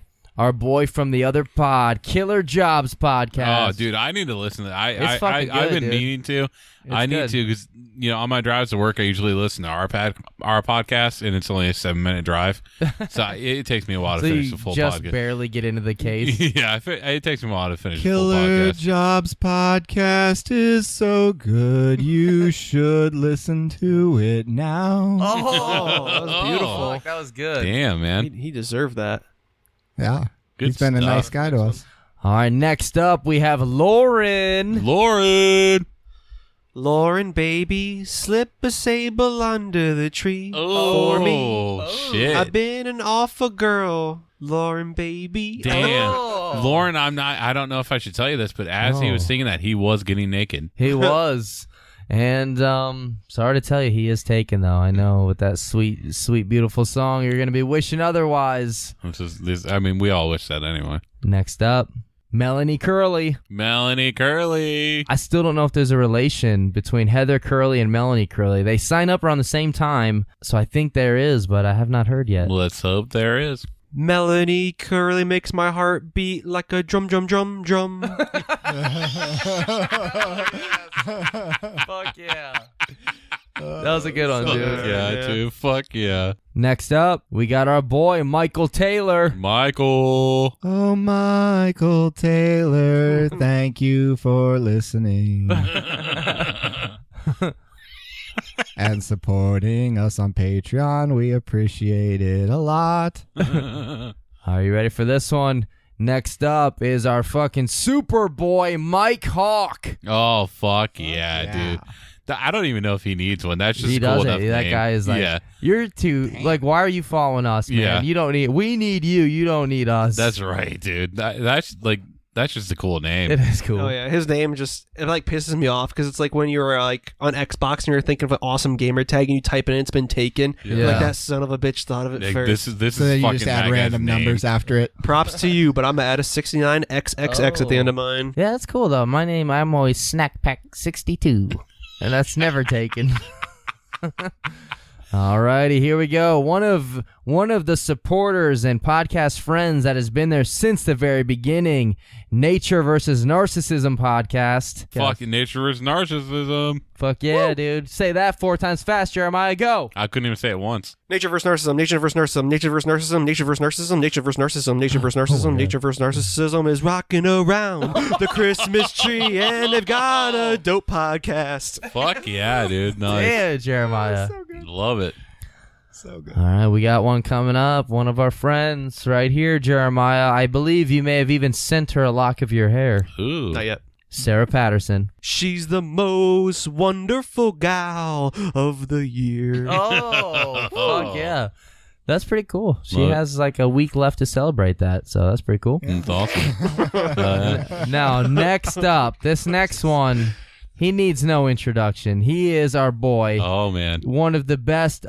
from the other pod, Killer Jobs Podcast. Oh, dude, I need to listen to that. It's fucking I've good, been dude. needing to. It's I need good. to because, on my drives to work, I usually listen to our podcast, and it's only a 7-minute drive. So it takes me a while to So finish you the full just podcast. barely get into the case. Yeah, it takes me a while to finish the full Killer podcast. Jobs podcast is so good. You should listen to it now. Oh, that was beautiful. Fuck, that was good. Damn, man. He deserved that. Yeah. Good He's been a stuff. nice guy to us. All right, next up we have Lauren. Lauren, baby, slip a sable under the tree for me. Shit. I've been an awful girl, Lauren, baby. Damn. Oh. Lauren, I don't know if I should tell you this, but as he was singing that, he was getting naked. He was. And sorry to tell you, he is taken though. I know with that sweet, sweet, beautiful song, you're gonna be wishing otherwise. We all wish that anyway. Next up, Melanie Curley. Melanie Curley. I still don't know if there's a relation between Heather Curley and Melanie Curley. They sign up around the same time, so I think there is, but I have not heard yet. Let's hope there is. Melanie Curley makes my heart beat like a drum, drum, drum, drum. Fuck yeah. That was a good one, Fuck dude. yeah, dude. Fuck yeah. Next up, we got our boy, Michael Taylor. Michael. Oh, Michael Taylor, thank you for listening and supporting us on Patreon. We appreciate it a lot. Are you ready for this one? Next up is our fucking super boy, Mike Hawk. Oh, fuck yeah, dude. I don't even know if he needs one. That's just He a cool doesn't. enough That name. guy is like, yeah, you're too, like, why are you following us, man? Yeah. You don't need, we need you. You don't need us. that's right, dude. That's just a cool name. It is cool. Oh yeah, his name just it like pisses me off because it's like when you were like on Xbox and you're thinking of an awesome gamer tag and you type it in, it's been taken. Yeah. Like that son of a bitch thought of it Like, first. this So is then you fucking just add that guy's random name. numbers after it. Props to you, but I'm gonna add a 69XXX at the end of mine. Yeah, that's cool, though. My name, I'm always Snack Pack 62, and that's never taken. Alrighty, here we go. One of the supporters and podcast friends that has been there since the very beginning, Nature versus Narcissism podcast. Fucking nature versus narcissism. Fuck yeah, dude. Say that 4 times fast, Jeremiah. Go. I couldn't even say it once. Nature versus narcissism, nature versus narcissism, nature versus narcissism, nature versus narcissism, nature versus narcissism, nature versus narcissism, nature versus narcissism is rocking around the Christmas tree, and they've got a dope podcast. Fuck yeah, dude. Nice. Yeah, Jeremiah. Love it. So good. All right, we got one coming up. One of our friends right here, Jeremiah. I believe you may have even sent her a lock of your hair. Ooh. Not yet. Sarah Patterson. She's the most wonderful gal of the year. Oh, fuck yeah. That's pretty cool. She Love it. has like a week left to celebrate that, so that's pretty cool. That's awesome. Now, next up, this next one, he needs no introduction. He is our boy. Oh, man. One of the best,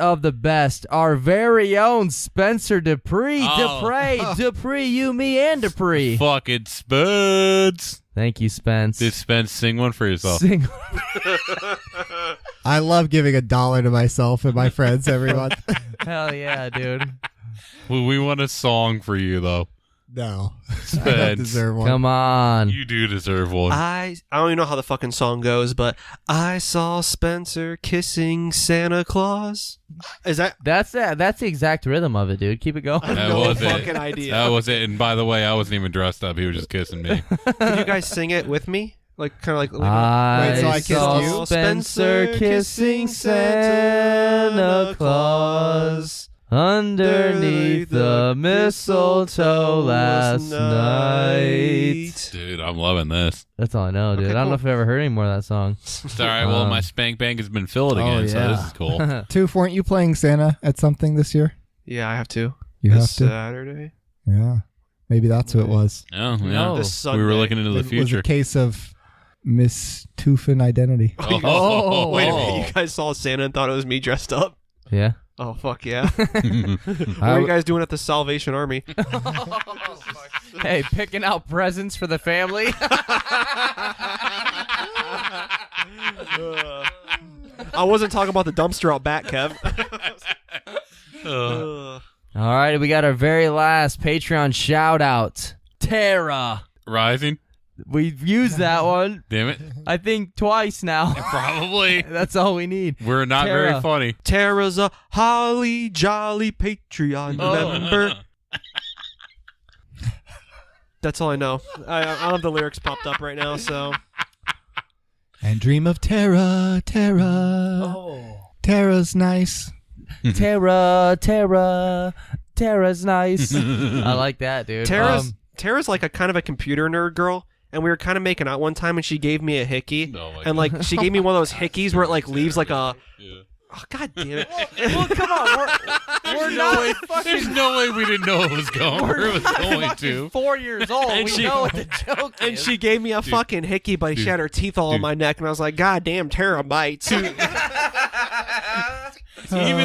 our very own Spencer Dupree. Oh. Dupree, you, me, and Dupree. Fucking Spuds. Thank you, Spence. Dude, Spence, sing one for yourself. Sing- I love giving $1 to myself and my friends every month. Hell yeah, dude. Well, we want a song for you, though. No. I Spence. don't deserve one. Come on. You do deserve one. I don't even know how the fucking song goes, but I saw Spencer kissing Santa Claus. Is that? That's the exact rhythm of it, dude. Keep it going. I have That no was it. fucking idea. That was it. And by the way, I wasn't even dressed up. He was just kissing me. Can you guys sing it with me? Like kind of like. Wait, so I kissed saw you? Spencer kissing Santa Claus underneath the mistletoe last night. Dude, I'm loving this. That's all I know, dude. Okay, I don't know cool. if I've ever heard any more of that song. It's all right. Well, my spank bank has been filled again, so this is cool. Toof, weren't you playing Santa at something this year? Yeah, I have to. You This have to? Saturday. Yeah. Maybe that's who it was. Oh, yeah. No. This Sunday. We were looking into the It was future. a case of Miss Toofin identity. Oh. Wait a minute, you guys saw Santa and thought it was me dressed up? Yeah. Oh, fuck yeah. What are you guys doing at the Salvation Army? Hey, picking out presents for the family. I wasn't talking about the dumpster out back, Kev. All right, we got our very last Patreon shout out. Tara. Rising? We've used that one, Damn it. I think, twice now. Probably. That's all we need. We're not Tara. very funny. Tara's a holly jolly Patreon member. That's all I know. I don't have the lyrics popped up right now, so. And dream of Tara, Tara. Oh. Tara's nice. Tara's nice. I like that, dude. Tara's like a kind of a computer nerd girl, and we were kind of making out one time, and she gave me a hickey, Oh my and like she gave me one of those hickeys where it like leaves like a. Yeah. Oh, God damn it! Well, come on, we're not fucking. There's no way we didn't know it was going. Where it was going to. 4 years old. And we she- know what the joke And is. she gave me a fucking hickey, but she had her teeth all on my neck, and I was like, God damn, Tara bites. Even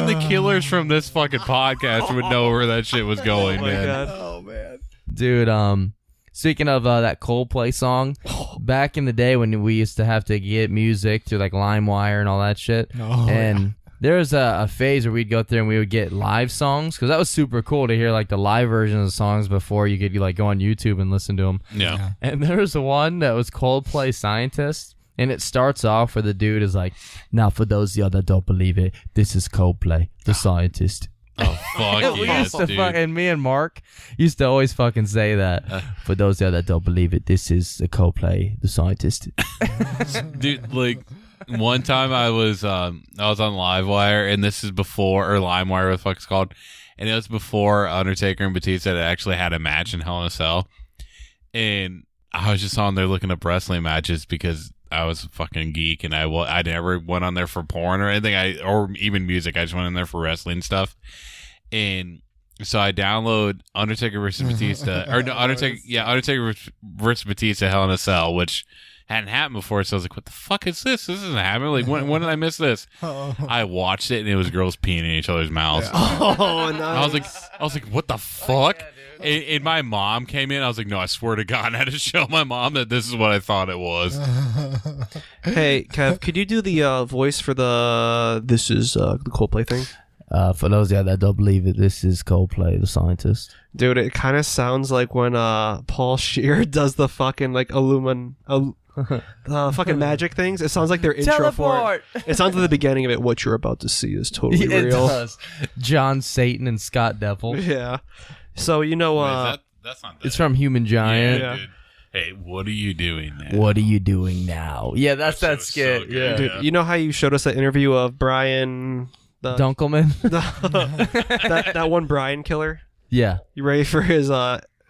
the killers from this fucking podcast would know where that shit was going, Oh my man. God. Oh, man. Dude, speaking of that Coldplay song, back in the day when we used to have to get music through like LimeWire and all that shit, Oh, and there was a phase where we'd go through and we would get live songs, because that was super cool to hear like the live version of the songs before you could like go on YouTube and listen to them. Yeah. And there was one that was Coldplay Scientist, and it starts off where the dude is like, now for those of y'all that don't believe it, this is Coldplay, the Scientist. Oh, fuck We yes, used to dude. fucking, me and Mark used to always fucking say that. For those of y'all that don't believe it, this is the Coldplay, the Scientist. Dude, like one time I was on Livewire, and this is before, or LimeWire, what the fuck it's called, and it was before Undertaker and Batista had actually had a match in Hell in a Cell, and I was just on there looking up wrestling matches because I was a fucking geek, and I never went on there for porn or anything, or even music. I just went in there for wrestling stuff, and so I download Undertaker versus Batista, or no, Undertaker versus Batista Hell in a Cell, which hadn't happened before. So I was like, "What the fuck is this? This isn't happening. Like, when did I miss this?" I watched it, and it was girls peeing in each other's mouths. Oh, nice. I was like, "What the fuck?" And my mom came in. I was like, "No, I swear to God," I had to show my mom that this is what I thought it was. Hey, Kev, could you do the voice for the Coldplay thing? For those of y'all that don't believe it, this is Coldplay, the Scientist. Dude, it kind of sounds like when Paul Scheer does the fucking like fucking magic things. It sounds like their intro for it. It sounds like the beginning of it. What you're about to see is totally It real. does. John Satan and Scott Devil. Yeah. So you know, That's not that. It's from Human Giant. Yeah. Dude. Hey, what are you doing now? What are you doing now? Yeah, that's that so skit. good. Yeah. dude, you know how you showed us that interview of Brian, Dunkelman? that one Brian killer? Yeah. You ready for his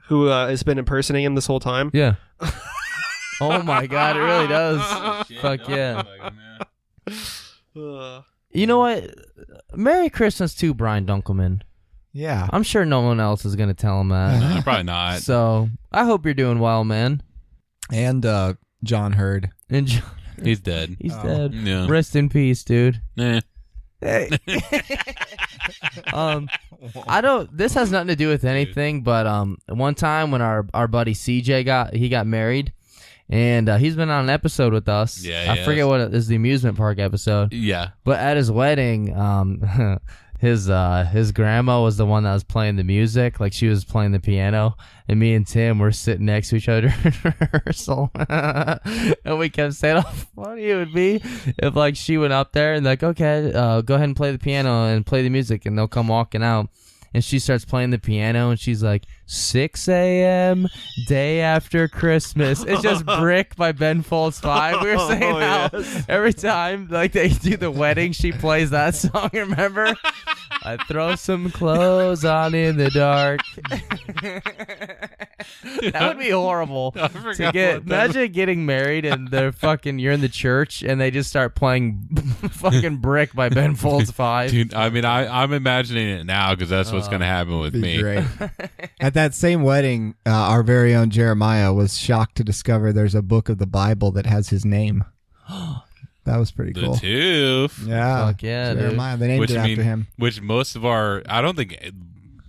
who has been impersonating him this whole time? Yeah. Oh my God, it really does. Fuck yeah. You know what? Merry Christmas to Brian Dunkelman. Yeah. I'm sure no one else is going to tell him that. Probably not. So, I hope you're doing well, man. And John Hurd. And He's dead. he's dead. Yeah. Rest in peace, dude. Eh. Hey. I don't. This has nothing to do with anything, but one time when our buddy CJ got married, and he's been on an episode with us. Yeah, I forget what it is, the amusement park episode. Yeah. But at his wedding, his grandma was the one that was playing the music, like she was playing the piano, and me and Tim were sitting next to each other in rehearsal, and we kept saying how funny it would be if like she went up there and like, okay, go ahead and play the piano and play the music, and they'll come walking out. And she starts playing the piano, and she's like, 6 a.m., day after Christmas. It's just Brick by Ben Folds 5. We were saying how every time like they do the wedding, she plays that song, remember? I throw some clothes on in the dark. That would be horrible. To imagine getting married and they're you're in the church and they just start playing fucking Brick by Ben Folds 5. Dude, I mean, I'm imagining it now because that's what's going to happen with me. Great. At that same wedding, our very own Jeremiah was shocked to discover there's a book of the Bible that has his name. That was pretty cool. The Tooth. Yeah. Fuck yeah, Jeremiah. They named it after him. Which most of I don't think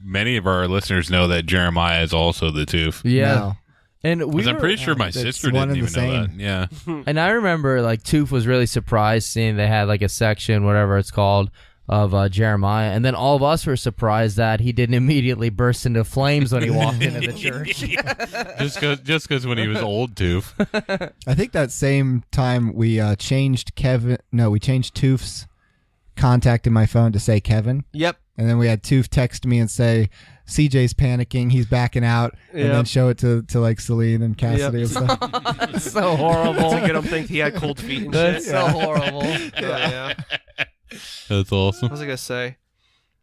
many of our listeners know that Jeremiah is also the Tooth. Yeah. No. And I'm pretty sure my sister didn't even know that. Yeah. And I remember like Tooth was really surprised seeing they had like a section, whatever it's called, of Jeremiah, and then all of us were surprised that he didn't immediately burst into flames when he walked into the church. just because when he was old, Tooth. I think that same time we changed Tooth's contact in my phone to say Kevin. Yep. And then we had Tooth text me and say, CJ's panicking, he's backing out, and then show it to like Celine and Cassidy and stuff. So horrible. To get him think he had cold feet and That's shit. so horrible. Yeah. That's awesome. What was I gonna say?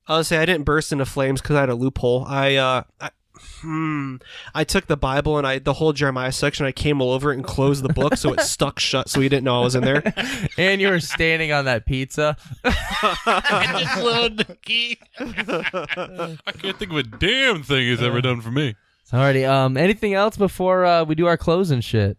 I was gonna say I didn't burst into flames because I had a loophole. I took the Bible and the whole Jeremiah section. I came all over it and closed the book so it stuck shut, so he didn't know I was in there. And you were standing on that pizza. Just little Nicky. I can't think of a damn thing he's ever done for me. Alrighty. Anything else before we do our closing shit?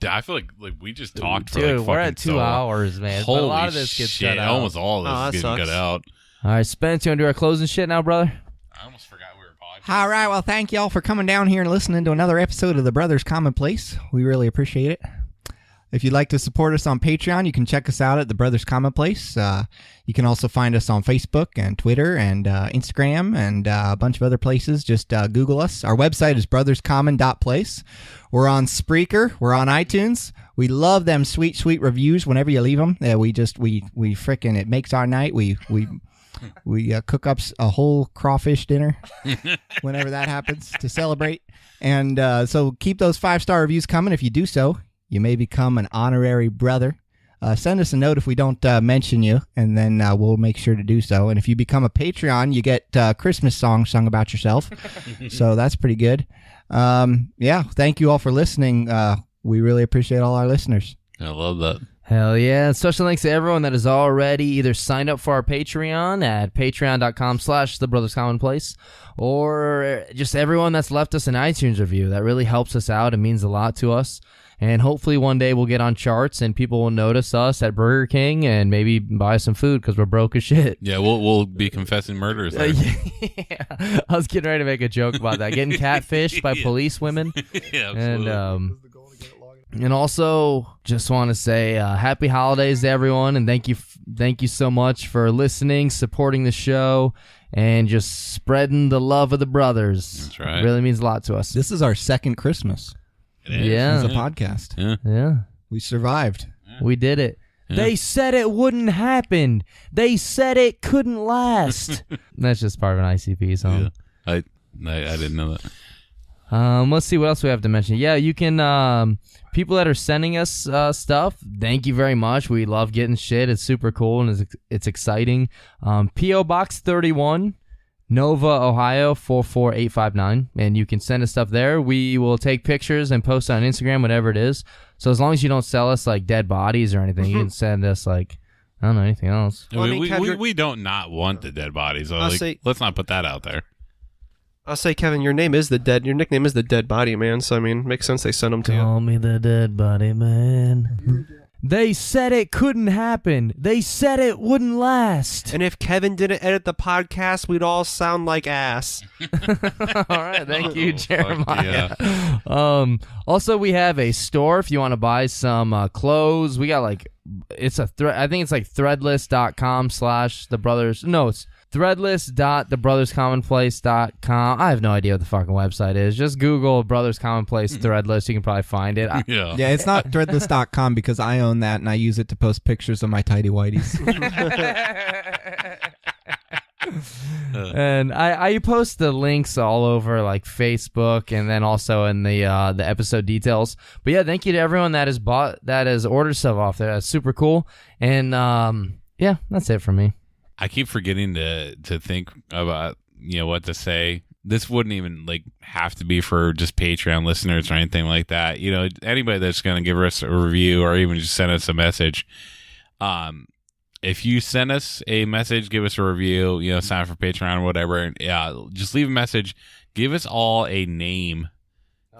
I feel like we just talked for Dude, like we're fucking at 2 hours, man. Holy but a lot of this gets shit! cut out. Almost all of this is getting cut out. All right, Spence, you want to do our closing shit now, brother? I almost forgot we were podcasting. All right, well, thank y'all for coming down here and listening to another episode of the Brothers Commonplace. We really appreciate it. If you'd like to support us on Patreon, you can check us out at the Brothers Commonplace. You can also find us on Facebook and Twitter and Instagram and a bunch of other places. Just Google us. Our website is Brotherscommon.place. We're on Spreaker. We're on iTunes. We love them sweet, sweet reviews whenever you leave them. We frickin' it makes our night. We cook up a whole crawfish dinner whenever that happens to celebrate. And so keep those 5-star reviews coming. If you do so, you may become an honorary brother. Send us a note if we don't mention you, and then we'll make sure to do so. And if you become a Patreon, you get Christmas songs sung about yourself. So that's pretty good. Yeah, thank you all for listening. We really appreciate all our listeners. I love that. Hell yeah. And special thanks to everyone that has already either signed up for our Patreon at patreon.com/thebrotherscommonplace, or just everyone that's left us an iTunes review. That really helps us out. It means a lot to us. And hopefully one day we'll get on charts and people will notice us at Burger King and maybe buy some food because we're broke as shit. Yeah, we'll be confessing murders there. Yeah. I was getting ready to make a joke about that. Getting catfished by police women. Yeah, absolutely. And also just want to say happy holidays to everyone, and thank you so much for listening, supporting the show, and just spreading the love of the brothers. That's right. It really means a lot to us. This is our second Christmas Yeah. as a podcast. Yeah. We survived. We did it. Yeah. They said it wouldn't happen. They said it couldn't last. That's just part of an ICP song. Yeah. I didn't know that. Let's see what else we have to mention. Yeah, you can, people that are sending us stuff, thank you very much. We love getting shit. It's super cool and it's exciting. P.O. Box 31, Nova, Ohio 44859, and you can send us stuff there. We will take pictures and post on Instagram, whatever it is. So as long as you don't sell us like dead bodies or anything, you can send us like, I don't know, anything else. Well, I mean, Kev, we don't not want the dead bodies. So let's not put that out there. I'll say, Kevin, your nickname is the Dead Body Man, so I mean, makes sense they sent them to you. Call me the dead body man. They said it couldn't happen. They said it wouldn't last. And if Kevin didn't edit the podcast, we'd all sound like ass. All right, thank you, Oh, Jeremiah. fuck Also, we have a store if you want to buy some clothes. We got like it's a I think it's like threadless.com/thebrothers. No, it's threadless.thebrotherscommonplace.com. I have no idea what the fucking website is. Just Google Brothers Commonplace Threadless. You can probably find it. Yeah. Yeah, it's not threadless.com because I own that and I use it to post pictures of my tidy whities. And I post the links all over like Facebook and then also in the episode details. But yeah, thank you to everyone that has ordered stuff off there. That's super cool. And yeah, that's it for me. I keep forgetting to think about what to say. This wouldn't even like have to be for just Patreon listeners or anything like that. Anybody that's going to give us a review or even just send us a message. If you send us a message, give us a review, sign up for Patreon or whatever, and just leave a message. Give us all a name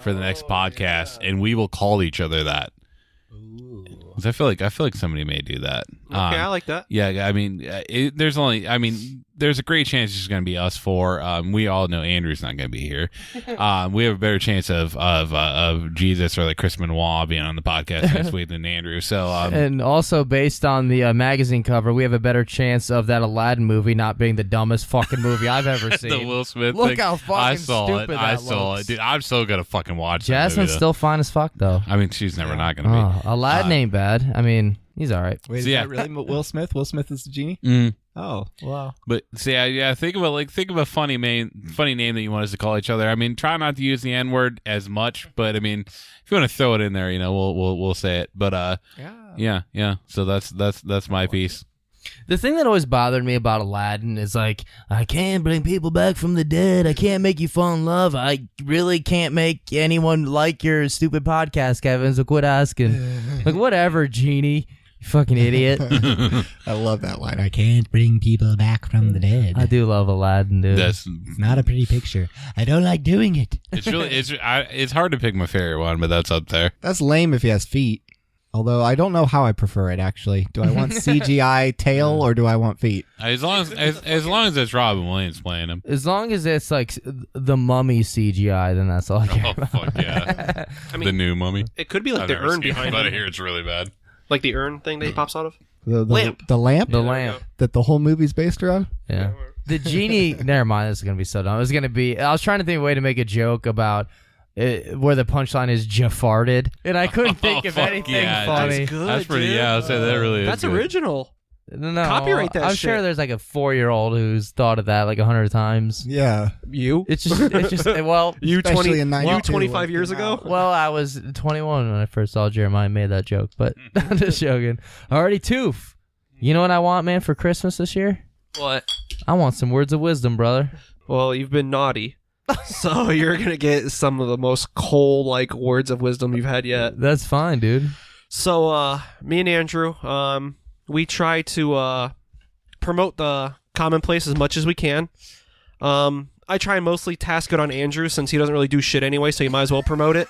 for the next podcast, and we will call each other that. 'Cause I feel like somebody may do that. Okay, I like that. Yeah, I mean, there's a great chance it's going to be us four. We all know Andrew's not going to be here. We have a better chance of Jesus or like Chris Benoit being on the podcast next week than Andrew. So, and also based on the magazine cover, we have a better chance of that Aladdin movie not being the dumbest fucking movie I've ever seen. the Will Smith Look thing. how fucking I saw stupid it. that I saw looks. it, dude. I'm so gonna fucking watch. Jasmine's that movie, still fine as fuck though. I mean, she's never not gonna be. Aladdin ain't bad. I mean, he's all right. Wait, is yeah. that really Will Smith? Will Smith is the genie? Mm. Oh, wow. But see, think of a funny name that you want us to call each other. I mean, try not to use the N-word as much, but I mean, if you want to throw it in there, we'll say it. But yeah. So that's my piece. The thing that always bothered me about Aladdin is like, I can't bring people back from the dead. I can't make you fall in love. I really can't make anyone like your stupid podcast, Kevin. So quit asking. Like, whatever, genie. You fucking idiot. I love that line. I can't bring people back from the dead. I do love Aladdin, dude. It's not a pretty picture. I don't like doing it. It's hard to pick my favorite one, but that's up there. That's lame if he has feet. Although I don't know how I prefer it, actually. Do I want CGI tail or do I want feet? As long as it's Robin Williams playing him. As long as it's like the Mummy CGI, then that's all I care about. Fuck yeah. I mean, the new Mummy. It could be like the urn behind But I him. hear it's really bad. Like the urn thing that he pops out of? The lamp. The lamp? The lamp. That the whole movie's based around? Yeah. The genie, never mind, this is going to be so dumb. I was trying to think of a way to make a joke about where the punchline is Jafarted, and I couldn't think of anything funny. That's good, That's pretty, dude. yeah, I'll say that really That's is good. original. No, Copyright that I'm shit. sure there's like a 4-year-old who's thought of that like 100 times. Yeah. You? It's just well, You Especially in 92 25 when it years came ago? out. well, I was 21 when I first saw Jeremiah and made that joke, but I'm just joking. Alrighty, Toof. You know what I want, man, for Christmas this year? What? I want some words of wisdom, brother. Well, you've been naughty. So you're going to get some of the most coal-like words of wisdom you've had yet. That's fine, dude. So, me and Andrew, we try to promote the Commonplace as much as we can. I try and mostly task it on Andrew since he doesn't really do shit anyway, so you might as well promote it.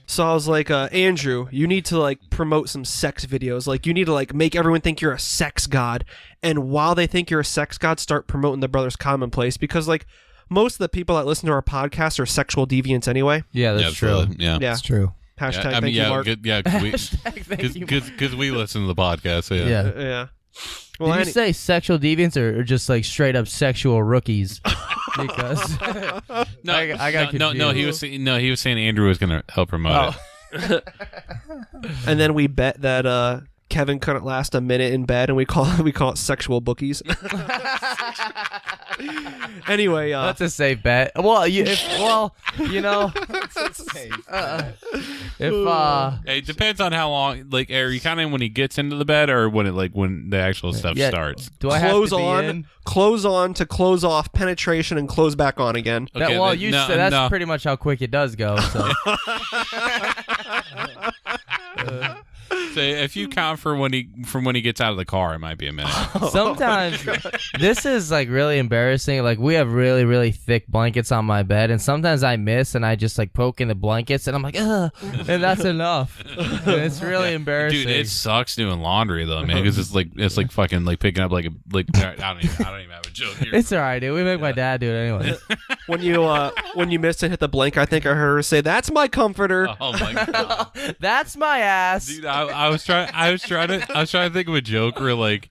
So I was like, Andrew, you need to like promote some sex videos. Like you need to like make everyone think you're a sex god. And while they think you're a sex god, start promoting the Brothers Commonplace because like most of the people that listen to our podcast are sexual deviants anyway. Yeah, that's true. Yeah. Yeah. It's true. Hashtag thank you, Mark. Because we listen to the podcast. So yeah. Yeah. Did you say sexual deviants or just like straight up sexual rookies? Because I got confused. No. He was saying Andrew was going to help promote it. And then we bet that Kevin couldn't last a minute in bed, and we call it sexual bookies. Anyway, that's a safe bet. Well, It depends on how long. Like, are you kind of when he gets into the bed, or when the actual stuff starts? Do I have close to be on, in? close on to close off, penetration, and close back on again. Okay, that's pretty much how quick it does go. So. So if you count from when he gets out of the car, it might be a minute. Sometimes this is like really embarrassing. Like we have really, really thick blankets on my bed, and sometimes I miss and I just like poke in the blankets, and I'm like, ugh, and that's enough. And it's really embarrassing. Dude, it sucks doing laundry though, man, because it's like fucking like picking up like I don't even have a joke here. It's all right, dude. We make my dad do it anyway. When you miss and hit the blanket, I think I heard her say, "That's my comforter." Oh my god, That's my ass. dude! I was trying to think of a joke where like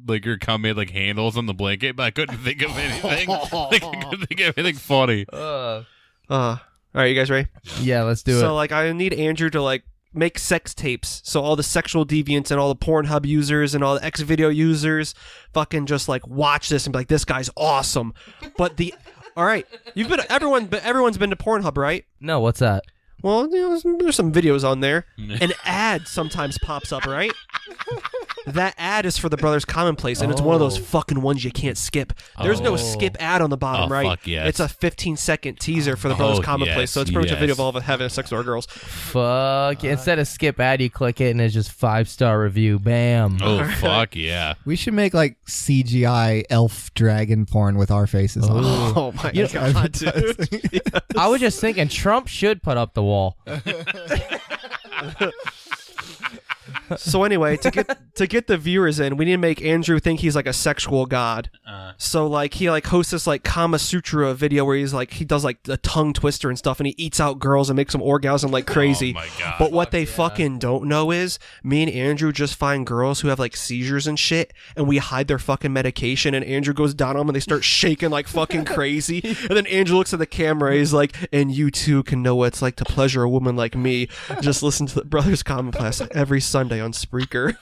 like your cum made like handles on the blanket, but I couldn't think of anything. Like I couldn't think of anything funny. All right, you guys ready? Yeah, let's do it. So like, I need Andrew to like make sex tapes, so all the sexual deviants and all the Pornhub users and all the X-Video users fucking just like watch this and be like, this guy's awesome. But all right, everyone's been to Pornhub, right? No, what's that? Well, there's some videos on there. An ad sometimes pops up, right? That ad is for the Brothers Commonplace, and it's one of those fucking ones you can't skip. There's no skip ad on the bottom, right? Fuck yes. It's a 15-second teaser for the Brothers Commonplace, yes, so it's pretty much a video of all of us having sex with our girls. Fuck. Instead of skip ad, you click it, and it's just 5-star review. Bam. Oh fuck yeah! We should make like CGI elf dragon porn with our faces on. Oh my god, dude. I was just thinking Trump should put up the wall. So anyway, to get the viewers in, we need to make Andrew think he's like a sexual god. So like he like hosts this like Kama Sutra video where he does like a tongue twister and stuff, and he eats out girls and makes them orgasm like crazy. Oh my god! But what they fucking don't know is me and Andrew just find girls who have like seizures and shit, and we hide their fucking medication, and Andrew goes down on them and they start shaking like fucking crazy. And then Andrew looks at the camera, he's like, and you too can know what it's like to pleasure a woman like me. Just listen to the Brothers Commonplace every Sunday on Spreaker.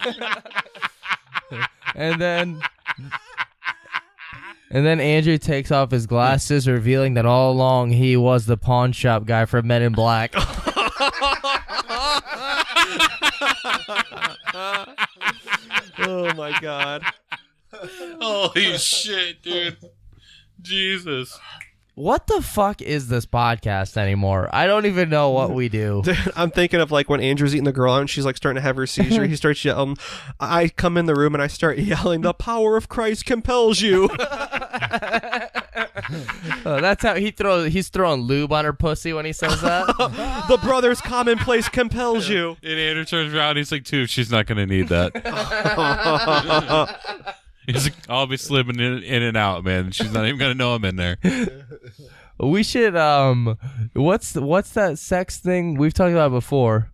And then Andrew takes off his glasses, revealing that all along he was the pawn shop guy from Men in Black. Oh my god. Holy shit, dude! Jesus. What the fuck is this podcast anymore? I don't even know what we do. Dude, I'm thinking of like when Andrew's eating the girl out and she's like starting to have her seizure. He starts yelling. I come in the room and I start yelling, "The power of Christ compels you." That's how he's throwing lube on her pussy when he says that. The Brothers Commonplace compels you. And Andrew turns around, he's like, "Dude, she's not gonna need that." He's like, "I'll be slipping in and out, man. She's not even gonna know I'm in there." We should what's that sex thing we've talked about before,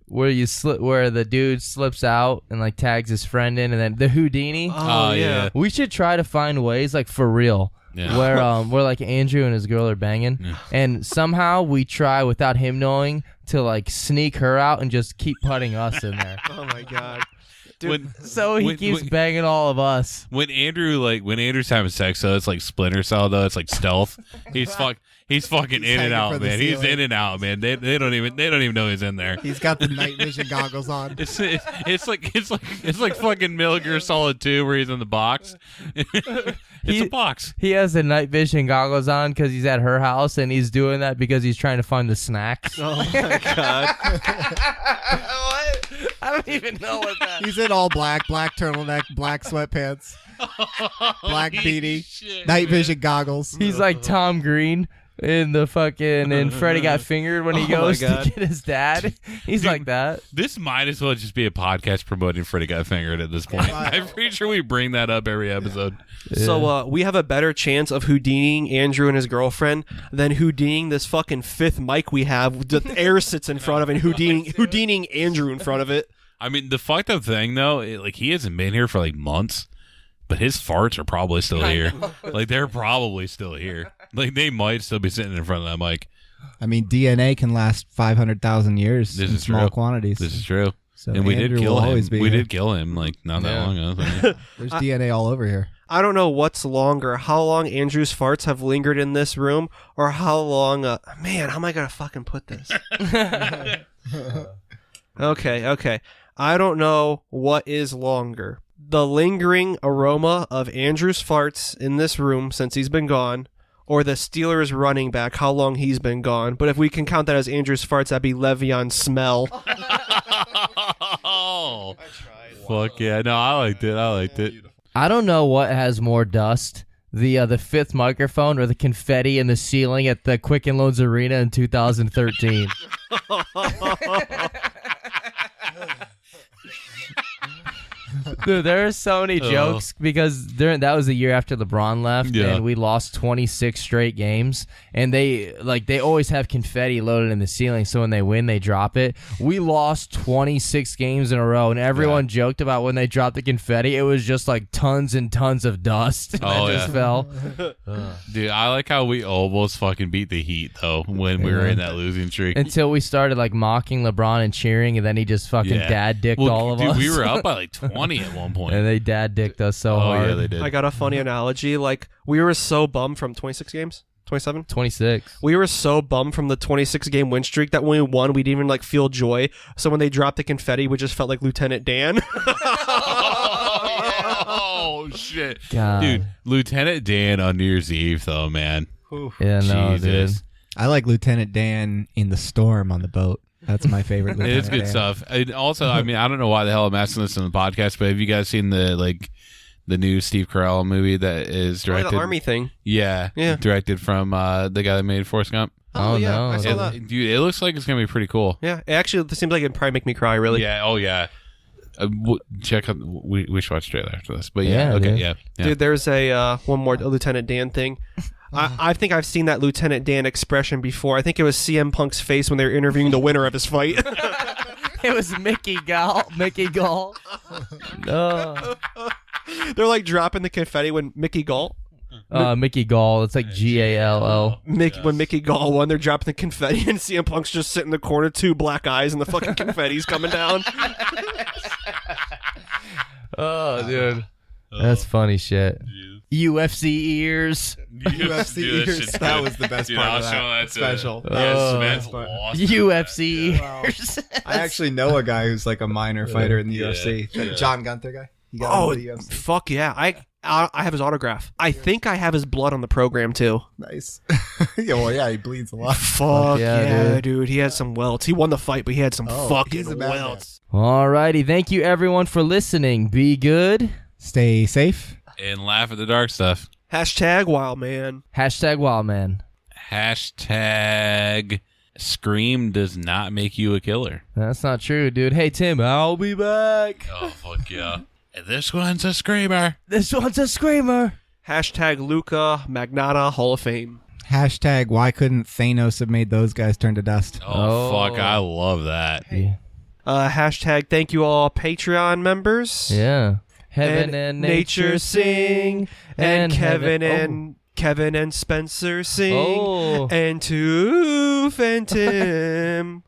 where the dude slips out and like tags his friend in, and then the Houdini. Oh yeah. We should try to find ways like for real. Yeah. Where like Andrew and his girl are banging, and somehow we try without him knowing to like sneak her out and just keep putting us in there. Oh my god. Dude, So he keeps banging all of us. when Andrew's having sex, though, it's like Splinter Cell, though. It's like stealth. He's fucking in and out, man. He's in and out, man. They don't even know he's in there. He's got the night vision goggles on. It's like fucking Metal Gear Solid 2 where he's in the box. It's a box. He has the night vision goggles on because he's at her house, and he's doing that because he's trying to find the snacks. Oh my god. What? I don't even know what that. He's in all black turtleneck, black sweatpants, black beanie, Shit, night vision goggles. He's like Tom Green in the fucking and Freddy Got Fingered when he goes to get his dad. He's like that. This might as well just be a podcast promoting Freddy Got Fingered at this point. I'm pretty sure we bring that up every episode. So we have a better chance of Houdiniing Andrew and his girlfriend than Houdiniing this fucking fifth mic we have. The air sits in front of it, and Houdiniing Andrew in front of it. I mean, the fucked up thing though, like he hasn't been here for like months, but his farts are probably still here. Like they're probably still here. Like they might still be sitting in front of that mic. I mean, DNA can last 500,000 years This in is small true. quantities. This is true. So And we Andrew did kill will him. always be We here. did kill him like not that long ago. There's DNA all over here. I don't know what's longer, how long Andrew's farts have lingered in this room, or how long, man, how am I going to fucking put this? Okay. I don't know what is longer. The lingering aroma of Andrew's farts in this room since he's been gone, or the Steelers running back, how long he's been gone. But if we can count that as Andrew's farts, that'd be Le'Veon's smell. Oh, fuck yeah! No, I liked it. I don't know what has more dust, the fifth microphone or the confetti in the ceiling at the Quicken Loans Arena in 2013. Dude, there are so many jokes because that was the year after LeBron left, and we lost 26 straight games. And they always have confetti loaded in the ceiling, so when they win, they drop it. We lost 26 games in a row, and everyone joked about when they dropped the confetti, it was just like tons and tons of dust that just fell. Dude, I like how we almost fucking beat the Heat though when we were in that losing streak. Until we started like mocking LeBron and cheering, and then he just fucking dad dicked all of us. We were up by like 20 at one point. And they dad dicked us so hard. Yeah, they did. I got a funny analogy. Like, we were so bummed from 26 games. 27? 26. We were so bummed from the 26-game win streak that when we won, we didn't even like feel joy. So when they dropped the confetti, we just felt like Lieutenant Dan. Oh shit, God. Dude! Lieutenant Dan on New Year's Eve, though, man. Yeah, no, Jesus. dude. I like Lieutenant Dan in the storm on the boat. That's my favorite. Lieutenant It's good Dan. stuff. And also, I mean, I don't know why the hell I'm asking this on the podcast, but have you guys seen the new Steve Carell movie that is directed? The army thing. Yeah, directed from the guy that made Forrest Gump. Oh, yeah, no. I saw that. Dude, it looks like it's gonna be pretty cool. Yeah, it actually seems like it'd probably make me cry, really. Yeah. Oh yeah. Check out. We should watch straight after this. But yeah. Okay. dude. Yeah. Dude, there's a one more Lieutenant Dan thing. I think I've seen that Lieutenant Dan expression before. I think it was CM Punk's face when they were interviewing the winner of his fight. It was Mickey Gall. No. They're like dropping the confetti when Mickey Gall. Mickey Gall. It's like Gall. When Mickey Gall won, they're dropping the confetti, and CM Punk's just sitting in the corner, two black eyes, and the fucking confetti's coming down. Oh, dude. That's funny shit. UFC ears. UFC ears. That was the best part of that special. UFC ears. I actually know a guy who's like a minor fighter in the UFC. That John Gunther guy. He got into the UFC. Fuck yeah! I have his autograph. I think I have his blood on the program too. Nice. Yeah, he bleeds a lot. Fuck yeah, dude. He had some welts. He won the fight, but he had some he's fucking a bad welts. Alrighty. Thank you, everyone, for listening. Be good. Stay safe. And laugh at the dark stuff. Hashtag Wildman. Hashtag Wildman. Hashtag Scream does not make you a killer. That's not true, dude. Hey, Tim, I'll be back. Oh, fuck yeah. And this one's a screamer. This one's a screamer. Hashtag Luca Magnotta Hall of Fame. Hashtag why couldn't Thanos have made those guys turn to dust? Oh, fuck. I love that. Yeah. Hashtag thank you all Patreon members. Yeah. Heaven and nature sing, and heaven Kevin and Spencer sing, Oh. and Toof and Tim.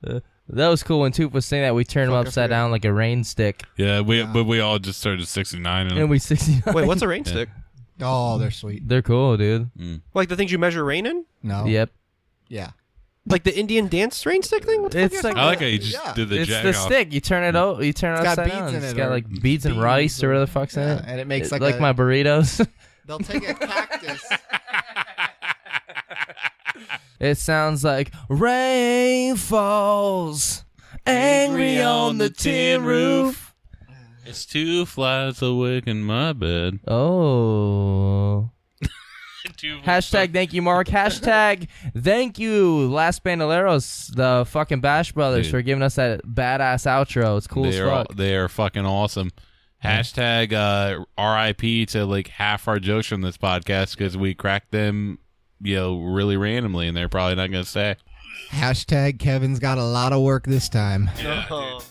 That was cool when Toof was saying that. We turned him upside down like a rain stick, Yeah, but we all just started 69. and we 69. Wait, what's a rain stick? Oh, they're sweet. They're cool, dude. Like the things you measure rain in? No. Yep. Yeah. Like the Indian dance rain stick thing? What the It's fuck like I like how you just did the it's jack the off. stick. You turn it out. You turn it It's got upside beads down. in It's it, got or like beads and rice or whatever the fuck's in it. And it makes like my burritos. They'll take a cactus. It sounds like rain falls angry on the tin roof. It's two flies awake in my bed. Oh. Hashtag thank you, Mark. Hashtag thank you, Last Bandoleros, the fucking Bash Brothers, Dude. for giving us that badass outro. It's cool as fuck. They are fucking awesome. Hashtag RIP to like half our jokes from this podcast because we cracked them, really randomly, and they're probably not going to stay. Hashtag Kevin's got a lot of work this time. Yeah, dude.